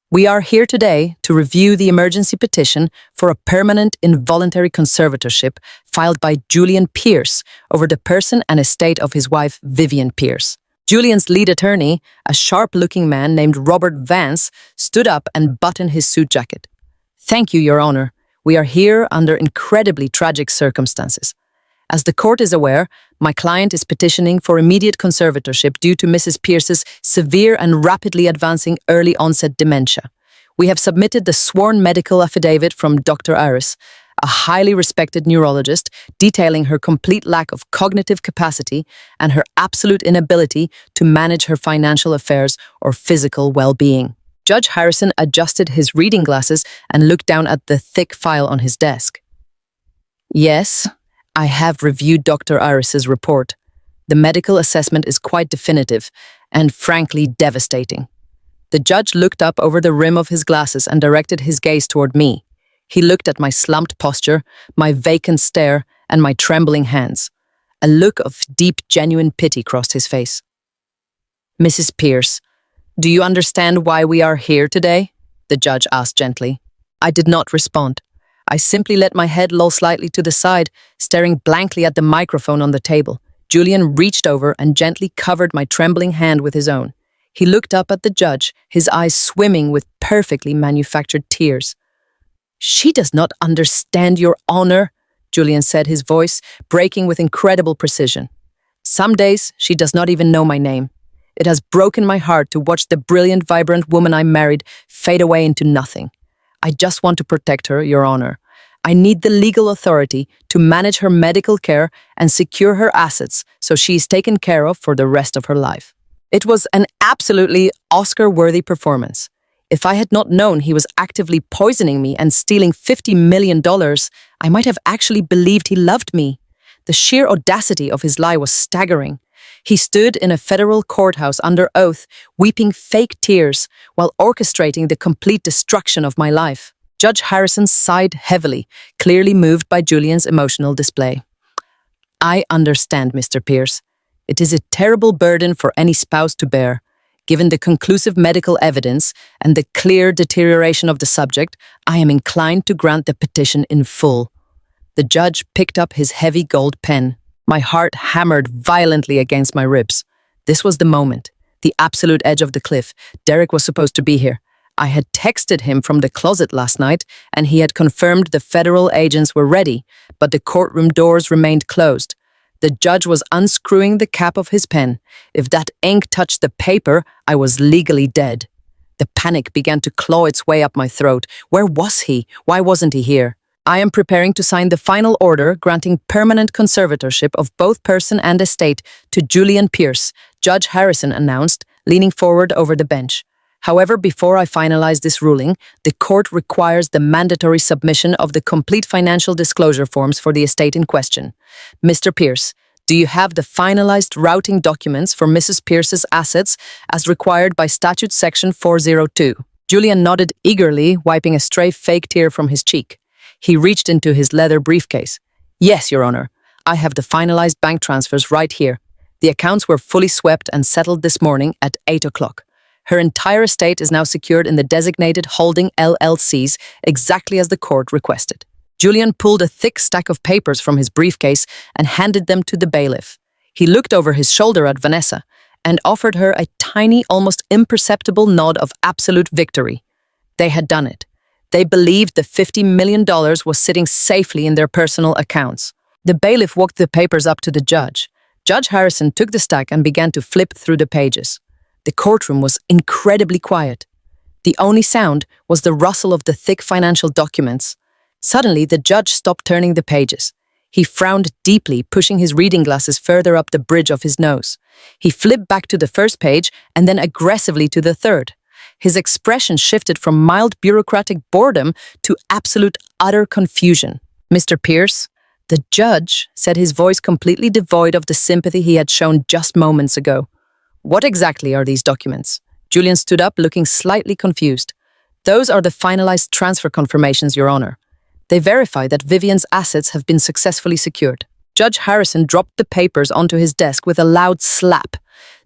"We are here today to review the emergency petition for a permanent involuntary conservatorship filed by Julian Pierce over the person and estate of his wife, Vivian Pierce." Julian's lead attorney, a sharp-looking man named Robert Vance, stood up and buttoned his suit jacket. "Thank you, Your Honor. We are here under incredibly tragic circumstances. As the court is aware, my client is petitioning for immediate conservatorship due to Mrs. Pierce's severe and rapidly advancing early-onset dementia. We have submitted the sworn medical affidavit from Dr. Aris, a highly respected neurologist, detailing her complete lack of cognitive capacity and her absolute inability to manage her financial affairs or physical well-being." Judge Harrison adjusted his reading glasses and looked down at the thick file on his desk. "Yes, I have reviewed Dr. Aris's report. The medical assessment is quite definitive and frankly devastating. The judge looked up over the rim of his glasses and directed his gaze toward me. He looked at my slumped posture, my vacant stare, and my trembling hands. A look of deep, genuine pity crossed his face. "Mrs. Pierce, do you understand why we are here today?" the judge asked gently. I did not respond. I simply let my head loll slightly to the side, staring blankly at the microphone on the table. Julian reached over and gently covered my trembling hand with his own. He looked up at the judge, his eyes swimming with perfectly manufactured tears. "She does not understand, Your Honor," Julian said, his voice breaking with incredible precision. "Some days she does not even know my name. It has broken my heart to watch the brilliant, vibrant woman I married fade away into nothing. I just want to protect her, Your Honor. I need the legal authority to manage her medical care and secure her assets so she is taken care of for the rest of her life." It was an absolutely Oscar-worthy performance. If I had not known he was actively poisoning me and stealing $50 million, I might have actually believed he loved me. The sheer audacity of his lie was staggering. He stood in a federal courthouse under oath, weeping fake tears while orchestrating the complete destruction of my life. Judge Harrison sighed heavily, clearly moved by Julian's emotional display. "I understand, Mr. Pierce. It is a terrible burden for any spouse to bear. Given the conclusive medical evidence and the clear deterioration of the subject, I am inclined to grant the petition in full." The judge picked up his heavy gold pen. My heart hammered violently against my ribs. This was the moment, the absolute edge of the cliff. Derek was supposed to be here. I had texted him from the closet last night, and he had confirmed the federal agents were ready, but the courtroom doors remained closed. The judge was unscrewing the cap of his pen. If that ink touched the paper, I was legally dead. The panic began to claw its way up my throat. Where was he? Why wasn't he here? "I am preparing to sign the final order granting permanent conservatorship of both person and estate to Julian Pierce," Judge Harrison announced, leaning forward over the bench. "However, before I finalize this ruling, the court requires the mandatory submission of the complete financial disclosure forms for the estate in question. Mr. Pierce, do you have the finalized routing documents for Mrs. Pierce's assets as required by Statute Section 402? Julian nodded eagerly, wiping a stray fake tear from his cheek. He reached into his leather briefcase. "Yes, Your Honor. I have the finalized bank transfers right here. The accounts were fully swept and settled this morning at 8 o'clock. Her entire estate is now secured in the designated holding LLCs, exactly as the court requested." Julian pulled a thick stack of papers from his briefcase and handed them to the bailiff. He looked over his shoulder at Vanessa and offered her a tiny, almost imperceptible nod of absolute victory. They had done it. They believed the $50 million was sitting safely in their personal accounts. The bailiff walked the papers up to the judge. Judge Harrison took the stack and began to flip through the pages. The courtroom was incredibly quiet. The only sound was the rustle of the thick financial documents. Suddenly, the judge stopped turning the pages. He frowned deeply, pushing his reading glasses further up the bridge of his nose. He flipped back to the first page and then aggressively to the third. His expression shifted from mild bureaucratic boredom to absolute utter confusion. "Mr. Pierce," the judge said, his voice completely devoid of the sympathy he had shown just moments ago. "What exactly are these documents?" Julian stood up, looking slightly confused. "Those are the finalized transfer confirmations, Your Honor. They verify that Vivian's assets have been successfully secured." Judge Harrison dropped the papers onto his desk with a loud slap.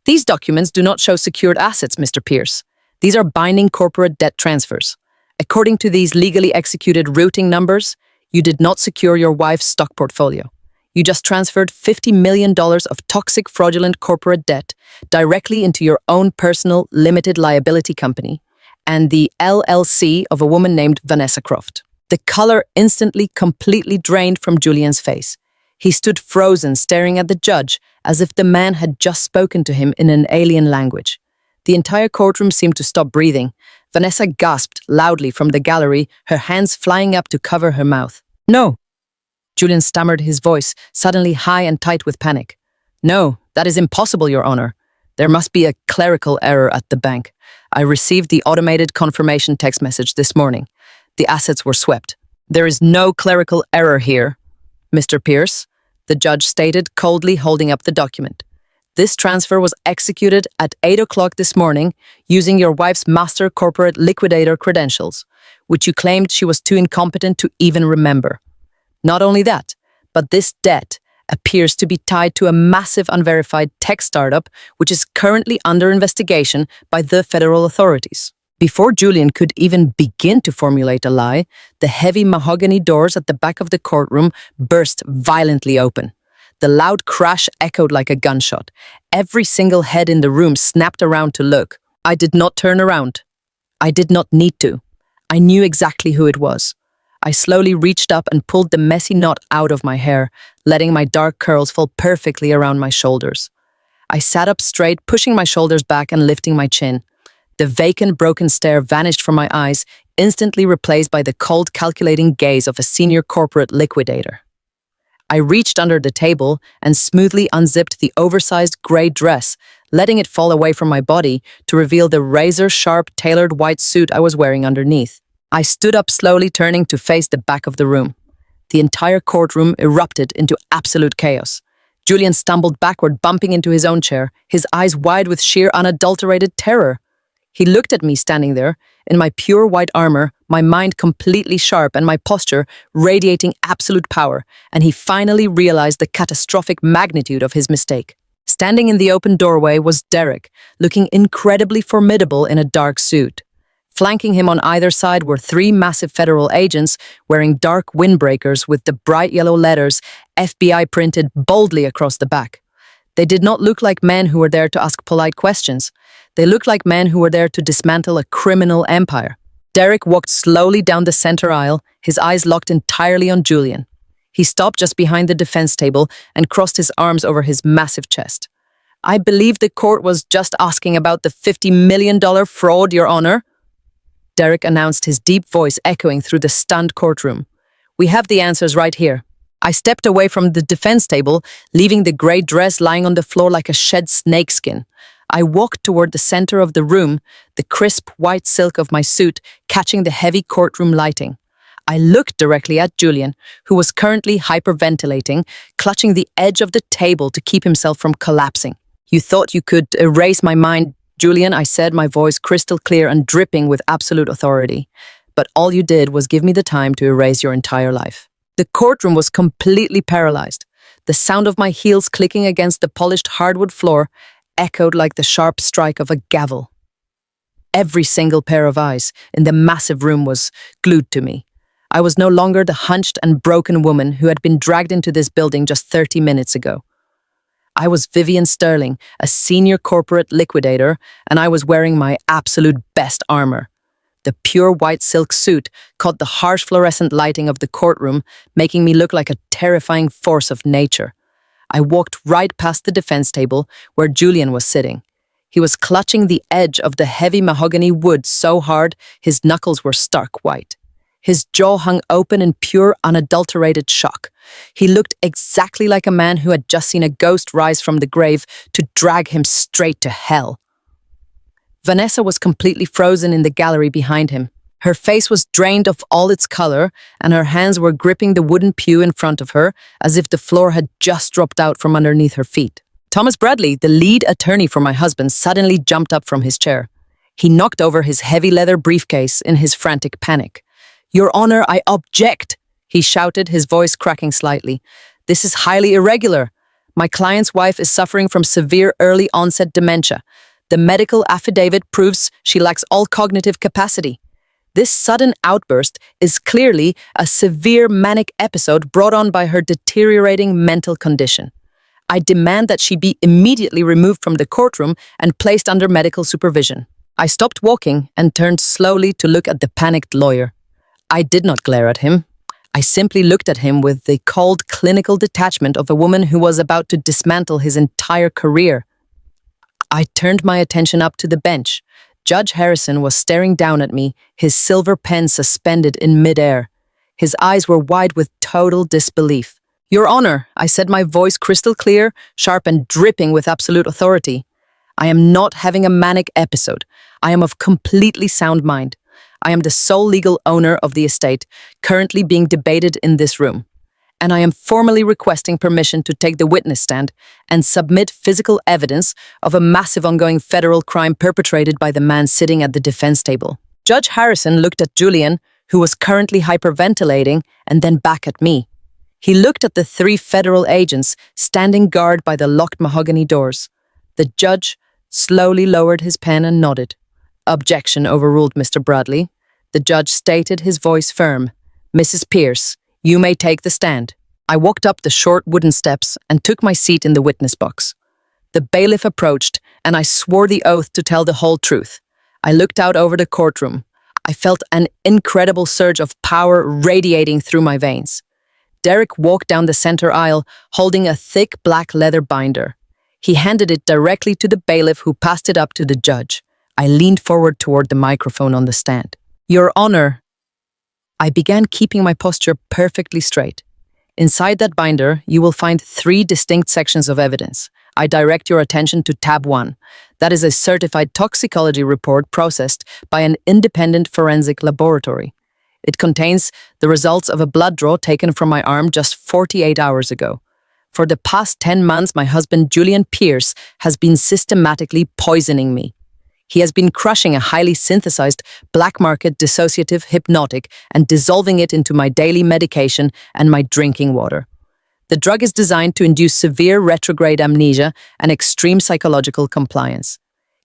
"These documents do not show secured assets, Mr. Pierce. These are binding corporate debt transfers. According to these legally executed routing numbers, you did not secure your wife's stock portfolio. You just transferred $50 million of toxic, fraudulent corporate debt directly into your own personal limited liability company and the LLC of a woman named Vanessa Croft." The color instantly completely drained from Julian's face. He stood frozen, staring at the judge as if the man had just spoken to him in an alien language. The entire courtroom seemed to stop breathing. Vanessa gasped loudly from the gallery, her hands flying up to cover her mouth. "No," Julian stammered, his voice suddenly high and tight with panic. "No, that is impossible, Your Honor. There must be a clerical error at the bank. I received the automated confirmation text message this morning. The assets were swept." "There is no clerical error here, Mr. Pierce," the judge stated, coldly holding up the document. This transfer was executed at 8 o'clock this morning using your wife's master corporate liquidator credentials, which you claimed she was too incompetent to even remember. Not only that, but this debt appears to be tied to a massive unverified tech startup which is currently under investigation by the federal authorities. Before Julian could even begin to formulate a lie, the heavy mahogany doors at the back of the courtroom burst violently open. The loud crash echoed like a gunshot. Every single head in the room snapped around to look. I did not turn around. I did not need to. I knew exactly who it was. I slowly reached up and pulled the messy knot out of my hair, letting my dark curls fall perfectly around my shoulders. I sat up straight, pushing my shoulders back and lifting my chin. The vacant, broken stare vanished from my eyes, instantly replaced by the cold, calculating gaze of a senior corporate liquidator. I reached under the table and smoothly unzipped the oversized gray dress, letting it fall away from my body to reveal the razor-sharp, tailored white suit I was wearing underneath. I stood up slowly, turning to face the back of the room. The entire courtroom erupted into absolute chaos. Julian stumbled backward, bumping into his own chair, his eyes wide with sheer, unadulterated terror. He looked at me standing there, in my pure white armor, my mind completely sharp and my posture radiating absolute power, and he finally realized the catastrophic magnitude of his mistake. Standing in the open doorway was Derek, looking incredibly formidable in a dark suit. Flanking him on either side were 3 massive federal agents wearing dark windbreakers with the bright yellow letters FBI printed boldly across the back. They did not look like men who were there to ask polite questions. They looked like men who were there to dismantle a criminal empire. Derek walked slowly down the center aisle, his eyes locked entirely on Julian. He stopped just behind the defense table and crossed his arms over his massive chest. "I believe the court was just asking about the $50 million fraud, Your Honor," Derek announced, his deep voice echoing through the stunned courtroom. "We have the answers right here." I stepped away from the defense table, leaving the gray dress lying on the floor like a shed snakeskin. I walked toward the center of the room, the crisp white silk of my suit catching the heavy courtroom lighting. I looked directly at Julian, who was currently hyperventilating, clutching the edge of the table to keep himself from collapsing. "You thought you could erase my mind, Julian," I said, my voice crystal clear and dripping with absolute authority. "But all you did was give me the time to erase your entire life." The courtroom was completely paralyzed. The sound of my heels clicking against the polished hardwood floor echoed like the sharp strike of a gavel. Every single pair of eyes in the massive room was glued to me. I was no longer the hunched and broken woman who had been dragged into this building just 30 minutes ago. I was Vivian Sterling, a senior corporate liquidator, and I was wearing my absolute best armor. The pure white silk suit caught the harsh fluorescent lighting of the courtroom, making me look like a terrifying force of nature. I walked right past the defense table where Julian was sitting. He was clutching the edge of the heavy mahogany wood so hard his knuckles were stark white. His jaw hung open in pure, unadulterated shock. He looked exactly like a man who had just seen a ghost rise from the grave to drag him straight to hell. Vanessa was completely frozen in the gallery behind him. Her face was drained of all its color, and her hands were gripping the wooden pew in front of her as if the floor had just dropped out from underneath her feet. Thomas Bradley, the lead attorney for my husband, suddenly jumped up from his chair. He knocked over his heavy leather briefcase in his frantic panic. "Your Honor, I object," he shouted, his voice cracking slightly. "This is highly irregular. My client's wife is suffering from severe early-onset dementia. The medical affidavit proves she lacks all cognitive capacity. This sudden outburst is clearly a severe manic episode brought on by her deteriorating mental condition. I demand that she be immediately removed from the courtroom and placed under medical supervision." I stopped walking and turned slowly to look at the panicked lawyer. I did not glare at him. I simply looked at him with the cold, clinical detachment of a woman who was about to dismantle his entire career. I turned my attention up to the bench. Judge Harrison was staring down at me, his silver pen suspended in midair. His eyes were wide with total disbelief. "Your Honor," I said, my voice crystal clear, sharp and dripping with absolute authority. "I am not having a manic episode. I am of completely sound mind. I am the sole legal owner of the estate, currently being debated in this room. and I am formally requesting permission to take the witness stand and submit physical evidence of a massive ongoing federal crime perpetrated by the man sitting at the defense table. Judge Harrison looked at Julian, who was currently hyperventilating, and then back at me. He looked at the 3 federal agents standing guard by the locked mahogany doors. The judge slowly lowered his pen and nodded. "Objection overruled, Mr. Bradley." The judge stated, his voice firm. "Mrs. Pierce, you may take the stand." I walked up the short wooden steps and took my seat in the witness box. The bailiff approached, and I swore the oath to tell the whole truth. I looked out over the courtroom. I felt an incredible surge of power radiating through my veins. Derek walked down the center aisle, holding a thick black leather binder. He handed it directly to the bailiff, who passed it up to the judge. I leaned forward toward the microphone on the stand. "Your Honor." I began keeping my posture perfectly straight. "Inside that binder, you will find 3 distinct sections of evidence. I direct your attention to tab 1. That is a certified toxicology report processed by an independent forensic laboratory. It contains the results of a blood draw taken from my arm just 48 hours ago. For the past 10 months, my husband Julian Pierce has been systematically poisoning me. He has been crushing a highly synthesized black market dissociative hypnotic and dissolving it into my daily medication and my drinking water. The drug is designed to induce severe retrograde amnesia and extreme psychological compliance.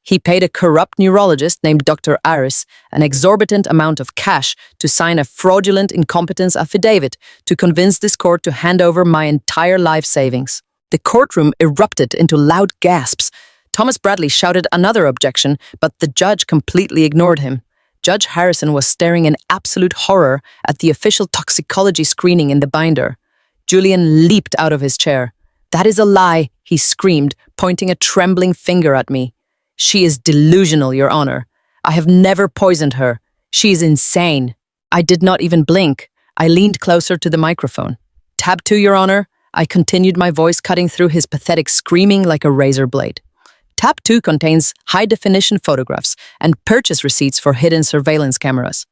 He paid a corrupt neurologist named Dr. Aris an exorbitant amount of cash to sign a fraudulent incompetence affidavit to convince this court to hand over my entire life savings." The courtroom erupted into loud gasps. Thomas Bradley shouted another objection, but the judge completely ignored him. Judge Harrison was staring in absolute horror at the official toxicology screening in the binder. Julian leaped out of his chair. "That is a lie," he screamed, pointing a trembling finger at me. "She is delusional, Your Honor. I have never poisoned her. She is insane." I did not even blink. I leaned closer to the microphone. "Tab 2, Your Honor," I continued, my voice cutting through his pathetic screaming like a razor blade. Tab 2 contains high-definition photographs and purchase receipts for hidden surveillance cameras.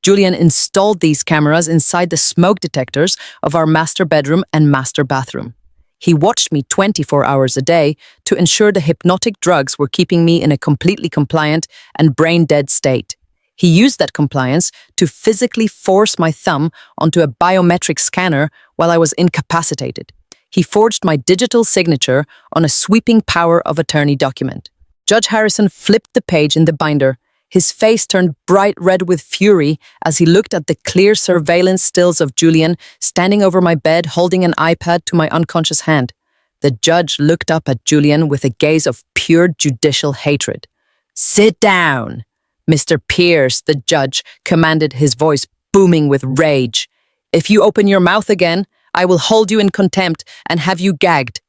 Julian installed these cameras inside the smoke detectors of our master bedroom and master bathroom. He watched me 24 hours a day to ensure the hypnotic drugs were keeping me in a completely compliant and brain-dead state. He used that compliance to physically force my thumb onto a biometric scanner while I was incapacitated. He forged my digital signature on a sweeping power of attorney document. Judge Harrison flipped the page in the binder. His face turned bright red with fury as he looked at the clear surveillance stills of Julian standing over my bed holding an iPad to my unconscious hand. The judge looked up at Julian with a gaze of pure judicial hatred. "Sit down!" "Mr. Pierce," the judge commanded, his voice booming with rage. "If you open your mouth again, I will hold you in contempt and have you gagged."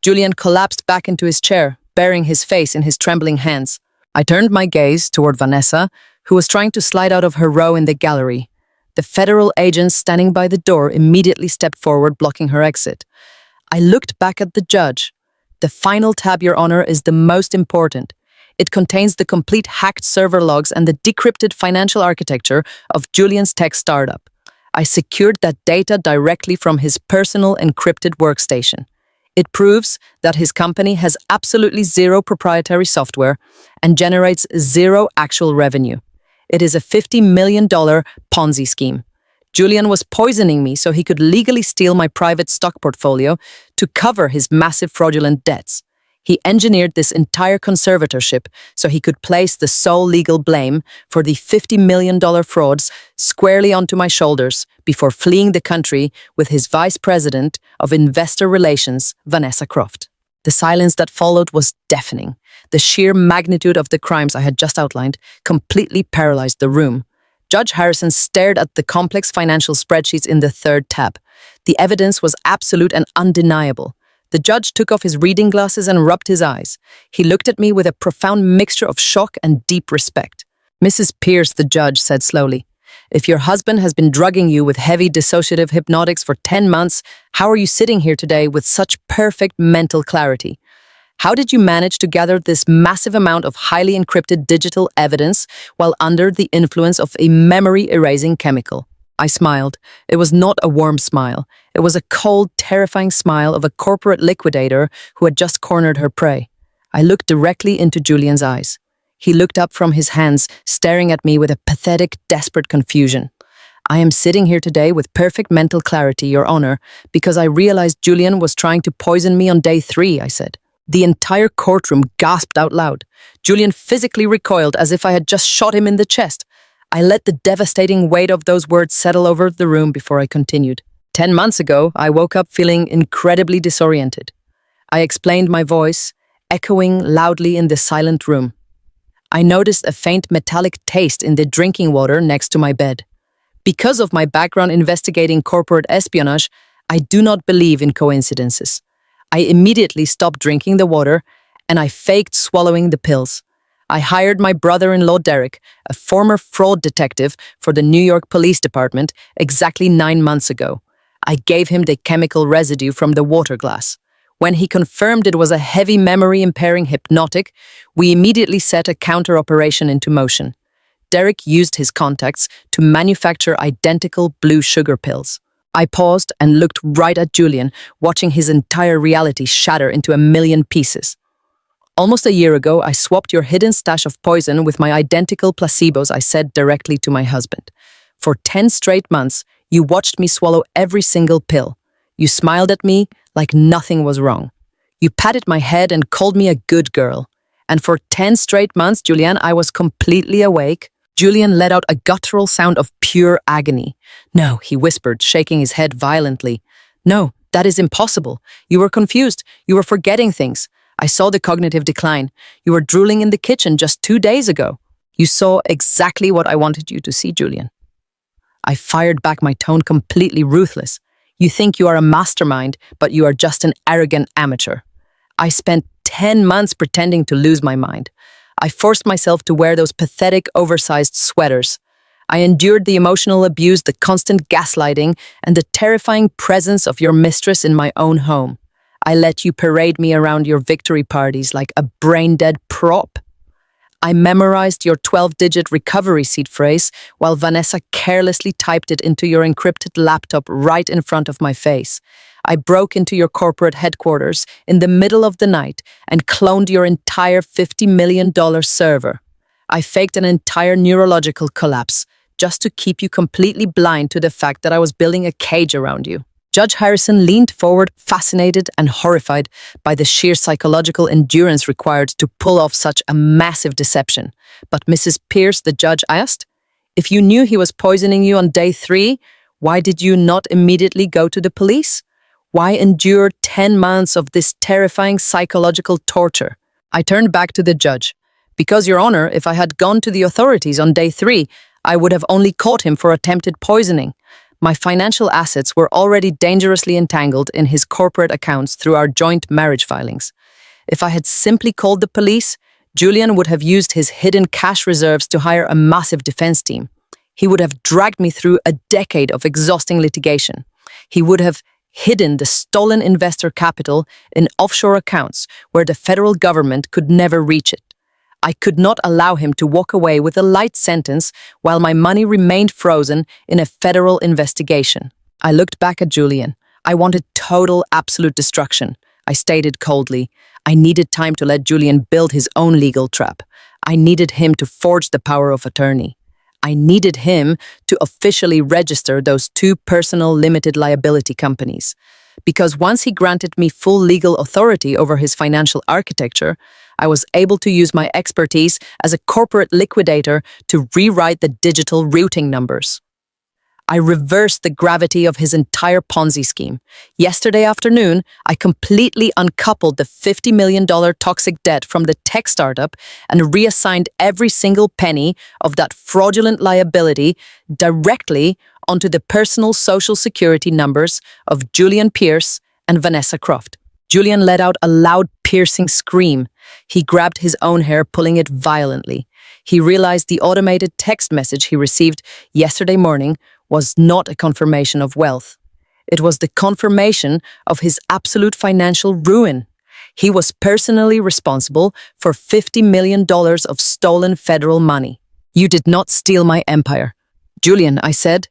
Julian collapsed back into his chair, burying his face in his trembling hands. I turned my gaze toward Vanessa, who was trying to slide out of her row in the gallery. The federal agents standing by the door immediately stepped forward, blocking her exit. I looked back at the judge. "The final tab, Your Honor, is the most important. It contains the complete hacked server logs and the decrypted financial architecture of Julian's tech startup. I secured that data directly from his personal encrypted workstation. It proves that his company has absolutely zero proprietary software and generates zero actual revenue. It is a $50 million Ponzi scheme. Julian was poisoning me so he could legally steal my private stock portfolio to cover his massive fraudulent debts. He engineered this entire conservatorship so he could place the sole legal blame for the $50 million frauds squarely onto my shoulders before fleeing the country with his vice president of investor relations, Vanessa Croft. The silence that followed was deafening. The sheer magnitude of the crimes I had just outlined completely paralyzed the room. Judge Harrison stared at the complex financial spreadsheets in the third tab. The evidence was absolute and undeniable. The judge took off his reading glasses and rubbed his eyes. He looked at me with a profound mixture of shock and deep respect. "Mrs. Pierce," the judge said slowly, "if your husband has been drugging you with heavy dissociative hypnotics for 10 months, how are you sitting here today with such perfect mental clarity? How did you manage to gather this massive amount of highly encrypted digital evidence while under the influence of a memory-erasing chemical?" I smiled. It was not a warm smile. It was a cold, terrifying smile of a corporate liquidator who had just cornered her prey. I looked directly into Julian's eyes. He looked up from his hands, staring at me with a pathetic, desperate confusion. I am sitting here today with perfect mental clarity, Your Honor, because I realized Julian was trying to poison me on day 3, I said. The entire courtroom gasped out loud. Julian physically recoiled as if I had just shot him in the chest. I let the devastating weight of those words settle over the room before I continued. 10 months ago, I woke up feeling incredibly disoriented. I explained, my voice echoing loudly in the silent room. I noticed a faint metallic taste in the drinking water next to my bed. Because of my background investigating corporate espionage, I do not believe in coincidences. I immediately stopped drinking the water, and I faked swallowing the pills. I hired my brother-in-law Derek, a former fraud detective for the New York Police Department, exactly 9 months ago. I gave him the chemical residue from the water glass. When he confirmed it was a heavy memory-impairing hypnotic, we immediately set a counter-operation into motion. Derek used his contacts to manufacture identical blue sugar pills. I paused and looked right at Julian, watching his entire reality shatter into a million pieces. Almost a year ago, I swapped your hidden stash of poison with my identical placebos, I said directly to my husband. For 10 straight months, you watched me swallow every single pill. You smiled at me like nothing was wrong. You patted my head and called me a good girl. And for 10 straight months, Julian, I was completely awake. Julian let out a guttural sound of pure agony. No, he whispered, shaking his head violently. No, that is impossible. You were confused. You were forgetting things. I saw the cognitive decline. You were drooling in the kitchen just 2 days ago. You saw exactly what I wanted you to see, Julian. I fired back, my tone completely ruthless. You think you are a mastermind, but you are just an arrogant amateur. I spent 10 months pretending to lose my mind. I forced myself to wear those pathetic, oversized sweaters. I endured the emotional abuse, the constant gaslighting, and the terrifying presence of your mistress in my own home. I let you parade me around your victory parties like a brain-dead prop. I memorized your 12-digit recovery seat phrase while Vanessa carelessly typed it into your encrypted laptop right in front of my face. I broke into your corporate headquarters in the middle of the night and cloned your entire $50 million server. I faked an entire neurological collapse just to keep you completely blind to the fact that I was building a cage around you. Judge Harrison leaned forward, fascinated and horrified by the sheer psychological endurance required to pull off such a massive deception. But Mrs. Pierce, the judge asked, if you knew he was poisoning you on day 3, why did you not immediately go to the police? Why endure 10 months of this terrifying psychological torture? I turned back to the judge. Because, Your Honor, if I had gone to the authorities on day 3, I would have only caught him for attempted poisoning. My financial assets were already dangerously entangled in his corporate accounts through our joint marriage filings. If I had simply called the police, Julian would have used his hidden cash reserves to hire a massive defense team. He would have dragged me through a decade of exhausting litigation. He would have hidden the stolen investor capital in offshore accounts where the federal government could never reach it. I could not allow him to walk away with a light sentence while my money remained frozen in a federal investigation. I looked back at Julian. I wanted total, absolute destruction. I stated coldly. I needed time to let Julian build his own legal trap. I needed him to forge the power of attorney. I needed him to officially register those 2 personal limited liability companies. Because once he granted me full legal authority over his financial architecture, I was able to use my expertise as a corporate liquidator to rewrite the digital routing numbers. I reversed the gravity of his entire Ponzi scheme. Yesterday afternoon, I completely uncoupled the $50 million toxic debt from the tech startup and reassigned every single penny of that fraudulent liability directly onto the personal social security numbers of Julian Pierce and Vanessa Croft. Julian let out a loud, piercing scream. He grabbed his own hair, pulling it violently. He realized the automated text message he received yesterday morning was not a confirmation of wealth. It was the confirmation of his absolute financial ruin. He was personally responsible for $50 million of stolen federal money. You did not steal my empire. Julian, I said.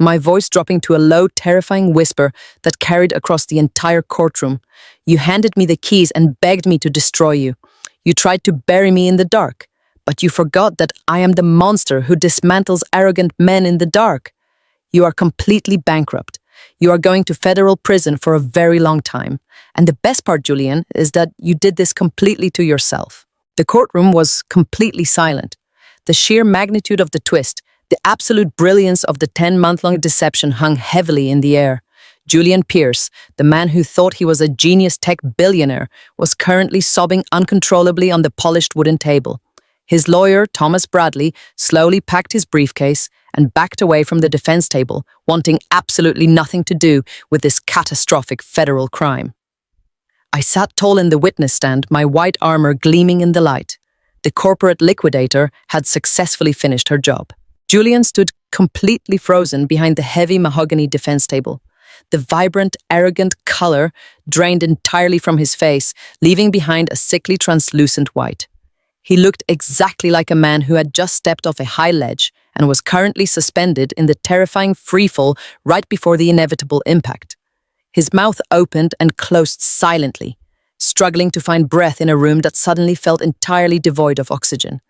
my voice dropping to a low, terrifying whisper that carried across the entire courtroom. You handed me the keys and begged me to destroy you. You tried to bury me in the dark, but you forgot that I am the monster who dismantles arrogant men in the dark. You are completely bankrupt. You are going to federal prison for a very long time. And the best part, Julian, is that you did this completely to yourself. The courtroom was completely silent. The sheer magnitude of the twist, the absolute brilliance of the 10-month-long deception hung heavily in the air. Julian Pierce, the man who thought he was a genius tech billionaire, was currently sobbing uncontrollably on the polished wooden table. His lawyer, Thomas Bradley, slowly packed his briefcase and backed away from the defense table, wanting absolutely nothing to do with this catastrophic federal crime. I sat tall in the witness stand, my white armor gleaming in the light. The corporate liquidator had successfully finished her job. Julian stood completely frozen behind the heavy mahogany defense table. The vibrant, arrogant color drained entirely from his face, leaving behind a sickly translucent white. He looked exactly like a man who had just stepped off a high ledge and was currently suspended in the terrifying freefall right before the inevitable impact. His mouth opened and closed silently, struggling to find breath in a room that suddenly felt entirely devoid of oxygen.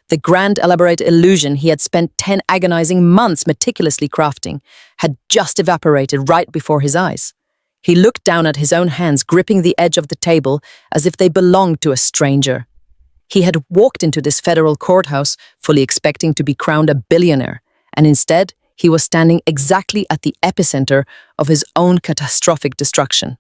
The grand, elaborate illusion he had spent 10 agonizing months meticulously crafting had just evaporated right before his eyes. He looked down at his own hands gripping the edge of the table as if they belonged to a stranger. He had walked into this federal courthouse fully expecting to be crowned a billionaire, and instead he was standing exactly at the epicenter of his own catastrophic destruction.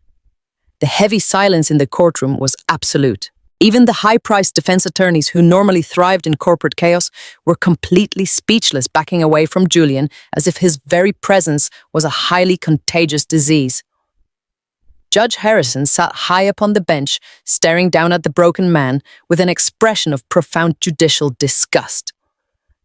The heavy silence in the courtroom was absolute. Even the high-priced defense attorneys who normally thrived in corporate chaos were completely speechless, backing away from Julian as if his very presence was a highly contagious disease. Judge Harrison sat high upon the bench, staring down at the broken man with an expression of profound judicial disgust.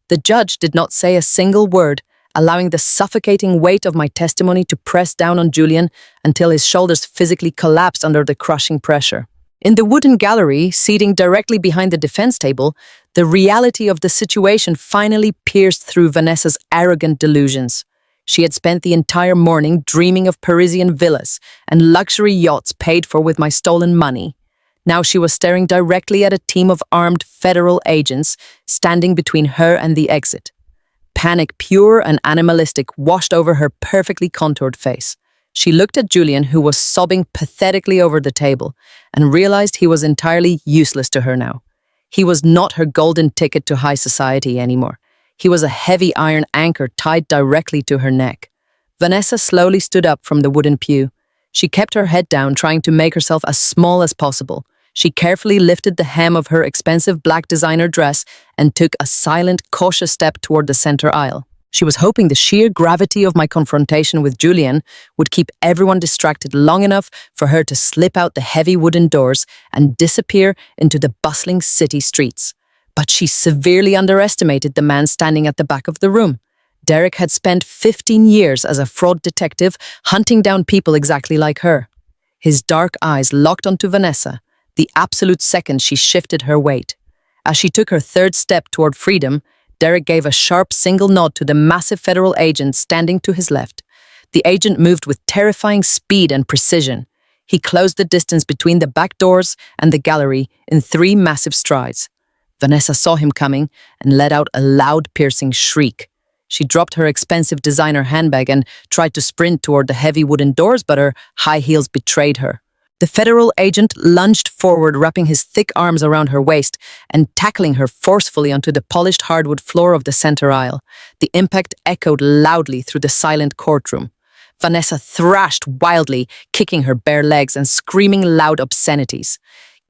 The judge did not say a single word, allowing the suffocating weight of my testimony to press down on Julian until his shoulders physically collapsed under the crushing pressure. In the wooden gallery, seating directly behind the defense table, the reality of the situation finally pierced through Vanessa's arrogant delusions. She had spent the entire morning dreaming of Parisian villas and luxury yachts paid for with my stolen money. Now she was staring directly at a team of armed federal agents standing between her and the exit. Panic, pure and animalistic, washed over her perfectly contoured face. She looked at Julian, who was sobbing pathetically over the table, and realized he was entirely useless to her now. He was not her golden ticket to high society anymore. He was a heavy iron anchor tied directly to her neck. Vanessa slowly stood up from the wooden pew. She kept her head down, trying to make herself as small as possible. She carefully lifted the hem of her expensive black designer dress and took a silent, cautious step toward the center aisle. She was hoping the sheer gravity of my confrontation with Julian would keep everyone distracted long enough for her to slip out the heavy wooden doors and disappear into the bustling city streets. But she severely underestimated the man standing at the back of the room. Derek had spent 15 years as a fraud detective hunting down people exactly like her. His dark eyes locked onto Vanessa, the absolute second she shifted her weight. As she took her third step toward freedom, Derek gave a sharp single nod to the massive federal agent standing to his left. The agent moved with terrifying speed and precision. He closed the distance between the back doors and the gallery in 3 massive strides. Vanessa saw him coming and let out a loud, piercing shriek. She dropped her expensive designer handbag and tried to sprint toward the heavy wooden doors, but her high heels betrayed her. The federal agent lunged forward, wrapping his thick arms around her waist and tackling her forcefully onto the polished hardwood floor of the center aisle. The impact echoed loudly through the silent courtroom. Vanessa thrashed wildly, kicking her bare legs and screaming loud obscenities.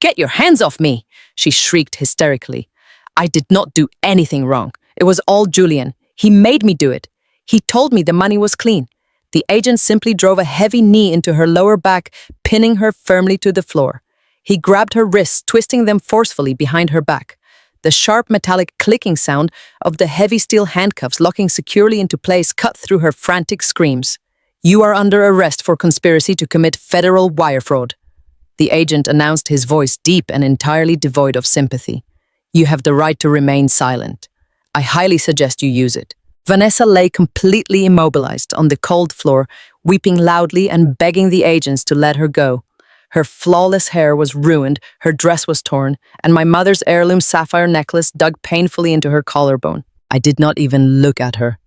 "Get your hands off me!" she shrieked hysterically. "I did not do anything wrong. It was all Julian. He made me do it. He told me the money was clean." The agent simply drove a heavy knee into her lower back, pinning her firmly to the floor. He grabbed her wrists, twisting them forcefully behind her back. The sharp metallic clicking sound of the heavy steel handcuffs locking securely into place cut through her frantic screams. "You are under arrest for conspiracy to commit federal wire fraud." The agent announced, his voice deep and entirely devoid of sympathy. "You have the right to remain silent. I highly suggest you use it." Vanessa lay completely immobilized on the cold floor, weeping loudly and begging the agents to let her go. Her flawless hair was ruined, her dress was torn, and my mother's heirloom sapphire necklace dug painfully into her collarbone. I did not even look at her.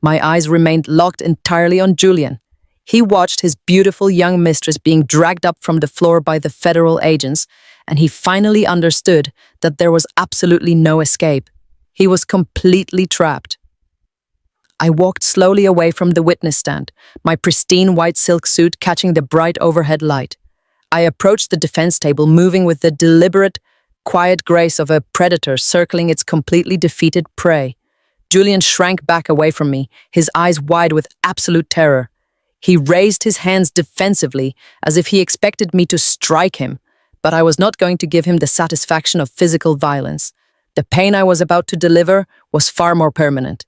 My eyes remained locked entirely on Julian. He watched his beautiful young mistress being dragged up from the floor by the federal agents, and he finally understood that there was absolutely no escape. He was completely trapped. I walked slowly away from the witness stand, my pristine white silk suit catching the bright overhead light. I approached the defense table, moving with the deliberate, quiet grace of a predator circling its completely defeated prey. Julian shrank back away from me, his eyes wide with absolute terror. He raised his hands defensively, as if he expected me to strike him, but I was not going to give him the satisfaction of physical violence. The pain I was about to deliver was far more permanent.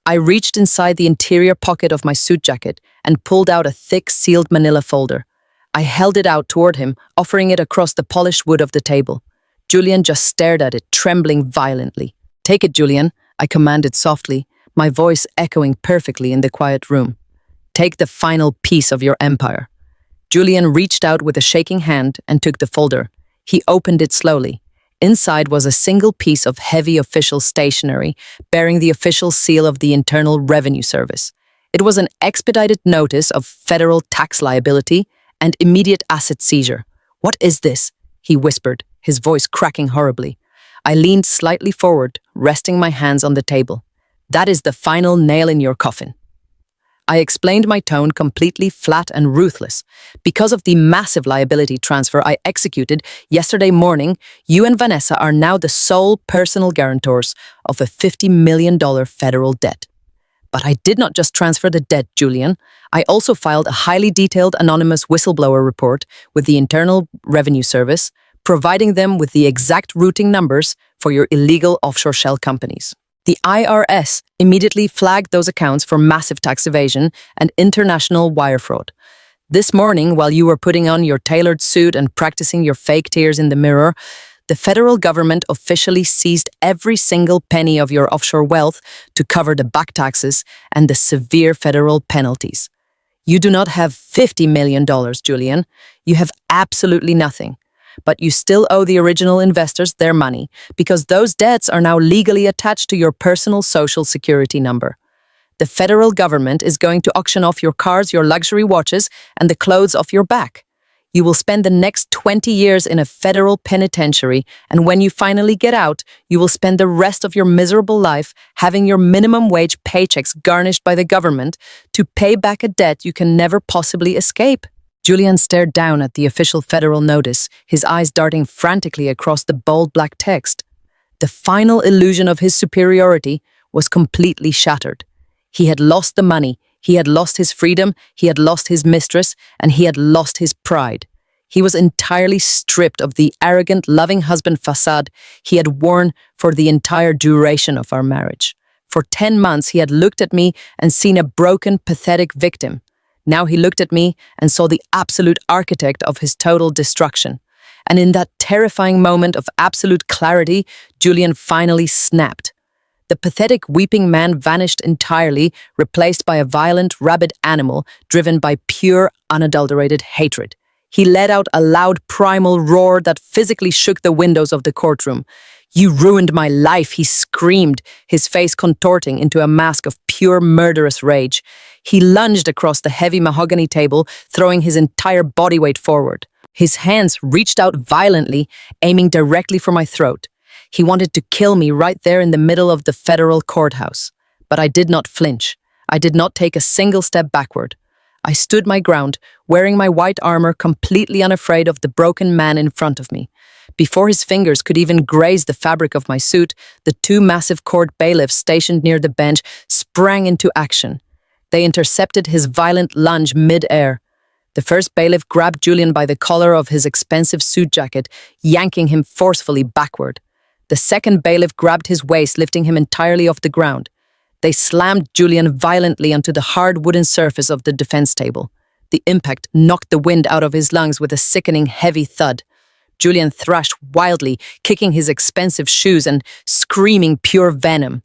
I reached inside the interior pocket of my suit jacket and pulled out a thick, sealed manila folder. I held it out toward him, offering it across the polished wood of the table. Julian just stared at it, trembling violently. "Take it, Julian," I commanded softly, my voice echoing perfectly in the quiet room. "Take the final piece of your empire." Julian reached out with a shaking hand and took the folder. He opened it slowly. Inside was a single piece of heavy official stationery bearing the official seal of the Internal Revenue Service. It was an expedited notice of federal tax liability and immediate asset seizure. "What is this?" he whispered, his voice cracking horribly. I leaned slightly forward, resting my hands on the table. "That is the final nail in your coffin." I explained, my tone completely flat and ruthless. "Because of the massive liability transfer I executed yesterday morning, you and Vanessa are now the sole personal guarantors of a $50 million federal debt." But I did not just transfer the debt, Julian. I also filed a highly detailed anonymous whistleblower report with the Internal Revenue Service, providing them with the exact routing numbers for your illegal offshore shell companies. The IRS immediately flagged those accounts for massive tax evasion and international wire fraud. This morning, while you were putting on your tailored suit and practicing your fake tears in the mirror, the federal government officially seized every single penny of your offshore wealth to cover the back taxes and the severe federal penalties. You do not have $50 million, Julian. You have absolutely nothing. But you still owe the original investors their money because those debts are now legally attached to your personal social security number. The federal government is going to auction off your cars, your luxury watches, and the clothes off your back. You will spend the next 20 years in a federal penitentiary, and when you finally get out, you will spend the rest of your miserable life having your minimum wage paychecks garnished by the government to pay back a debt you can never possibly escape. Julian stared down at the official federal notice, his eyes darting frantically across the bold black text. The final illusion of his superiority was completely shattered. He had lost the money, he had lost his freedom, he had lost his mistress, and he had lost his pride. He was entirely stripped of the arrogant, loving husband facade he had worn for the entire duration of our marriage. For 10 months, he had looked at me and seen a broken, pathetic victim. Now he looked at me and saw the absolute architect of his total destruction. And in that terrifying moment of absolute clarity, Julian finally snapped. The pathetic, weeping man vanished entirely, replaced by a violent, rabid animal driven by pure, unadulterated hatred. He let out a loud, primal roar that physically shook the windows of the courtroom. "You ruined my life," he screamed, his face contorting into a mask of pure murderous rage. He lunged across the heavy mahogany table, throwing his entire body weight forward. His hands reached out violently, aiming directly for my throat. He wanted to kill me right there in the middle of the federal courthouse. But I did not flinch. I did not take a single step backward. I stood my ground, wearing my white armor, completely unafraid of the broken man in front of me. Before his fingers could even graze the fabric of my suit, the 2 massive court bailiffs stationed near the bench sprang into action. They intercepted his violent lunge mid-air. The first bailiff grabbed Julian by the collar of his expensive suit jacket, yanking him forcefully backward. The second bailiff grabbed his waist, lifting him entirely off the ground. They slammed Julian violently onto the hard wooden surface of the defense table. The impact knocked the wind out of his lungs with a sickening, heavy thud. Julian thrashed wildly, kicking his expensive shoes and screaming pure venom.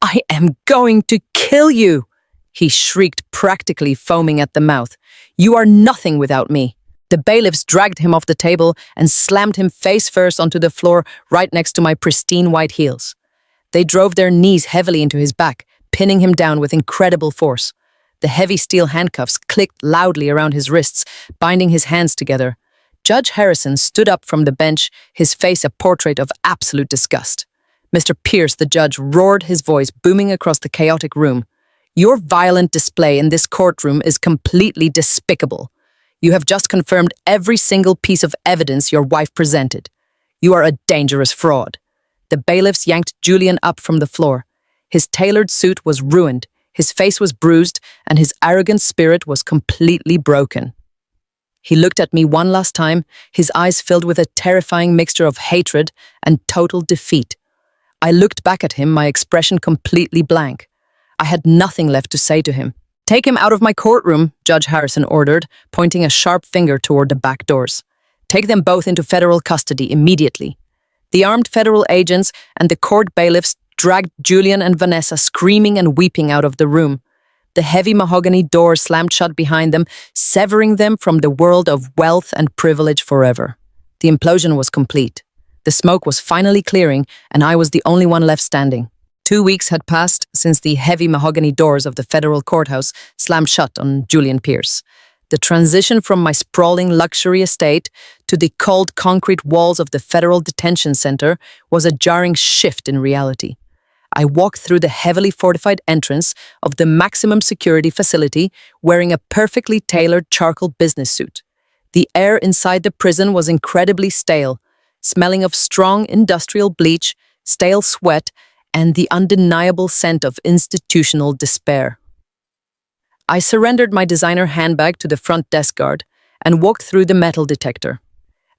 I am going to kill you, he shrieked, practically foaming at the mouth. You are nothing without me. The bailiffs dragged him off the table and slammed him face first onto the floor right next to my pristine white heels. They drove their knees heavily into his back, pinning him down with incredible force. The heavy steel handcuffs clicked loudly around his wrists, binding his hands together. Judge Harrison stood up from the bench, his face a portrait of absolute disgust. Mr. Pierce, the judge, roared, his voice booming across the chaotic room. Your violent display in this courtroom is completely despicable. You have just confirmed every single piece of evidence your wife presented. You are a dangerous fraud. The bailiffs yanked Julian up from the floor. His tailored suit was ruined, his face was bruised, and his arrogant spirit was completely broken. He looked at me one last time, his eyes filled with a terrifying mixture of hatred and total defeat. I looked back at him, my expression completely blank. I had nothing left to say to him. Take him out of my courtroom, Judge Harrison ordered, pointing a sharp finger toward the back doors. Take them both into federal custody immediately. The armed federal agents and the court bailiffs dragged Julian and Vanessa screaming and weeping out of the room. The heavy mahogany door slammed shut behind them, severing them from the world of wealth and privilege forever. The implosion was complete. The smoke was finally clearing, and I was the only one left standing. 2 weeks had passed since the heavy mahogany doors of the federal courthouse slammed shut on Julian Pierce. The transition from my sprawling luxury estate to the cold concrete walls of the federal detention center was a jarring shift in reality. I walked through the heavily fortified entrance of the maximum security facility wearing a perfectly tailored charcoal business suit. The air inside the prison was incredibly stale, smelling of strong industrial bleach, stale sweat, and the undeniable scent of institutional despair. I surrendered my designer handbag to the front desk guard and walked through the metal detector.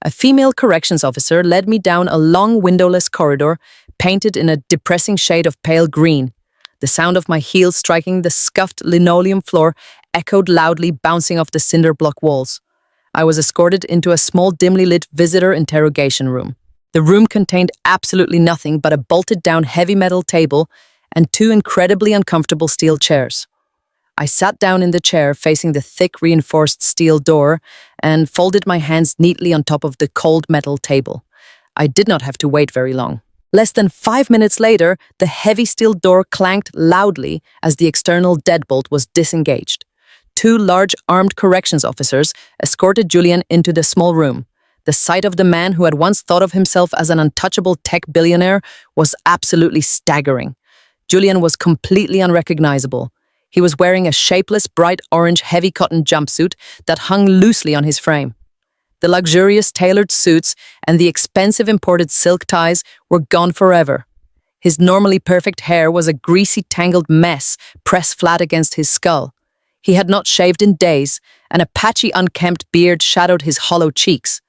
A female corrections officer led me down a long windowless corridor painted in a depressing shade of pale green. The sound of my heels striking the scuffed linoleum floor echoed loudly, bouncing off the cinder block walls. I was escorted into a small, dimly lit visitor interrogation room. The room contained absolutely nothing but a bolted-down heavy metal table and 2 incredibly uncomfortable steel chairs. I sat down in the chair facing the thick, reinforced steel door and folded my hands neatly on top of the cold metal table. I did not have to wait very long. Less than 5 minutes later, the heavy steel door clanked loudly as the external deadbolt was disengaged. 2 large armed corrections officers escorted Julian into the small room. The sight of the man who had once thought of himself as an untouchable tech billionaire was absolutely staggering. Julian was completely unrecognizable. He was wearing a shapeless, bright orange, heavy cotton jumpsuit that hung loosely on his frame. The luxurious tailored suits and the expensive imported silk ties were gone forever. His normally perfect hair was a greasy, tangled mess pressed flat against his skull. He had not shaved in days, and a patchy, unkempt beard shadowed his hollow cheeks.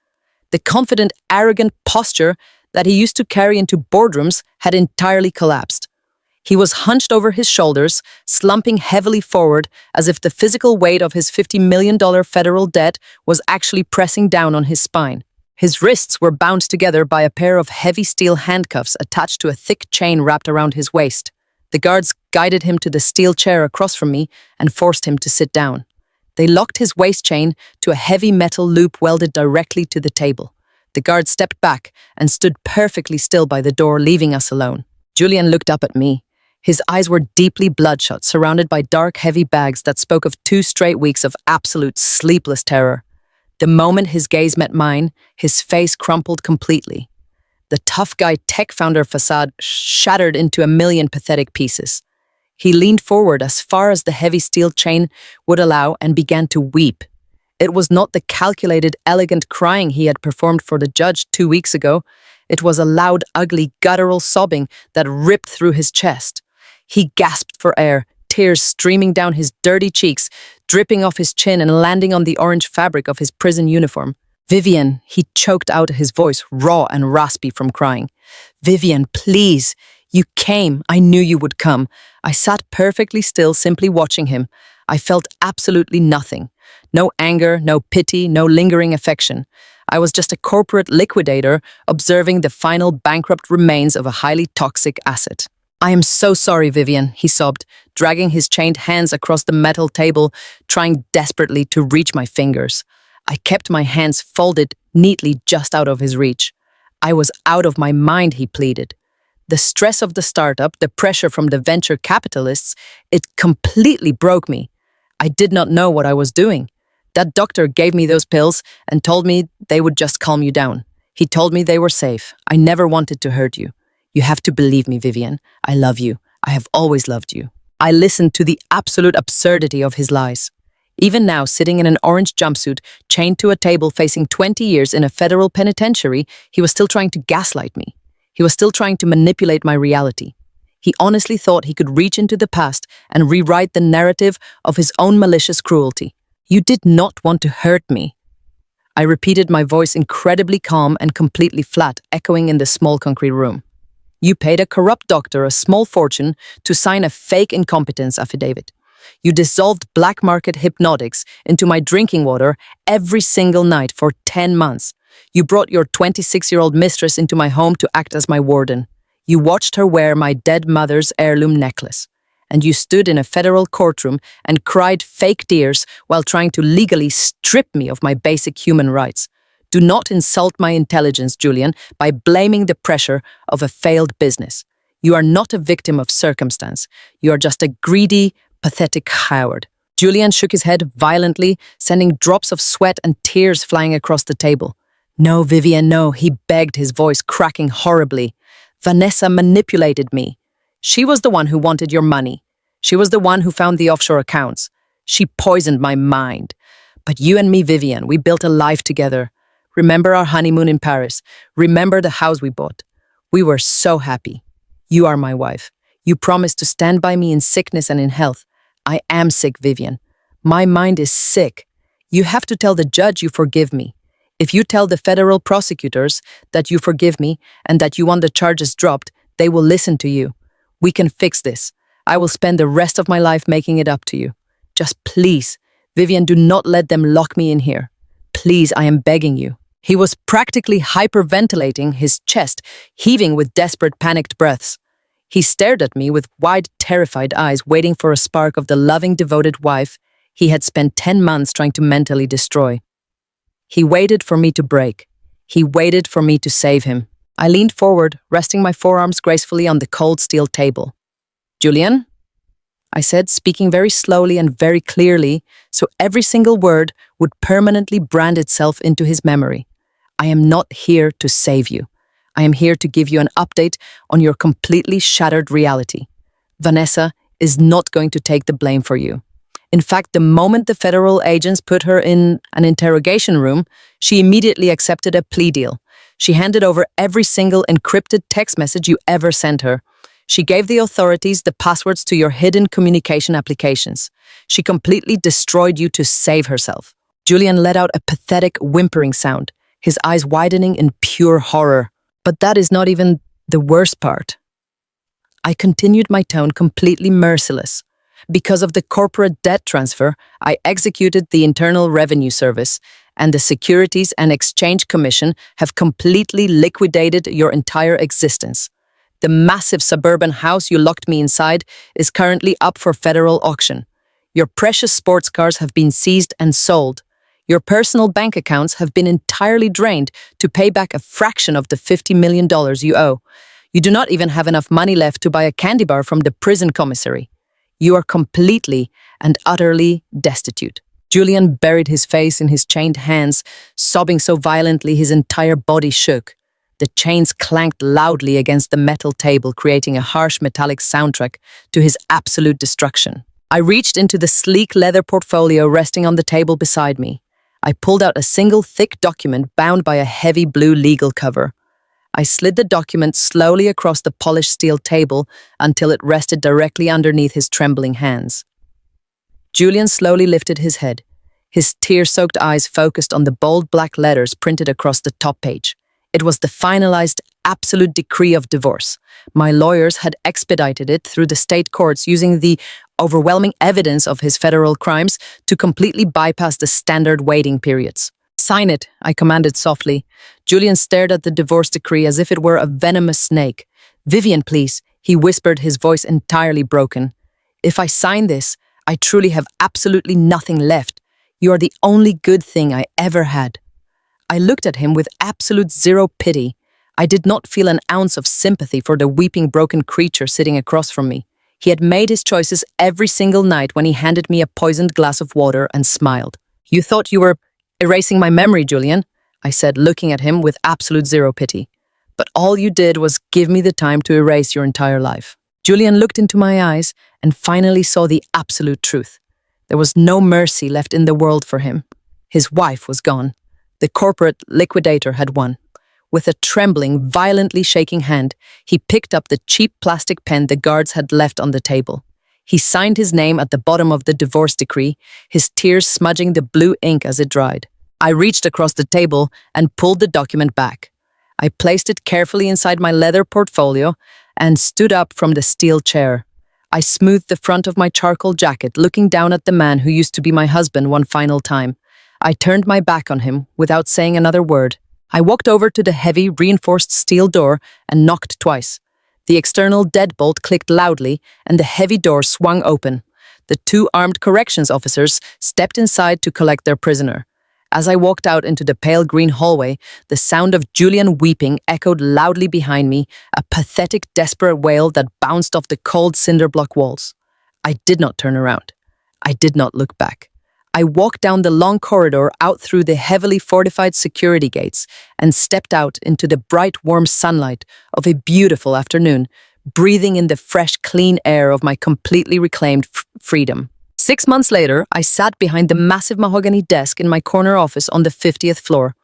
The confident, arrogant posture that he used to carry into boardrooms had entirely collapsed. He was hunched over his shoulders, slumping heavily forward as if the physical weight of his $50 million federal debt was actually pressing down on his spine. His wrists were bound together by a pair of heavy steel handcuffs attached to a thick chain wrapped around his waist. The guards guided him to the steel chair across from me and forced him to sit down. They locked his waist chain to a heavy metal loop welded directly to the table. The guard stepped back and stood perfectly still by the door, leaving us alone. Julian looked up at me. His eyes were deeply bloodshot, surrounded by dark, heavy bags that spoke of 2 straight weeks of absolute sleepless terror. The moment his gaze met mine, his face crumpled completely. The tough guy tech founder facade shattered into a million pathetic pieces. He leaned forward as far as the heavy steel chain would allow and began to weep. It was not the calculated, elegant crying he had performed for the judge 2 weeks ago. It was a loud, ugly, guttural sobbing that ripped through his chest. He gasped for air, tears streaming down his dirty cheeks, dripping off his chin and landing on the orange fabric of his prison uniform. Vivian, he choked out, his voice raw and raspy from crying. Vivian, please. You came. I knew you would come. I sat perfectly still, simply watching him. I felt absolutely nothing. No anger, no pity, no lingering affection. I was just a corporate liquidator observing the final bankrupt remains of a highly toxic asset. I am so sorry, Vivian, he sobbed, dragging his chained hands across the metal table, trying desperately to reach my fingers. I kept my hands folded neatly just out of his reach. I was out of my mind, he pleaded. The stress of the startup, the pressure from the venture capitalists, it completely broke me. I did not know what I was doing. That doctor gave me those pills and told me they would just calm you down. He told me they were safe. I never wanted to hurt you. You have to believe me, Vivian. I love you. I have always loved you. I listened to the absolute absurdity of his lies. Even now, sitting in an orange jumpsuit, chained to a table facing 20 years in a federal penitentiary, he was still trying to gaslight me. He was still trying to manipulate my reality. He honestly thought he could reach into the past and rewrite the narrative of his own malicious cruelty. You did not want to hurt me. I repeated, my voice incredibly calm and completely flat, echoing in the small concrete room. You paid a corrupt doctor a small fortune to sign a fake incompetence affidavit. You dissolved black market hypnotics into my drinking water every single night for 10 months. You brought your 26-year-old mistress into my home to act as my warden. You watched her wear my dead mother's heirloom necklace. And you stood in a federal courtroom and cried fake tears while trying to legally strip me of my basic human rights. Do not insult my intelligence, Julian, by blaming the pressure of a failed business. You are not a victim of circumstance. You are just a greedy, pathetic coward. Julian shook his head violently, sending drops of sweat and tears flying across the table. No, Vivian, no, he begged, his voice cracking horribly. Vanessa manipulated me. She was the one who wanted your money. She was the one who found the offshore accounts. She poisoned my mind. But you and me, Vivian, we built a life together. Remember our honeymoon in Paris. Remember the house we bought. We were so happy. You are my wife. You promised to stand by me in sickness and in health. I am sick, Vivian. My mind is sick. You have to tell the judge you forgive me. If you tell the federal prosecutors that you forgive me and that you want the charges dropped, they will listen to you. We can fix this. I will spend the rest of my life making it up to you. Just please, Vivian, do not let them lock me in here. Please, I am begging you. He was practically hyperventilating, his chest heaving with desperate, panicked breaths. He stared at me with wide, terrified eyes, waiting for a spark of the loving, devoted wife he had spent 10 months trying to mentally destroy. He waited for me to break. He waited for me to save him. I leaned forward, resting my forearms gracefully on the cold steel table. Julian? I said, speaking very slowly and very clearly, so every single word would permanently brand itself into his memory. I am not here to save you. I am here to give you an update on your completely shattered reality. Vanessa is not going to take the blame for you. In fact, the moment the federal agents put her in an interrogation room, she immediately accepted a plea deal. She handed over every single encrypted text message you ever sent her. She gave the authorities the passwords to your hidden communication applications. She completely destroyed you to save herself. Julian let out a pathetic whimpering sound, his eyes widening in pure horror. But that is not even the worst part. I continued, my tone completely merciless. Because of the corporate debt transfer, I executed the Internal Revenue Service, and the Securities and Exchange Commission have completely liquidated your entire existence. The massive suburban house you locked me inside is currently up for federal auction. Your precious sports cars have been seized and sold. Your personal bank accounts have been entirely drained to pay back a fraction of the $50 million you owe. You do not even have enough money left to buy a candy bar from the prison commissary. You are completely and utterly destitute. Julian buried his face in his chained hands, sobbing so violently his entire body shook. The chains clanked loudly against the metal table, creating a harsh metallic soundtrack to his absolute destruction. I reached into the sleek leather portfolio resting on the table beside me. I pulled out a single thick document bound by a heavy blue legal cover. I slid the document slowly across the polished steel table until it rested directly underneath his trembling hands. Julian slowly lifted his head. His tear-soaked eyes focused on the bold black letters printed across the top page. It was the finalized, absolute decree of divorce. My lawyers had expedited it through the state courts using the overwhelming evidence of his federal crimes to completely bypass the standard waiting periods. Sign it, I commanded softly. Julian stared at the divorce decree as if it were a venomous snake. Vivian, please, He whispered, his voice entirely broken. "If I sign this, I truly have absolutely nothing left. You are the only good thing I ever had." I looked at him with absolute zero pity. I did not feel an ounce of sympathy for the weeping, broken creature sitting across from me. He had made his choices every single night when he handed me a poisoned glass of water and smiled. "You thought you were erasing my memory, Julian," I said, looking at him with absolute zero pity. "But all you did was give me the time to erase your entire life." Julian looked into my eyes and finally saw the absolute truth. There was no mercy left in the world for him. His wife was gone. The corporate liquidator had won. With a trembling, violently shaking hand, he picked up the cheap plastic pen the guards had left on the table. He signed his name at the bottom of the divorce decree, his tears smudging the blue ink as it dried. I reached across the table and pulled the document back. I placed it carefully inside my leather portfolio and stood up from the steel chair. I smoothed the front of my charcoal jacket, looking down at the man who used to be my husband one final time. I turned my back on him without saying another word. I walked over to the heavy, reinforced steel door and knocked twice. The external deadbolt clicked loudly and the heavy door swung open. The two armed corrections officers stepped inside to collect their prisoner. As I walked out into the pale green hallway, the sound of Julian weeping echoed loudly behind me, a pathetic, desperate wail that bounced off the cold cinder block walls. I did not turn around. I did not look back. I walked down the long corridor out through the heavily fortified security gates and stepped out into the bright, warm sunlight of a beautiful afternoon, breathing in the fresh, clean air of my completely reclaimed freedom. 6 months later, I sat behind the massive mahogany desk in my corner office on the 50th floor.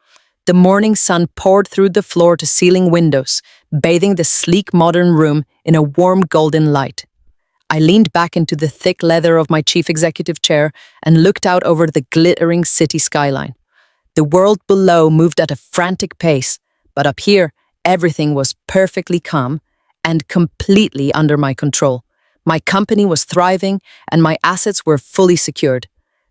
The morning sun poured through the floor-to-ceiling windows, bathing the sleek modern room in a warm golden light. I leaned back into the thick leather of my chief executive chair and looked out over the glittering city skyline. The world below moved at a frantic pace, but up here, everything was perfectly calm and completely under my control. My company was thriving and my assets were fully secured.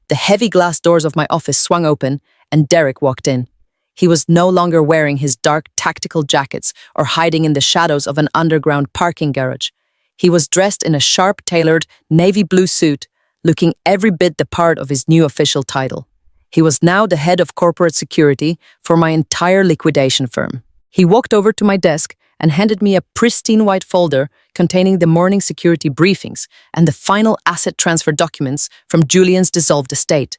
The heavy glass doors of my office swung open and Derek walked in. He was no longer wearing his dark tactical jackets or hiding in the shadows of an underground parking garage. He was dressed in a sharp-tailored navy blue suit, looking every bit the part of his new official title. He was now the head of corporate security for my entire liquidation firm. He walked over to my desk and handed me a pristine white folder containing the morning security briefings and the final asset transfer documents from Julian's dissolved estate.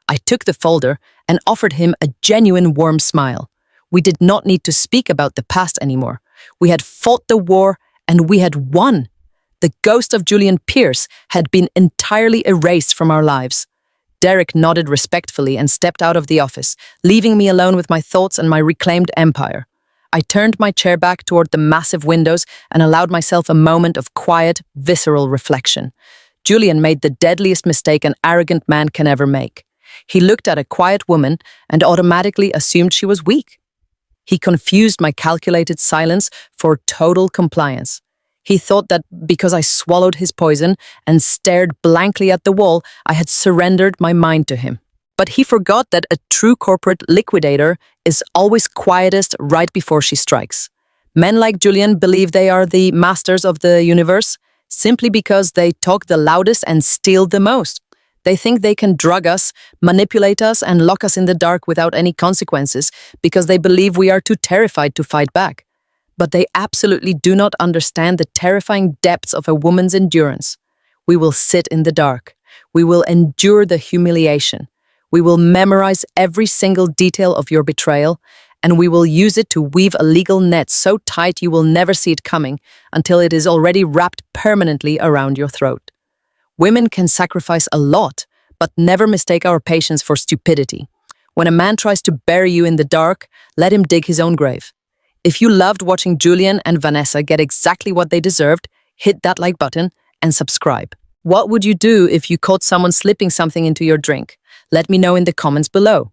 I took the folder and offered him a genuine warm smile. We did not need to speak about the past anymore. We had fought the war and we had won. The ghost of Julian Pierce had been entirely erased from our lives. Derek nodded respectfully and stepped out of the office, leaving me alone with my thoughts and my reclaimed empire. I turned my chair back toward the massive windows and allowed myself a moment of quiet, visceral reflection. Julian made the deadliest mistake an arrogant man can ever make. He looked at a quiet woman and automatically assumed she was weak. He confused my calculated silence for total compliance. He thought that because I swallowed his poison and stared blankly at the wall, I had surrendered my mind to him. But he forgot that a true corporate liquidator is always quietest right before she strikes. Men like Julian believe they are the masters of the universe simply because they talk the loudest and steal the most. They think they can drug us, manipulate us, and lock us in the dark without any consequences because they believe we are too terrified to fight back. But they absolutely do not understand the terrifying depths of a woman's endurance. We will sit in the dark. We will endure the humiliation. We will memorize every single detail of your betrayal, and we will use it to weave a legal net so tight you will never see it coming until it is already wrapped permanently around your throat. Women can sacrifice a lot, but never mistake our patience for stupidity. When a man tries to bury you in the dark, let him dig his own grave. If you loved watching Julian and Vanessa get exactly what they deserved, hit that like button and subscribe. What would you do if you caught someone slipping something into your drink? Let me know in the comments below.